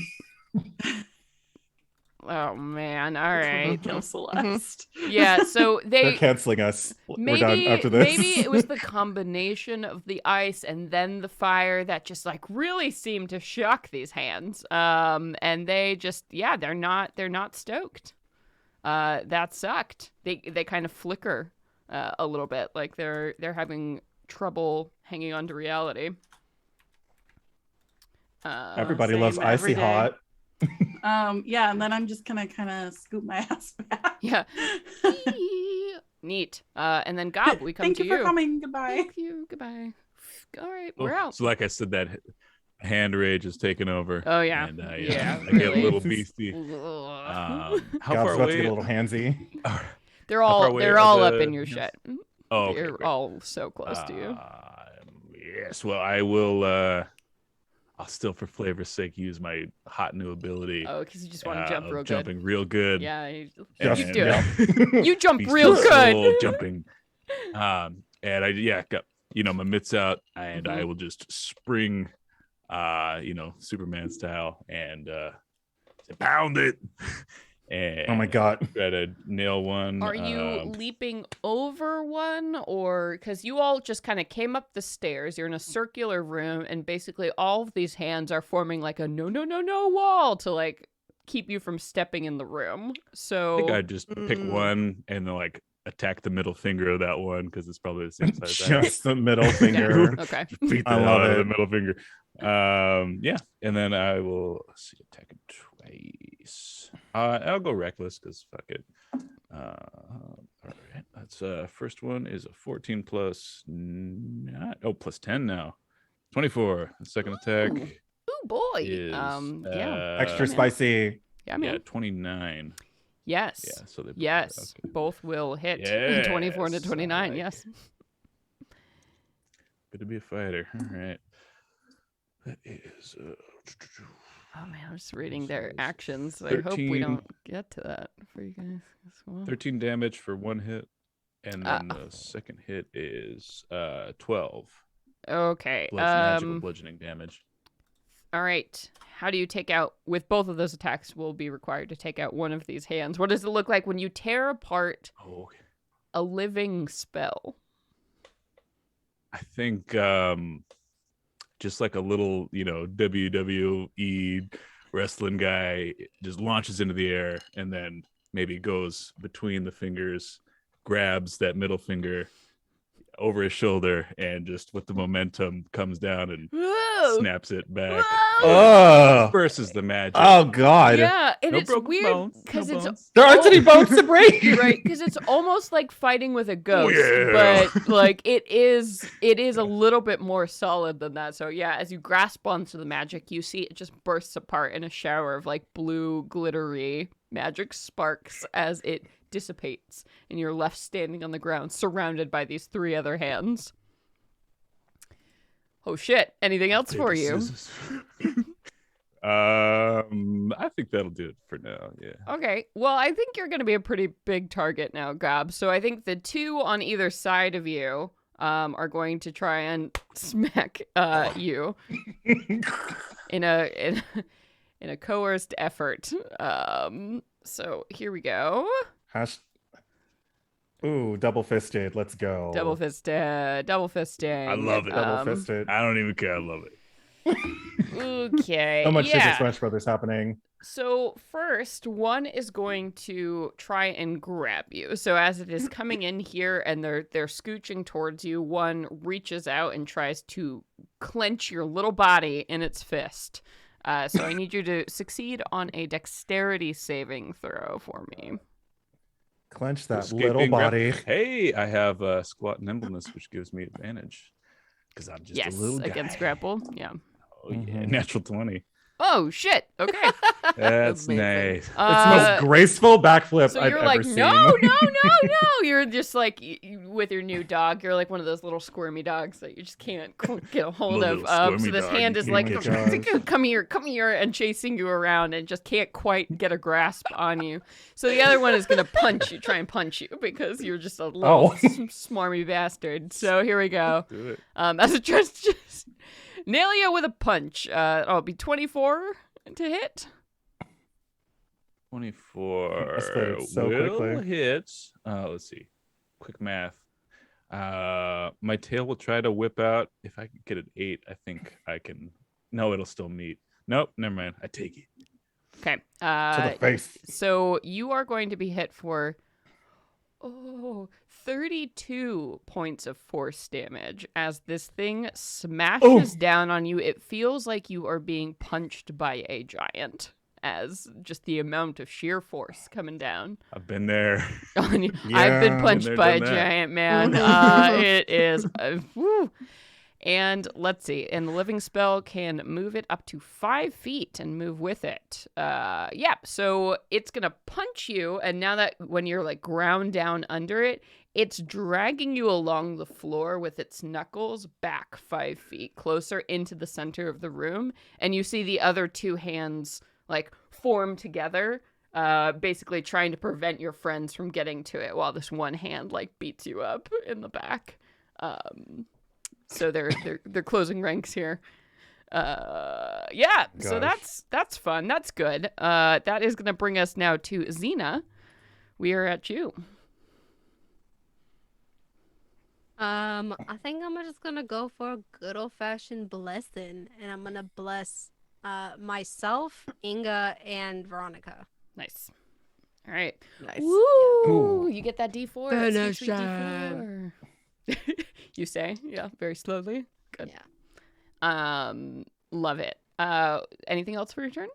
Oh man! All right. kill Celeste. Yeah. So They're canceling us. We're done maybe after this. maybe it was the combination of the ice and then the fire that just like really seemed to shock these hands. And they just they're not stoked. That sucked. They kind of flicker a little bit, like they're having trouble hanging on to reality. Everybody loves Same icy every day. hot. And then I'm just gonna kind of scoop my ass back. Yeah. Neat. And then Gob, we come Thank to you for you. coming. Goodbye. Thank you. Goodbye. All right, we're out. So like I said, that hand rage is taken over. Oh yeah. And I get really. a little beastie. Ugh. How God's far about to get away? a little handsy. They're How far all away they're are all the up in your hands? shit. Oh, okay, They're great. all so close to you. Yes. Well, I will. I'll still, for flavor's sake, use my hot new ability. Oh, because you just want to jump of real good. jumping real good. Yeah, you Yes, do yeah. it. You jump Beast real of good. soul jumping. And I got my mitts out, and I will just spring, Superman style, and pound it. And Oh my God. try to nail one. Are you leaping over one, or because you all just kind of came up the stairs? You're in a circular room, and basically all of these hands are forming like a no wall to like keep you from stepping in the room. So I think I just pick one and then like attack the middle finger of that one because it's probably the same size. I have. Just the middle finger. Okay. Beat the I hell love out of it. the middle finger. And then I will attack it twice. I'll go reckless because fuck it. All right, that's first one is a 14 plus plus 10 now. 24. The second attack Ooh boy. is Extra spicy. Yeah, man. 29. Yes. Yeah, so they Yes. okay. Both will hit. Yes, 24 to 29. I like Yes. Good to be a fighter. All right. That is Oh man, I'm just reading their So actions. I hope we 13. don't get to that for you guys as well. 13 damage for one hit. And then the second hit is 12. Okay. Magical bludgeoning damage. All right. How do you take out, with both of those attacks, will be required to take out one of these hands? What does it look like when you tear apart Oh, okay. a living spell? I think just like a little, WWE wrestling guy just launches into the air and then maybe goes between the fingers, grabs that middle finger over his shoulder, and just with the momentum comes down and Whoa! snaps it back. Oh. Versus the magic. Oh God. Yeah, and No it's broken weird bones, no because it's bones. There aren't any bones to break. right because it's almost like fighting with a ghost, yeah. but like it is a little bit more solid than that. So yeah, as you grasp onto the magic, you see it just bursts apart in a shower of like blue glittery magic sparks as it dissipates, and you're left standing on the ground surrounded by these 3 other hands. Oh shit, anything else for you? I think that'll do it for now. Yeah. Okay, well, I think you're going to be a pretty big target now, Gob. So I think the 2 on either side of you are going to try and smack you in a coerced effort. So here we go. Ooh, double fisted. Let's go. Double fisted. I love it. Double fisted. I don't even care. I love it. Okay. So much Super yeah. Smash Brothers happening. So first, one is going to try and grab you. So as it is coming in here and they're scooching towards you, one reaches out and tries to clench your little body in its fist. So I need you to succeed on a dexterity saving throw for me. Clench that Escaping little grab- body. Hey, I have squat nimbleness, which gives me advantage because I'm just Yes, a little guy. against grapple. Yeah. Oh yeah, Mhm. natural 20. Oh shit. Okay. That's Amazing. nice. It's the most graceful backflip So I've you're ever like, seen. no. You're just like with your new dog. You're like one of those little squirmy dogs that you just can't get a hold My of. little So squirmy this dog, hand you is can't like, catch me. come here, and chasing you around and just can't quite get a grasp on you. So the other one is gonna try and punch you because you're just a little smarmy bastard. So here we go. Do it. As a just nail you with a punch. It'll be 24 to hit. 24 Escalated so will quickly. hit. Let's see. Quick math. My tail will try to whip out. If I can get an 8, I think I can. No, it'll still meet. Nope, never mind. I take it. Okay. To the face. So you are going to be hit for 32 points of force damage as this thing smashes down on you. It feels like you are being punched by a giant, as just the amount of sheer force coming down I've been there. on you. Yeah. I've been punched Been there, by a done that. giant, man. It is. Woo. And let's see. And the living spell can move it up to 5 feet and move with it. So it's going to punch you. And now that when you're like ground down under it, it's dragging you along the floor with its knuckles back 5 feet closer into the center of the room. And you see the other two hands like form together, basically trying to prevent your friends from getting to it while this one hand like beats you up in the back. So they're closing ranks here. So that's fun. That's good. That is gonna bring us now to Xena. We are at you. I think I'm just gonna go for a good old fashioned blessing, and I'm gonna bless myself, Inga, and Veronica. Nice. All right. Nice. Woo! Ooh. You get that D4. That's sweet D4. You say, yeah, very slowly. Good. Yeah, Love it. Anything else for your turn?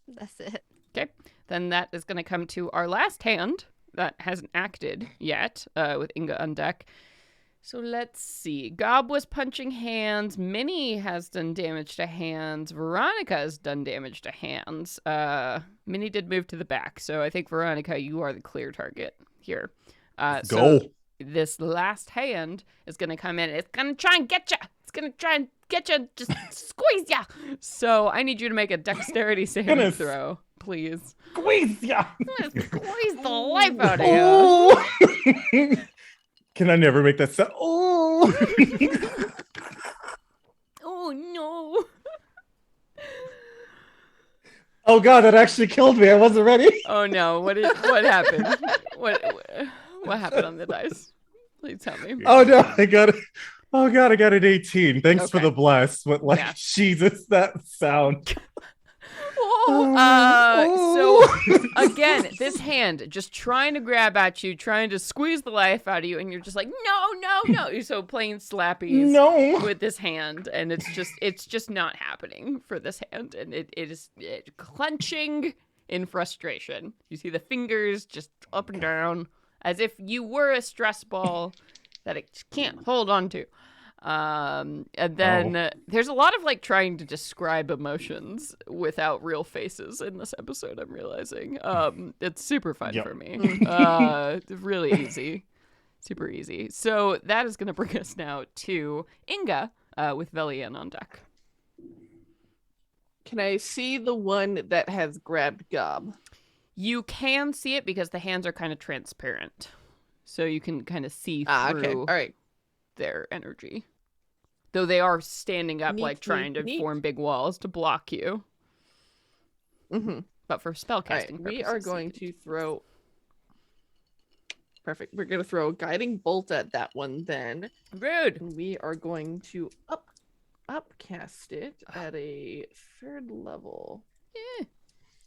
that's it. Okay. Then that is going to come to our last hand that hasn't acted yet, with Inga on deck. So let's see. Gob was punching hands. Minnie has done damage to hands. Veronica has done damage to hands. Minnie did move to the back, so I think Veronica, you are the clear target here. Go. So this last hand is going to come in. It's going to try and get you. It's going to try and get you. Just squeeze you. So I need you to make a dexterity saving throw, please. Squeeze ya. I'm going to squeeze the life out of you. Oh. Can I never make that sound? Oh. Oh, no. Oh God, that actually killed me. I wasn't ready. Oh, no. What happened? What happened on the dice? Please tell me. Oh no, I got it. Oh God, I got an 18. Thanks for Okay. the bless. But like, Yeah. Jesus, that sound. So again, this hand just trying to grab at you, trying to squeeze the life out of you, and you're just like, no. You're so playing slappies No. with this hand, and it's just not happening for this hand, and it is clenching in frustration. You see the fingers just up and down, as if you were a stress ball that it just can't hold on to. And then there's a lot of like trying to describe emotions without real faces in this episode, I'm realizing. It's super fun for me. Really easy. Super easy. So that is going to bring us now to Inga with Velian on deck. Can I see the one that has grabbed Gob? You can see it because the hands are kind of transparent. So you can kind of see through Okay. All right. their energy. Though they are standing up, Neat, like trying to neat. form big walls to block you. Mm-hmm. But for spellcasting All right. purposes. We are going to throw. Perfect. We're going to throw a guiding bolt at that one then. Rude. And we are going to upcast it at a 3rd level.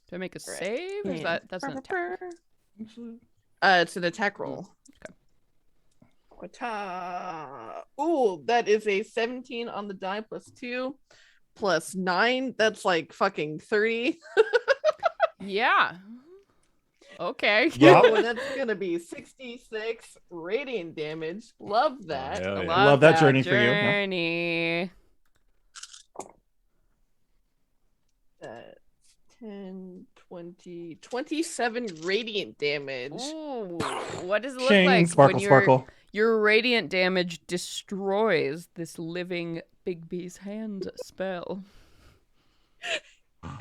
Do I make a Right. save? Or is that's an attack? It's an attack roll. Ooh, that is a 17 on the die plus 2 plus 9. That's like fucking 30. Yeah. Okay. Yeah. Oh, and that's gonna be 66 radiant damage. Love that. hell yeah. Love that journey for you. Yeah. Journey. 10, 20, 27 radiant damage. Ooh, what does it look Ching, like sparkle, when sparkle. your radiant damage destroys this living Bigby's hand spell?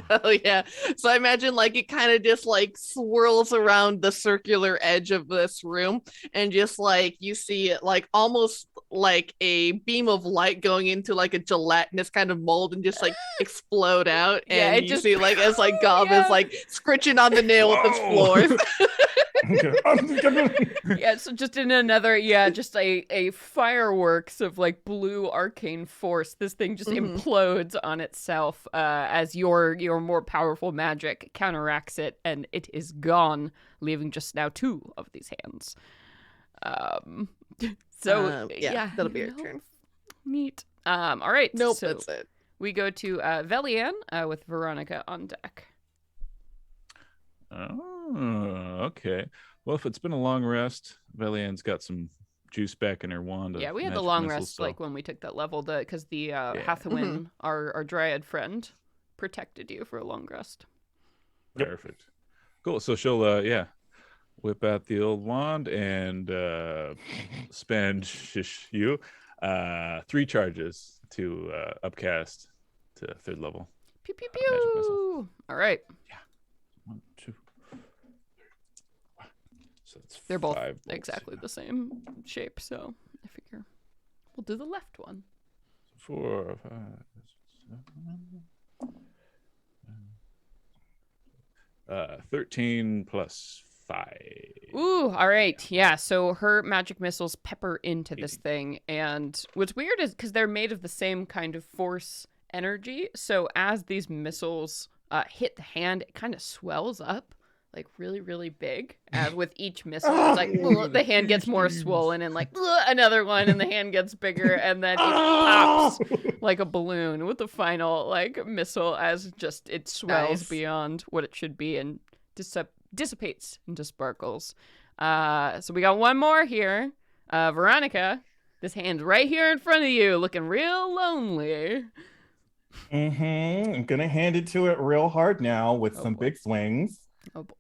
Oh yeah. So I imagine like it kind of just like swirls around the circular edge of this room, and just like you see it like almost like a beam of light going into like a gelatinous kind of mold and just like explode out. Yeah, And it you just- see like as like Gob Yeah. is like scritching on the nail with its Whoa. floors. Yeah, so just in another, just a fireworks of like blue arcane force. This thing just implodes on itself as your more powerful magic counteracts it, and it is gone, leaving just now 2 of these hands. Yeah, that'll be our turn. Neat. All right. Nope, so that's it. we go to Velian with Veronica on deck. Oh, okay. Well, if it's been a long rest, Velian's got some juice back in her wand. Yeah, of we had the magic long missiles, rest so- like when we took that level, because the Hathawin, our dryad friend, protected you for a long rest. Perfect. Cool. So she'll whip out the old wand and spend you 3 charges to upcast to 3rd level. Pew pew Magic missile. pew. All right. 1, 2, 3, 4. So it's They're both 5 bolts. exactly the same shape, so I figure we'll do the left one. 4, 5, 7. 13 plus 5. Ooh, all right. Yeah, so her magic missiles pepper into this thing, and what's weird is because they're made of the same kind of force energy, so as these missiles hit the hand, it kind of swells up like really, really big. As with each missile, it's like the hand gets more swollen, and like another one, and the hand gets bigger, and then it pops like a balloon with the final like missile as just it swells Nice. beyond what it should be and dissipates into sparkles. So we got one more here. Veronica, this hand's right here in front of you, looking real lonely. I'm gonna hand it to it real hard now with Oh, some boy. big swings. Oh boy.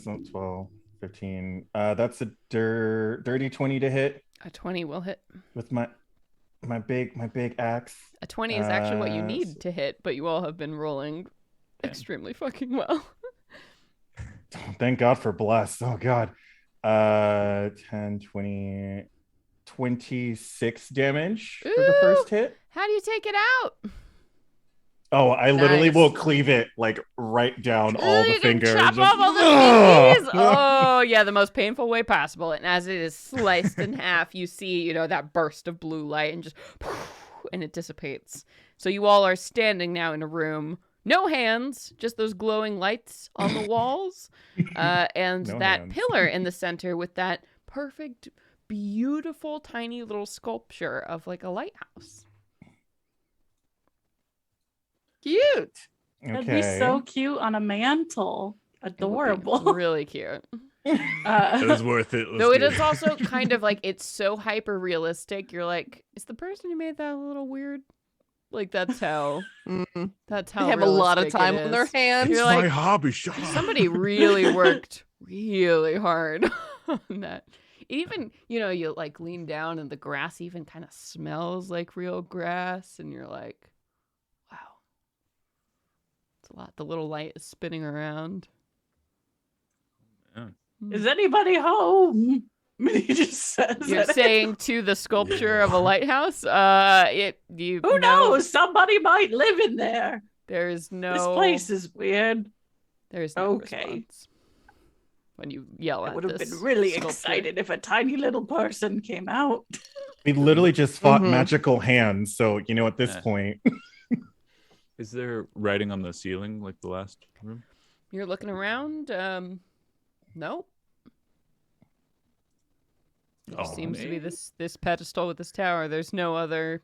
So 12, 15. That's a dirty 20 to hit A 20 will hit. with my big axe. A 20 is actually what you Uh, need to hit, but you all have been rolling extremely fucking well. Thank God for bless. Oh God. 10, 20, 26 damage for the Ooh. first hit. How do you take it out? Oh, I literally Nice. will cleave it like right down all Ooh, the you can fingers. chop and- off all the Ugh! fingers. Oh, yeah, the most painful way possible. And as it is sliced in half, you see, that burst of blue light and just, and it dissipates. So you all are standing now in a room. No hands, just those glowing lights on the walls. And No that hands. pillar in the center with that perfect, beautiful, tiny little sculpture of like a lighthouse. Cute. That'd be so cute on a mantle. Adorable. Really cute. It was worth it. Though it is also kind of like, it's so hyper realistic. You're like, is the person who made that a little weird? Like that's how They have a lot of realistic time it on their is. hands. You're my like, hobby shop. somebody really worked really hard on that. Even, you like lean down and the grass even kind of smells like real grass, and you're like, wow. It's a lot. The little light is spinning around. Is anybody home? He just says You're it. saying to the sculpture of a lighthouse? Who knows? Somebody might live in there. There is no. This place is weird. There is no Okay. response when you yell I at would have this been really sculpture. excited if a tiny little person came out. We literally just fought Mhm. magical hands, so at this Eh. point. Is there writing on the ceiling like the last room? You're looking around. No. There Oh, seems to be man. this pedestal with this tower. There's no other.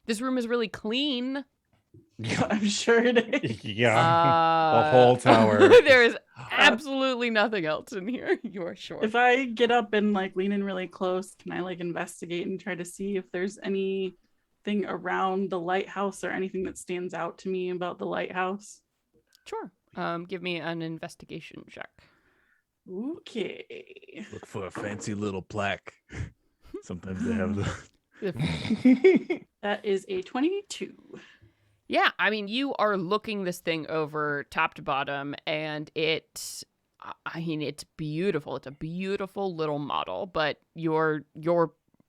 This room is really clean. I'm sure it is. Yeah. The whole tower. There is absolutely nothing else in here. You are sure. If I get up and like lean in really close, can I like investigate and try to see if there's any anything around the lighthouse or anything that stands out to me about the lighthouse? Sure. Give me an investigation check. Okay. Look for a fancy little plaque. Sometimes they have the. That is a 22. Yeah, I mean, you are looking this thing over top to bottom, and it's beautiful. It's a beautiful little model, but you're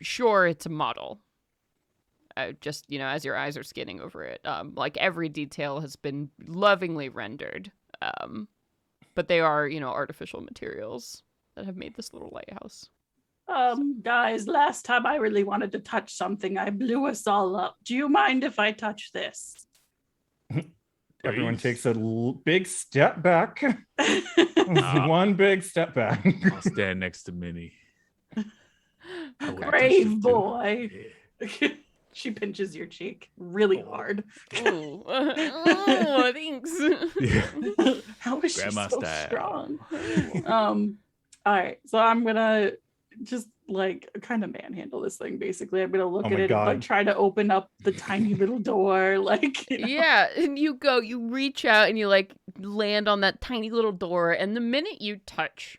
sure it's a model. Just, as your eyes are scanning over it, like every detail has been lovingly rendered. But they are, artificial materials that have made this little lighthouse. Guys, last time I really wanted to touch something, I blew us all up. Do you mind if I touch this? Everyone takes a big step back. One big step back. I'll stand next to Minnie. Brave boy. Yeah. She pinches your cheek really hard. Ooh. Oh, thanks. Yeah. How is Grandma she so style. strong? All right, so I'm gonna just kind of manhandle this thing. Basically, I'm gonna look Oh at my it God. and try to open up the tiny little door. Yeah, and you reach out and you land on that tiny little door, and the minute you touch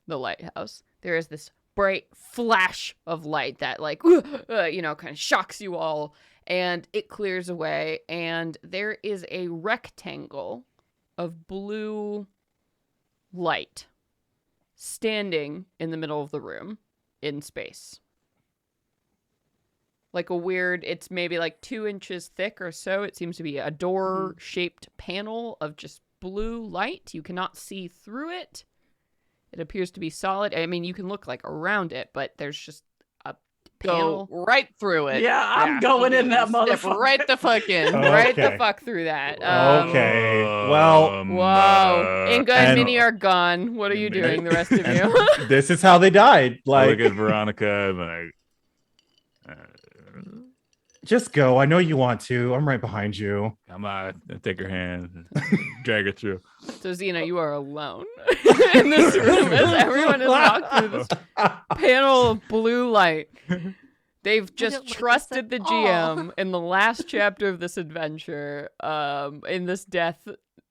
the lighthouse, there is this bright flash of light that kind of shocks you all, and it clears away, and there is a rectangle of blue light standing in the middle of the room in space. It's maybe 2 inches thick or so. It seems to be a door-shaped panel of just blue light. You cannot see through it. It appears to be solid. I mean, you can look around it, but there's just a panel. Go right through it. Yeah, I'm going in that Step motherfucker. right the fuck in. Right the Okay. fuck through that. Okay. Well, Whoa. Inga and and- Minnie are gone. What are you doing, the rest of you? This is how they died. I look at Veronica and just go. I know you want to. I'm right behind you. come on, I take her hand, drag her through. So, Xena, you are alone in this room as everyone has walked through this panel of blue light. They've don't just like this trusted the at GM in the last chapter of this adventure, in this death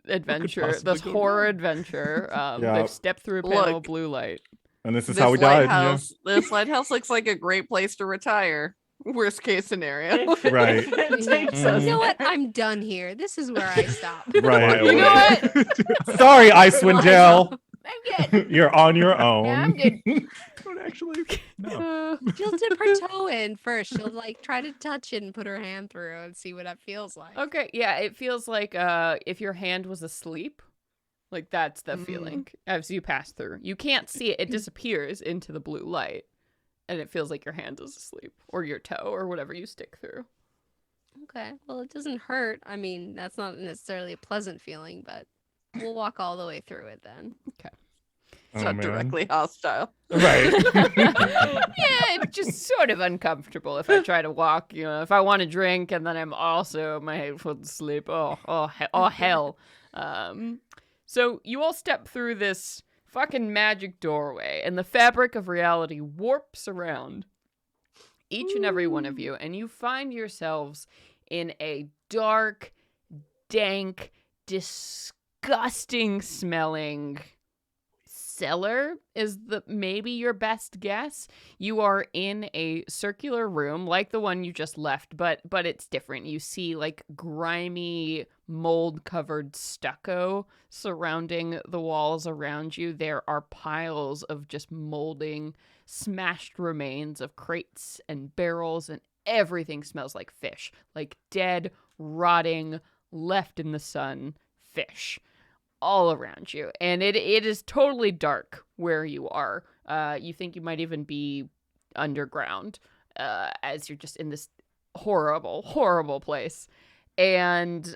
adventure, possibly this go horror wrong? adventure. Yeah. They've stepped through a panel of Look. blue light. And this is This how we died. Yeah. lighthouse, this lighthouse looks like a great place to retire. Worst case scenario. If it- Right. if it takes Mhm. us. You know what? I'm done here. This is where I stop. Right. You know what? Sorry, Icewind Dale. I'm good. You're on your own. Yeah, I'm good. Don't actually. No. She'll dip her toe in first. She'll try to touch it and put her hand through and see what that feels like. Okay, yeah, it feels like if your hand was asleep. That's the feeling as you pass through. You can't see it. It disappears into the blue light. And it feels like your hand is asleep. Or your toe, or whatever you stick through. Okay. Well, it doesn't hurt. I mean, that's not necessarily a pleasant feeling, but we'll walk all the way through it then. It's Oh, not man. directly hostile. Right. Yeah, it's just sort of uncomfortable if I try to walk. If I want to drink and then I'm also my head full of sleep. Oh, hell. So you all step through this fucking magic doorway, and the fabric of reality warps around each and every one of you, and you find yourselves in a dark, dank, disgusting smelling cellar is maybe your best guess. You are in a circular room like the one you just left, but it's different. You see grimy mold covered stucco surrounding the walls around you. There are piles of just molding, smashed remains of crates and barrels, and everything smells like fish, like dead, rotting, left in the sun fish all around you. And it is totally dark where you are. You think you might even be underground as you're just in this horrible, horrible place. And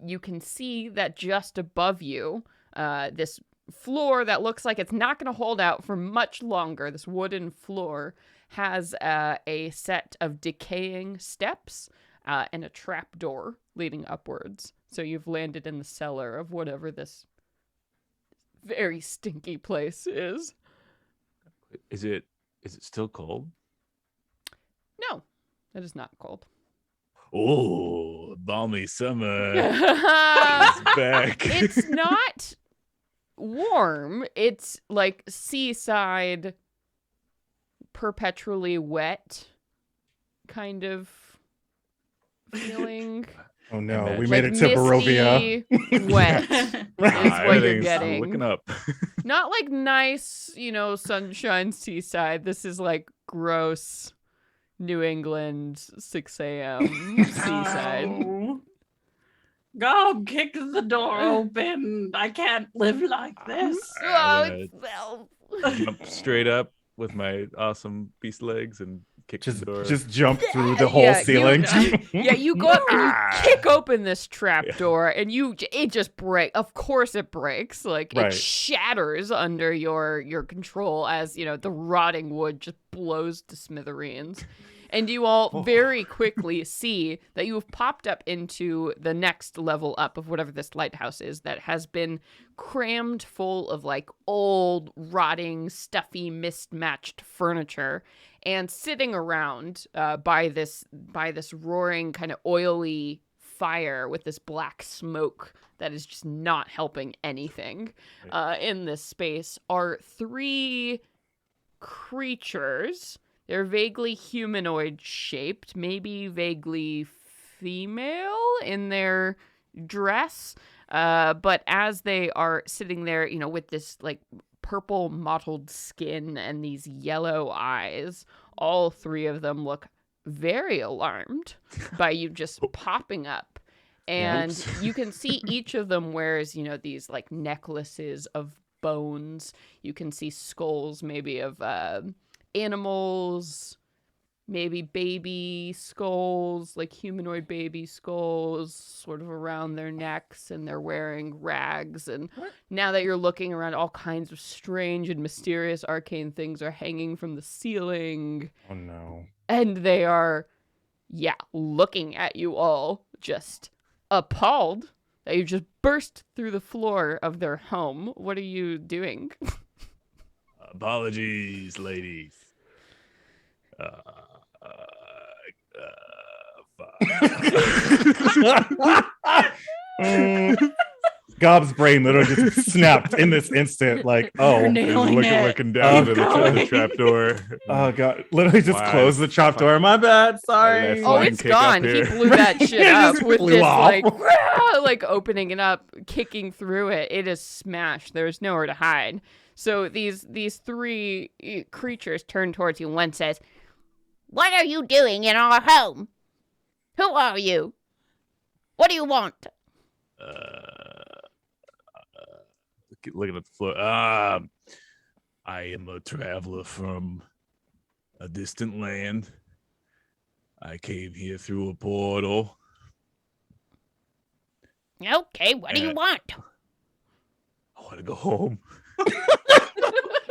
you can see that just above you, this floor that looks like it's not going to hold out for much longer, this wooden floor, has a set of decaying steps and a trap door leading upwards. So you've landed in the cellar of whatever this very stinky place is. Is it still cold? No, it is not cold. Oh, balmy summer is it's back. not warm. It's like seaside, perpetually wet kind of feeling. Oh no, we Like made it to Barovia. Misty, wet is what you're Everything's getting. looking up. Not like nice, sunshine seaside. This is like gross New England 6 a.m. seaside. Oh. Gob, kick the door open. I can't live like this. I'm Well, Jump straight up with my awesome beast legs and kick the door. Just jump through the whole Yeah, ceiling. you go up and you kick open this trap door, and it just breaks. Of course, it breaks. Like Right. it shatters under your control as the rotting wood just blows to smithereens. And you all very quickly see that you have popped up into the next level up of whatever this lighthouse is that has been crammed full of like old, rotting, stuffy, mismatched furniture. And sitting around by this roaring kind of oily fire with this black smoke that is just not helping anything in this space are 3 creatures. They're vaguely humanoid shaped, maybe vaguely female in their dress. But as they are sitting there, with this like purple mottled skin and these yellow eyes, all 3 of them look very alarmed by you just popping up. And you can see each of them wears, these like necklaces of bones. You can see skulls maybe of animals, maybe baby skulls, like humanoid baby skulls sort of around their necks, and they're wearing rags. And now that you're looking around, all kinds of strange and mysterious arcane things are hanging from the ceiling. Oh no. And they are, looking at you all, just appalled that you just burst through the floor of their home. What are you doing? Apologies, ladies. Gob's brain literally just snapped in this instant. Like, oh, You're nailing looking down to Oh, the trap door. oh god, literally just Wow. close the trap door. My bad, sorry. Let's Oh, flying it's kick up gone. He here. blew that shit It up just with flew this off. like opening it up, kicking through it. It is smashed. There's nowhere to hide. So these 3 creatures turn towards you, and one says, "What are you doing in our home? Who are you? What do you want?" Looking at the floor. I am a traveler from a distant land. I came here through a portal. Okay, what do you want? I want to go home.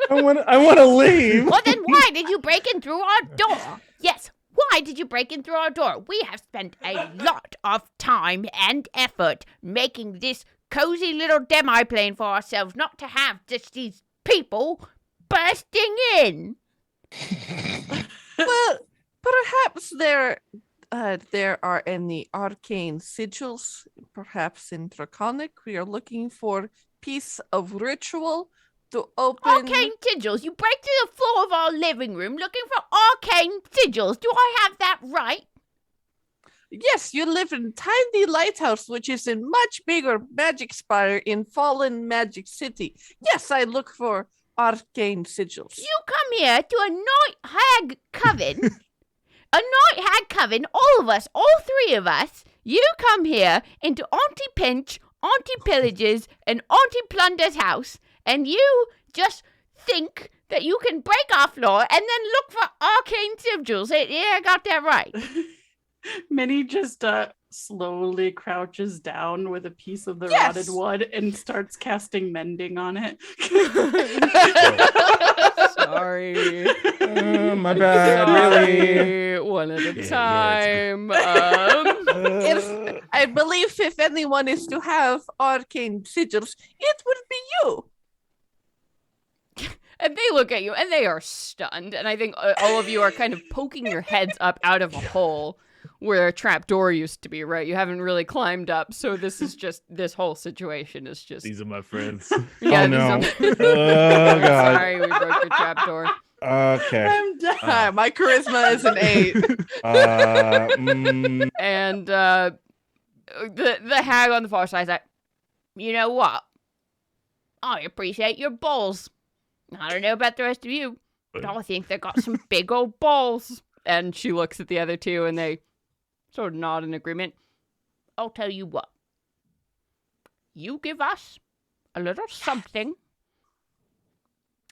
I want to leave. Well, then why did you break in through our door? Yes, why did you break in through our door? We have spent a lot of time and effort making this cozy little demi-plane for ourselves, not to have just these people bursting in. Well, perhaps there are any arcane sigils, perhaps in Draconic. We are looking for piece of ritual to open. Arcane sigils? You break through the floor of our living room looking for arcane sigils. Do I have that right? Yes, you live in tiny lighthouse, which is in much bigger magic spire in fallen magic city. Yes, I look for arcane sigils. You come here to a night hag coven. A night hag coven, all of us, all 3 of us. You come here into Auntie Pinch, Auntie Pillage's, and Auntie Plunder's house, and you just think that you can break our floor and then look for arcane sigils. Yeah, I got that right. Minnie just slowly crouches down with a piece of the Yes! rotted wood and starts casting mending on it. Sorry. My bad, really. One at a Yeah, time. I believe if anyone is to have arcane sigils, it would be you. And they look at you and they are stunned. And I think all of you are kind of poking your heads up out of a hole where a trapdoor used to be, right? You haven't really climbed up, so this is just this whole situation is just. These are my friends. Yeah, Oh, no. these Oh, God. Sorry, we broke your trapdoor. Okay. I'm done. My charisma is an 8. And the hag on the far side is like, you know what? I appreciate your balls. I don't know about the rest of you, but I think they got some big old balls. And she looks at the other two and they sort of nod in agreement. I'll tell you what. You give us a little something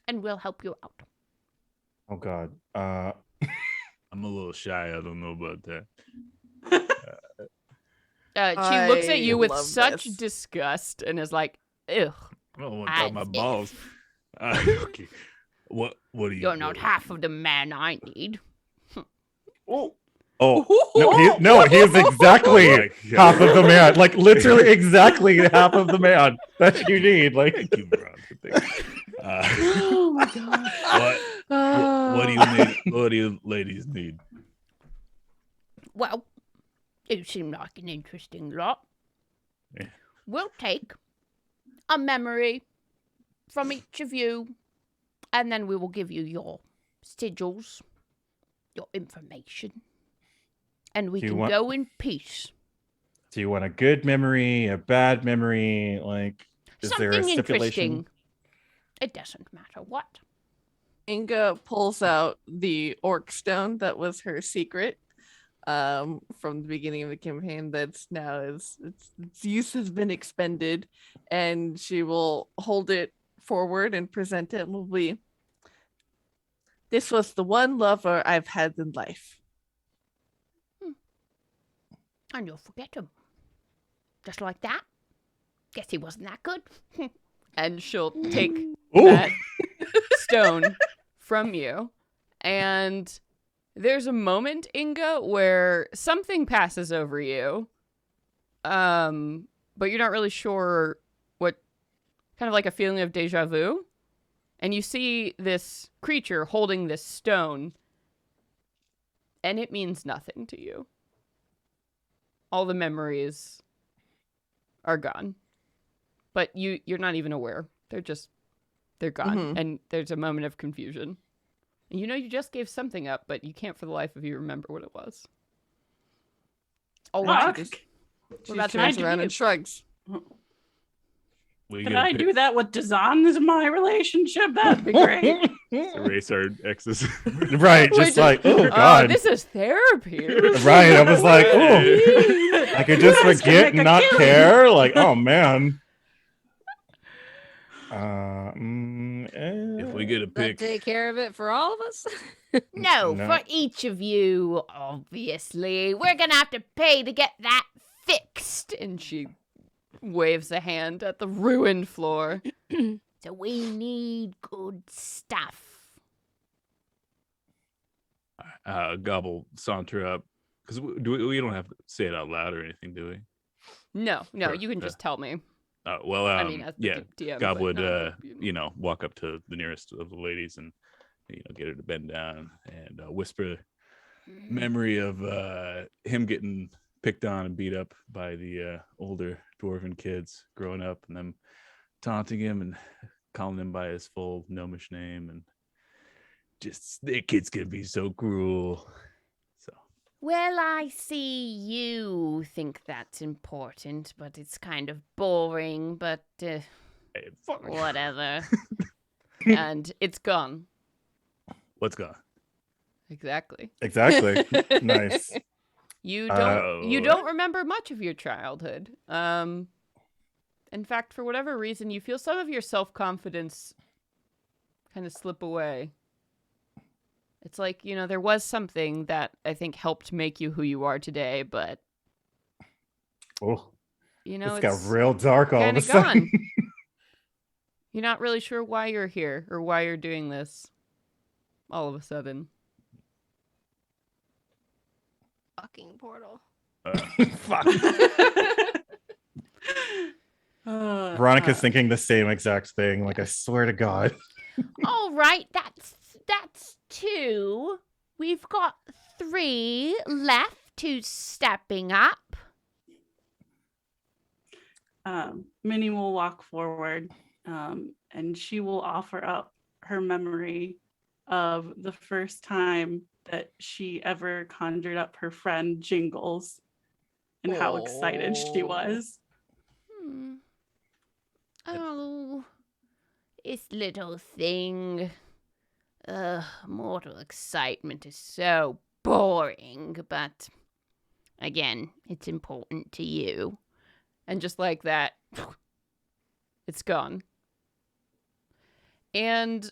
and we'll help you out. Oh, God. I'm a little shy. I don't know about that. She looks at you I with love such this. disgust and is like, ugh. I don't want to talk my balls. Okay. What do you? You're not half of the man I need. Oh, no, he is exactly Oh my half God. of the man. Like, literally exactly half of the man that you need. Like, Thank you, Veronica. Thank you. Oh my god. What do you need? What do you ladies need? Well, you seem like an interesting lot. Yeah. We'll take a memory from each of you, and then we will give you your sigils, your information, and we Do you can want- go in peace. do you want a good memory, a bad memory? Like, is there a Something stipulation? interesting. It doesn't matter what. Inga pulls out the orc stone that was her secret from the beginning of the campaign. That's now its use has been expended, and she will hold it forward and present it and will be, this was the one lover I've had in life. And you'll forget him. Just like that. Guess he wasn't that good. And she'll take Ooh. that stone from you. And there's a moment, Inga, where something passes over you. But you're not really sure what, kind of like a feeling of deja vu. And you see this creature holding this stone. And it means nothing to you. All the memories are gone. But you're not even aware. They're gone. Mhm. And there's a moment of confusion. And you know you just gave something up, but you can't for the life of you remember what it was. Oh, Fuck. She about to turns do around you? and shrugs. We Could gotta I do that with Dazan as my relationship? That'd be great. erase our exes. Right, just like, oh, God. this is therapy. Right, I was like, oh, I could just You guys can forget make and a not killing. care. Like, oh, man. If we get a That pick, take care of it for all of us? No, No. for each of you, obviously. We're gonna have to pay to get that fixed. And she waves a hand at the ruined floor. So we need good stuff. Gobble saunter up because we don't have to say it out loud or anything, do we? No, Sure, you can just tell me. Well, I mean, as the yeah, DM, Gob but would, not walk up to the nearest of the ladies and, get her to bend down and whisper memory of him getting picked on and beat up by the older dwarven kids growing up and them taunting him and calling him by his full gnomish name and just their kids can be so cruel. So Well, I see you think that's important, but it's kind of boring, but hey, fuck. whatever. And it's gone. What's gone? Exactly. Exactly. Nice. You Oh. don't remember much of your childhood. In fact, for whatever reason, you feel some of your self-confidence kind of slip away. It's like, there was something that I think helped make you who you are today, but Oh, it's it's got real dark all of kind a of sudden. gone. You're not really sure why you're here or why you're doing this all of a sudden. Fucking portal. Fuck. Uh, Veronica's thinking the same exact thing. Like, I swear to God. All right, that's 2. We've got 3 left. to stepping up. Minnie will walk forward, and she will offer up her memory of the first time that she ever conjured up her friend Jingles and how excited she was. Oh, this little thing. Mortal excitement is so boring, but again, it's important to you. And just like that, it's gone. And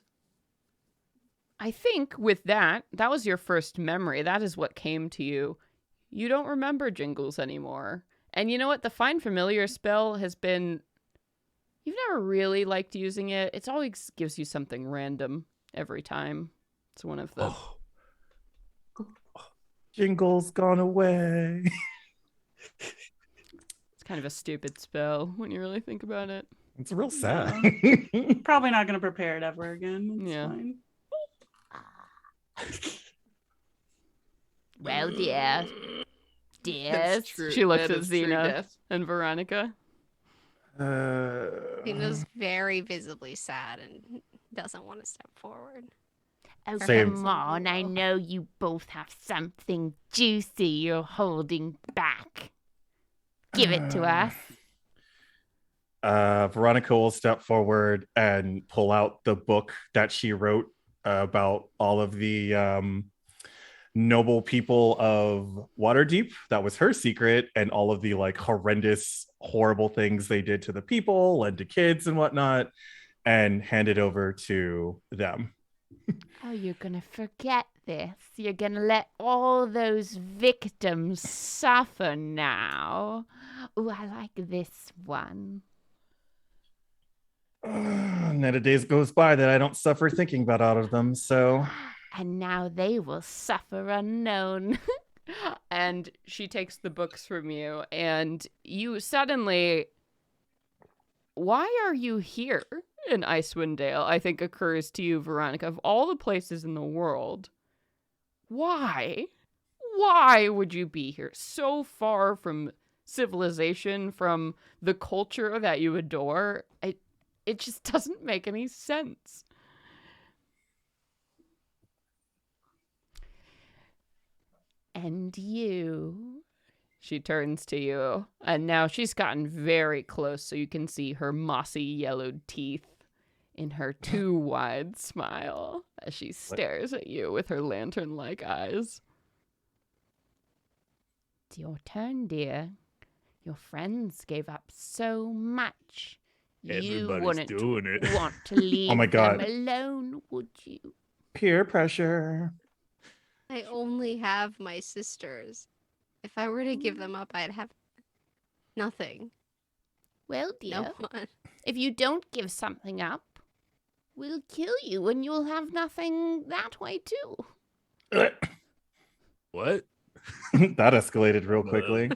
I think with that was your first memory. That is what came to you. You don't remember Jingles anymore. And you know what? The Find Familiar spell has been... You've never really liked using it. It always gives you something random every time. It's one of the... Jingle's gone away. It's kind of a stupid spell when you really think about it. It's real sad. Probably not going to prepare it ever again. It's fine. Well, dear. That's true. She looks That at is true Xena death. and Veronica. Xena's very visibly sad and doesn't want to step forward. Oh, Same. come on. I know you both have something juicy you're holding back. Give it to us. Veronica will step forward and pull out the book that she wrote about all of the noble people of Waterdeep. That was her secret, and all of the like horrendous, horrible things they did to the people and to kids and whatnot, and hand it over to them. Oh, you're going to forget this. You're going to let all those victims suffer now. Oh, I like this one. Not a day goes by that I don't suffer thinking about all of them, so... And now they will suffer unknown. And she takes the books from you, and you suddenly... Why are you here in Icewind Dale, I think occurs to you, Veronica. Of all the places in the world, why? Why would you be here? So far from civilization, from the culture that you adore. It just doesn't make any sense. And you... She turns to you, and now she's gotten very close so you can see her mossy yellowed teeth in her too wide smile as she stares at you with her lantern-like eyes. It's your turn, dear. Your friends gave up so much. You wouldn't doing it. want to leave Oh my God. them alone, would you? Peer pressure. I only have my sisters. If I were to give them up, I'd have nothing. Well, dear, No one. if you don't give something up, we'll kill you and you'll have nothing that way too. What? That escalated real quickly.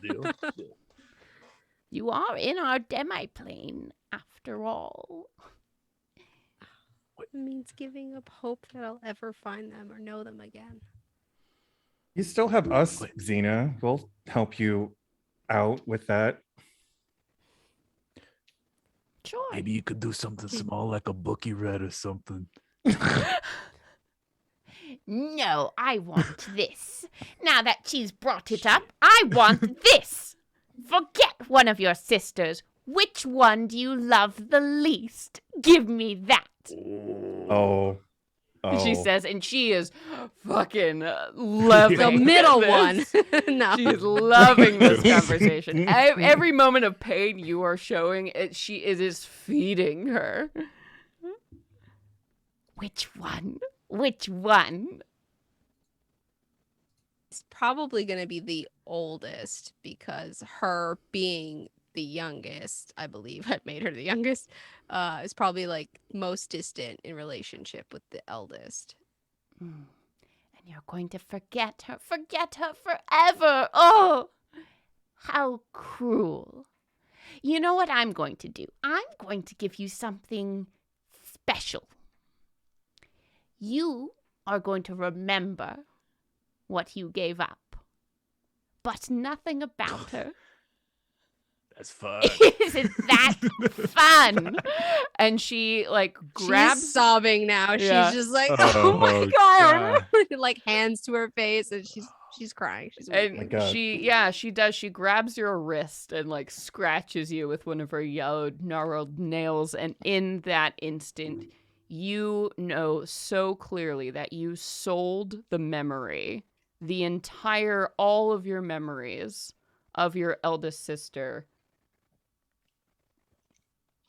You are in our demi-plane, after all. It means giving up hope that I'll ever find them or know them again. You still have us, Xena. We'll help you out with that. Sure. Maybe you could do something small like a book you read or something. No, I want this. Now that she's brought it up, I want this. Forget one of your sisters. Which one do you love the least? Give me that. Oh. She says, and she is fucking loving The middle this. one. No. She is loving this conversation. Every moment of pain you are showing, it is feeding her. Which one? Which one? It's probably going to be the oldest because her being the youngest, I believe I made her the youngest, is probably like most distant in relationship with the eldest. And you're going to forget her forever. Oh, how cruel. You know what I'm going to do? I'm going to give you something special. You are going to remember what you gave up. but nothing about her. That's fun. Isn't that fun? And she like grabs. She's sobbing now. Yeah. She's just like, Oh, oh my God. god, like hands to her face, and she's crying. She's weeping. my And God. she does. She grabs your wrist and like scratches you with one of her yellowed, gnarled nails. And in that instant, you know so clearly that you sold the memory, all of your memories of your eldest sister.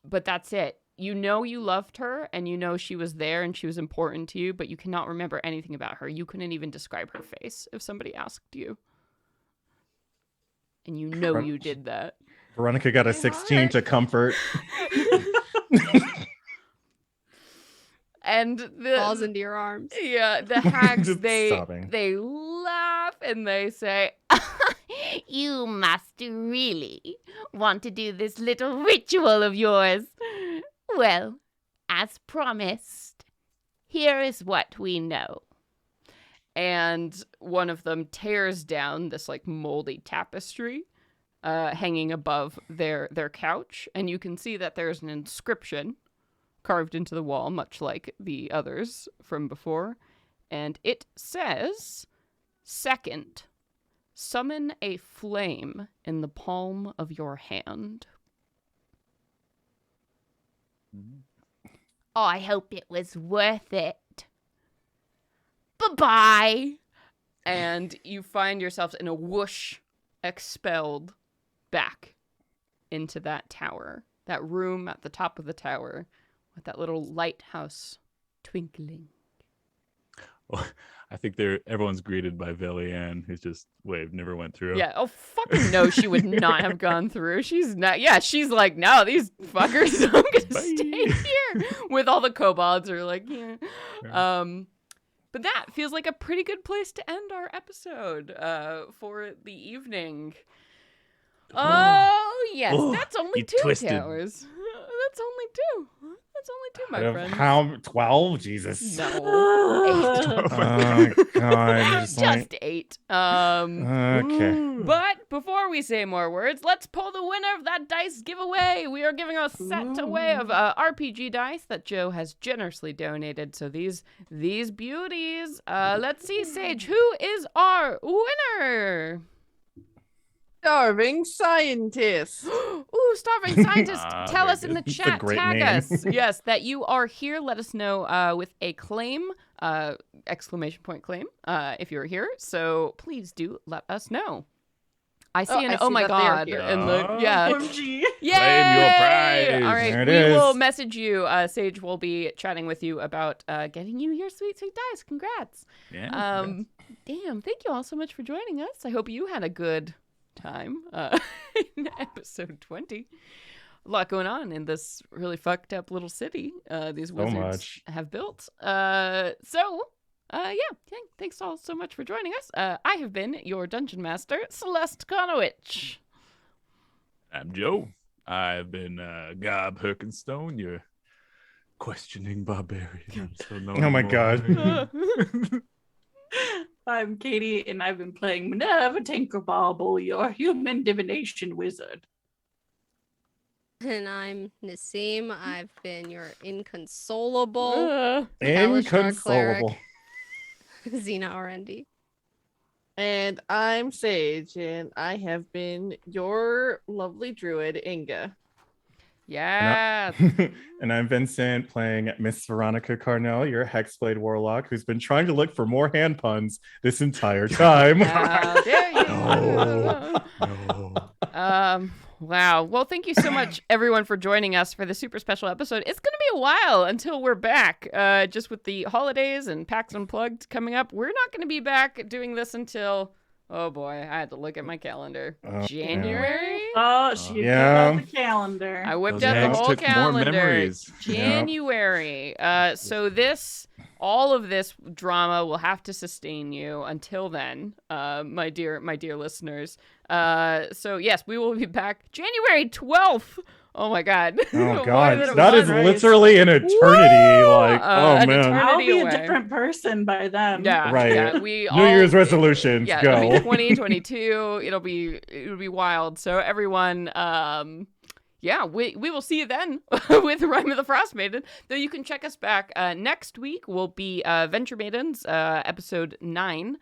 But that's it. You know you loved her, and you know she was there and she was important to you, but you cannot remember anything about her. You couldn't even describe her face if somebody asked you. And you know you did that. Veronica got a 16 to comfort. And Falls into your arms. yeah, the hags, Just they sobbing. laugh and they say, "You must really want to do this little ritual of yours. Well, as promised, here is what we know." And one of them tears down this like moldy tapestry hanging above their couch, and you can see that there's an inscription carved into the wall, much like the others from before. And it says, "Second, summon a flame in the palm of your hand." Oh, I hope it was worth it. Bye-bye. And you find yourselves in a whoosh expelled back into that tower, that room at the top of the tower with that little lighthouse twinkling. Oh, I think everyone's greeted by Velian, who's just waved, never went through. Yeah, oh fucking no, she would not have gone through. She's not. Yeah, she's like, no, these fuckers, I'm gonna Bye. stay here. With all the kobolds are like, yeah. But that feels like a pretty good place to end our episode for the evening. Oh yes, Oh, that's only you 2 twisted. towers. That's only 2. That's only 2, my friend. How 12? Jesus. No, 8. Oh God. Just 8. Okay. But before we say more words, let's pull the winner of that dice giveaway. We are giving a set away of RPG dice that Joe has generously donated. So these beauties. Let's see, Sage, who is our winner? Starving scientist. Ooh, Starving Scientist, tell very us in the good. It's a chat, great tag name. us, yes, that you are here. Let us know with a claim, exclamation point claim, if you're here. So please do let us know. I see I oh see my that they are god, here. and the, yeah. OMG. Yay! Claim your prize. All right, There it we will is. message you. Sage will be chatting with you about getting you your sweet dice. Congrats. Yeah. Damn, thank you all so much for joining us. I hope you had a good time in episode 20. A lot going on in this really fucked up little city these wizards much. have built. Thanks all so much for joining us. I have been your dungeon master, Celeste Konowich. I'm Joe. I've been Gob Herkenstone, your questioning barbarian. I'm so known Oh my more. God. I'm Katie, and I've been playing Minerva Tinkerbauble, your human divination wizard. And I'm Nassim. I've been your inconsolable Inconsolable. Xena RND. And I'm Sage, and I have been your lovely druid, Inga. Yeah. And I'm Vincent, playing Miss Veronica Carnell, your Hexblade Warlock, who's been trying to look for more hand puns this entire time. How dare you? No. Wow. Well, thank you so much, everyone, for joining us for the super special episode. It's going to be a while until we're back. Just with the holidays and PAX Unplugged coming up, we're not going to be back doing this until, oh boy, I had to look at my calendar. Oh, January? Oh, she Yeah. pulled out the calendar. I whipped Those out the hags whole took more calendar. memories. January. So all of this drama will have to sustain you until then, my dear listeners. So yes, we will be back January 12th. Oh my god. Oh More god, than a that is month. literally an eternity. Like, oh an man. eternity. I'll be a away. different person by then. Yeah, Right. Yeah, we New Year's resolutions, yeah, go. It'll be 2022. It'll be wild. So everyone, yeah, we will see you then with Rime of the Frostmaiden. Though you can check us back next week. Will be Venture Maidens, episode 9.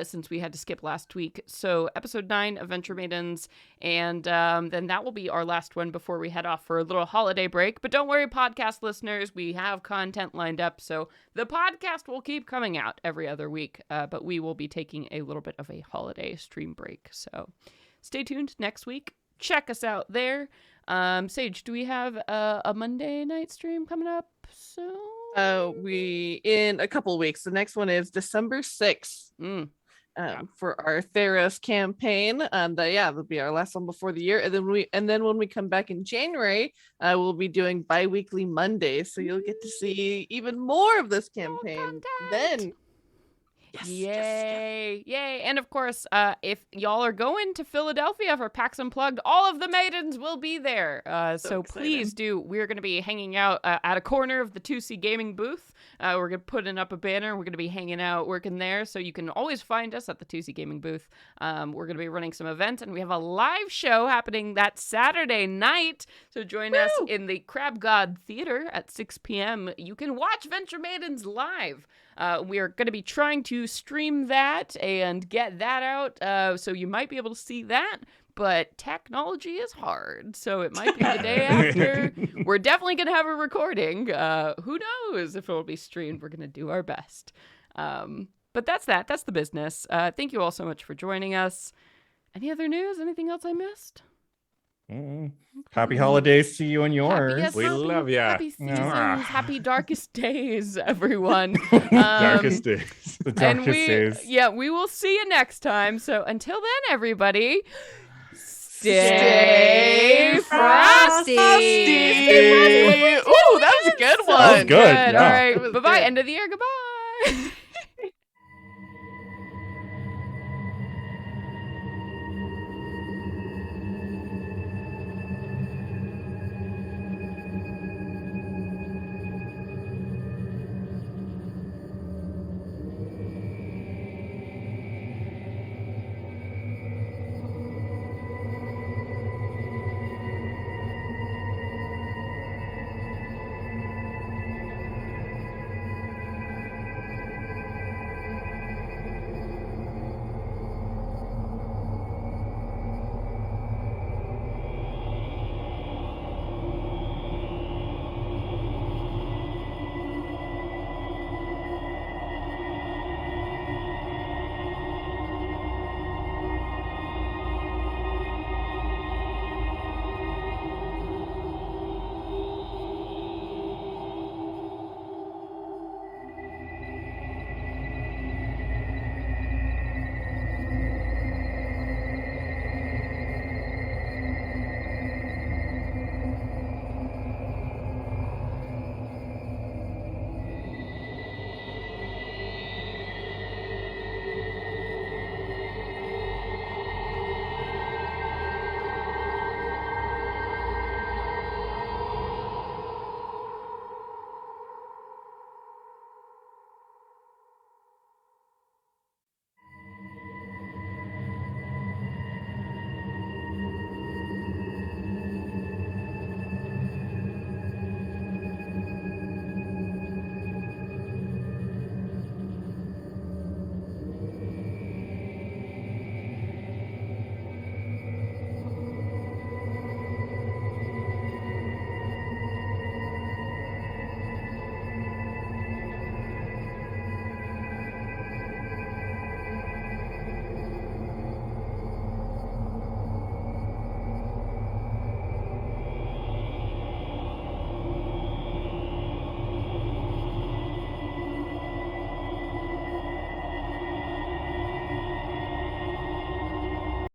Since we had to skip last week. So episode 9 of Venture Maidens, and then that will be our last one before we head off for a little holiday break. But don't worry, podcast listeners, we have content lined up, so the podcast will keep coming out every other week, but we will be taking a little bit of a holiday stream break. So stay tuned next week. Check us out there. Sage, do we have a Monday night stream coming up soon? We in a couple weeks. The next one is December 6th. For our Theros campaign, and that'll be our last one before the year. And then when we come back in January, we'll be doing bi-weekly Mondays, so you'll get to see even more of this campaign then. Yay. And of course, if y'all are going to Philadelphia for PAX Unplugged, all of the Maidens will be there. So please do. We're going to be hanging out at a corner of the 2C Gaming booth. We're going to put up a banner. We're going to be hanging out, working there. So you can always find us at the 2C Gaming booth. We're going to be running some events, and we have a live show happening that Saturday night. So join us in the Crab God Theater at 6 p.m. You can watch Venture Maidens live. We are going to be trying to stream that and get that out, so you might be able to see that, but technology is hard, so it might be the day after. We're definitely going to have a recording. Who knows if it'll be streamed? We're going to do our best. But that's that. That's the business. Thank you all so much for joining us. Any other news? Anything else I missed? Happy holidays to you and yours. We love ya. Happy seasons. Happy darkest days, everyone. Darkest days. The darkest days. Yeah, we will see you next time. So until then, everybody, stay frosty. Ooh, that was a good one. That was good. All Yeah. right. Bye-bye. End of the year. Goodbye.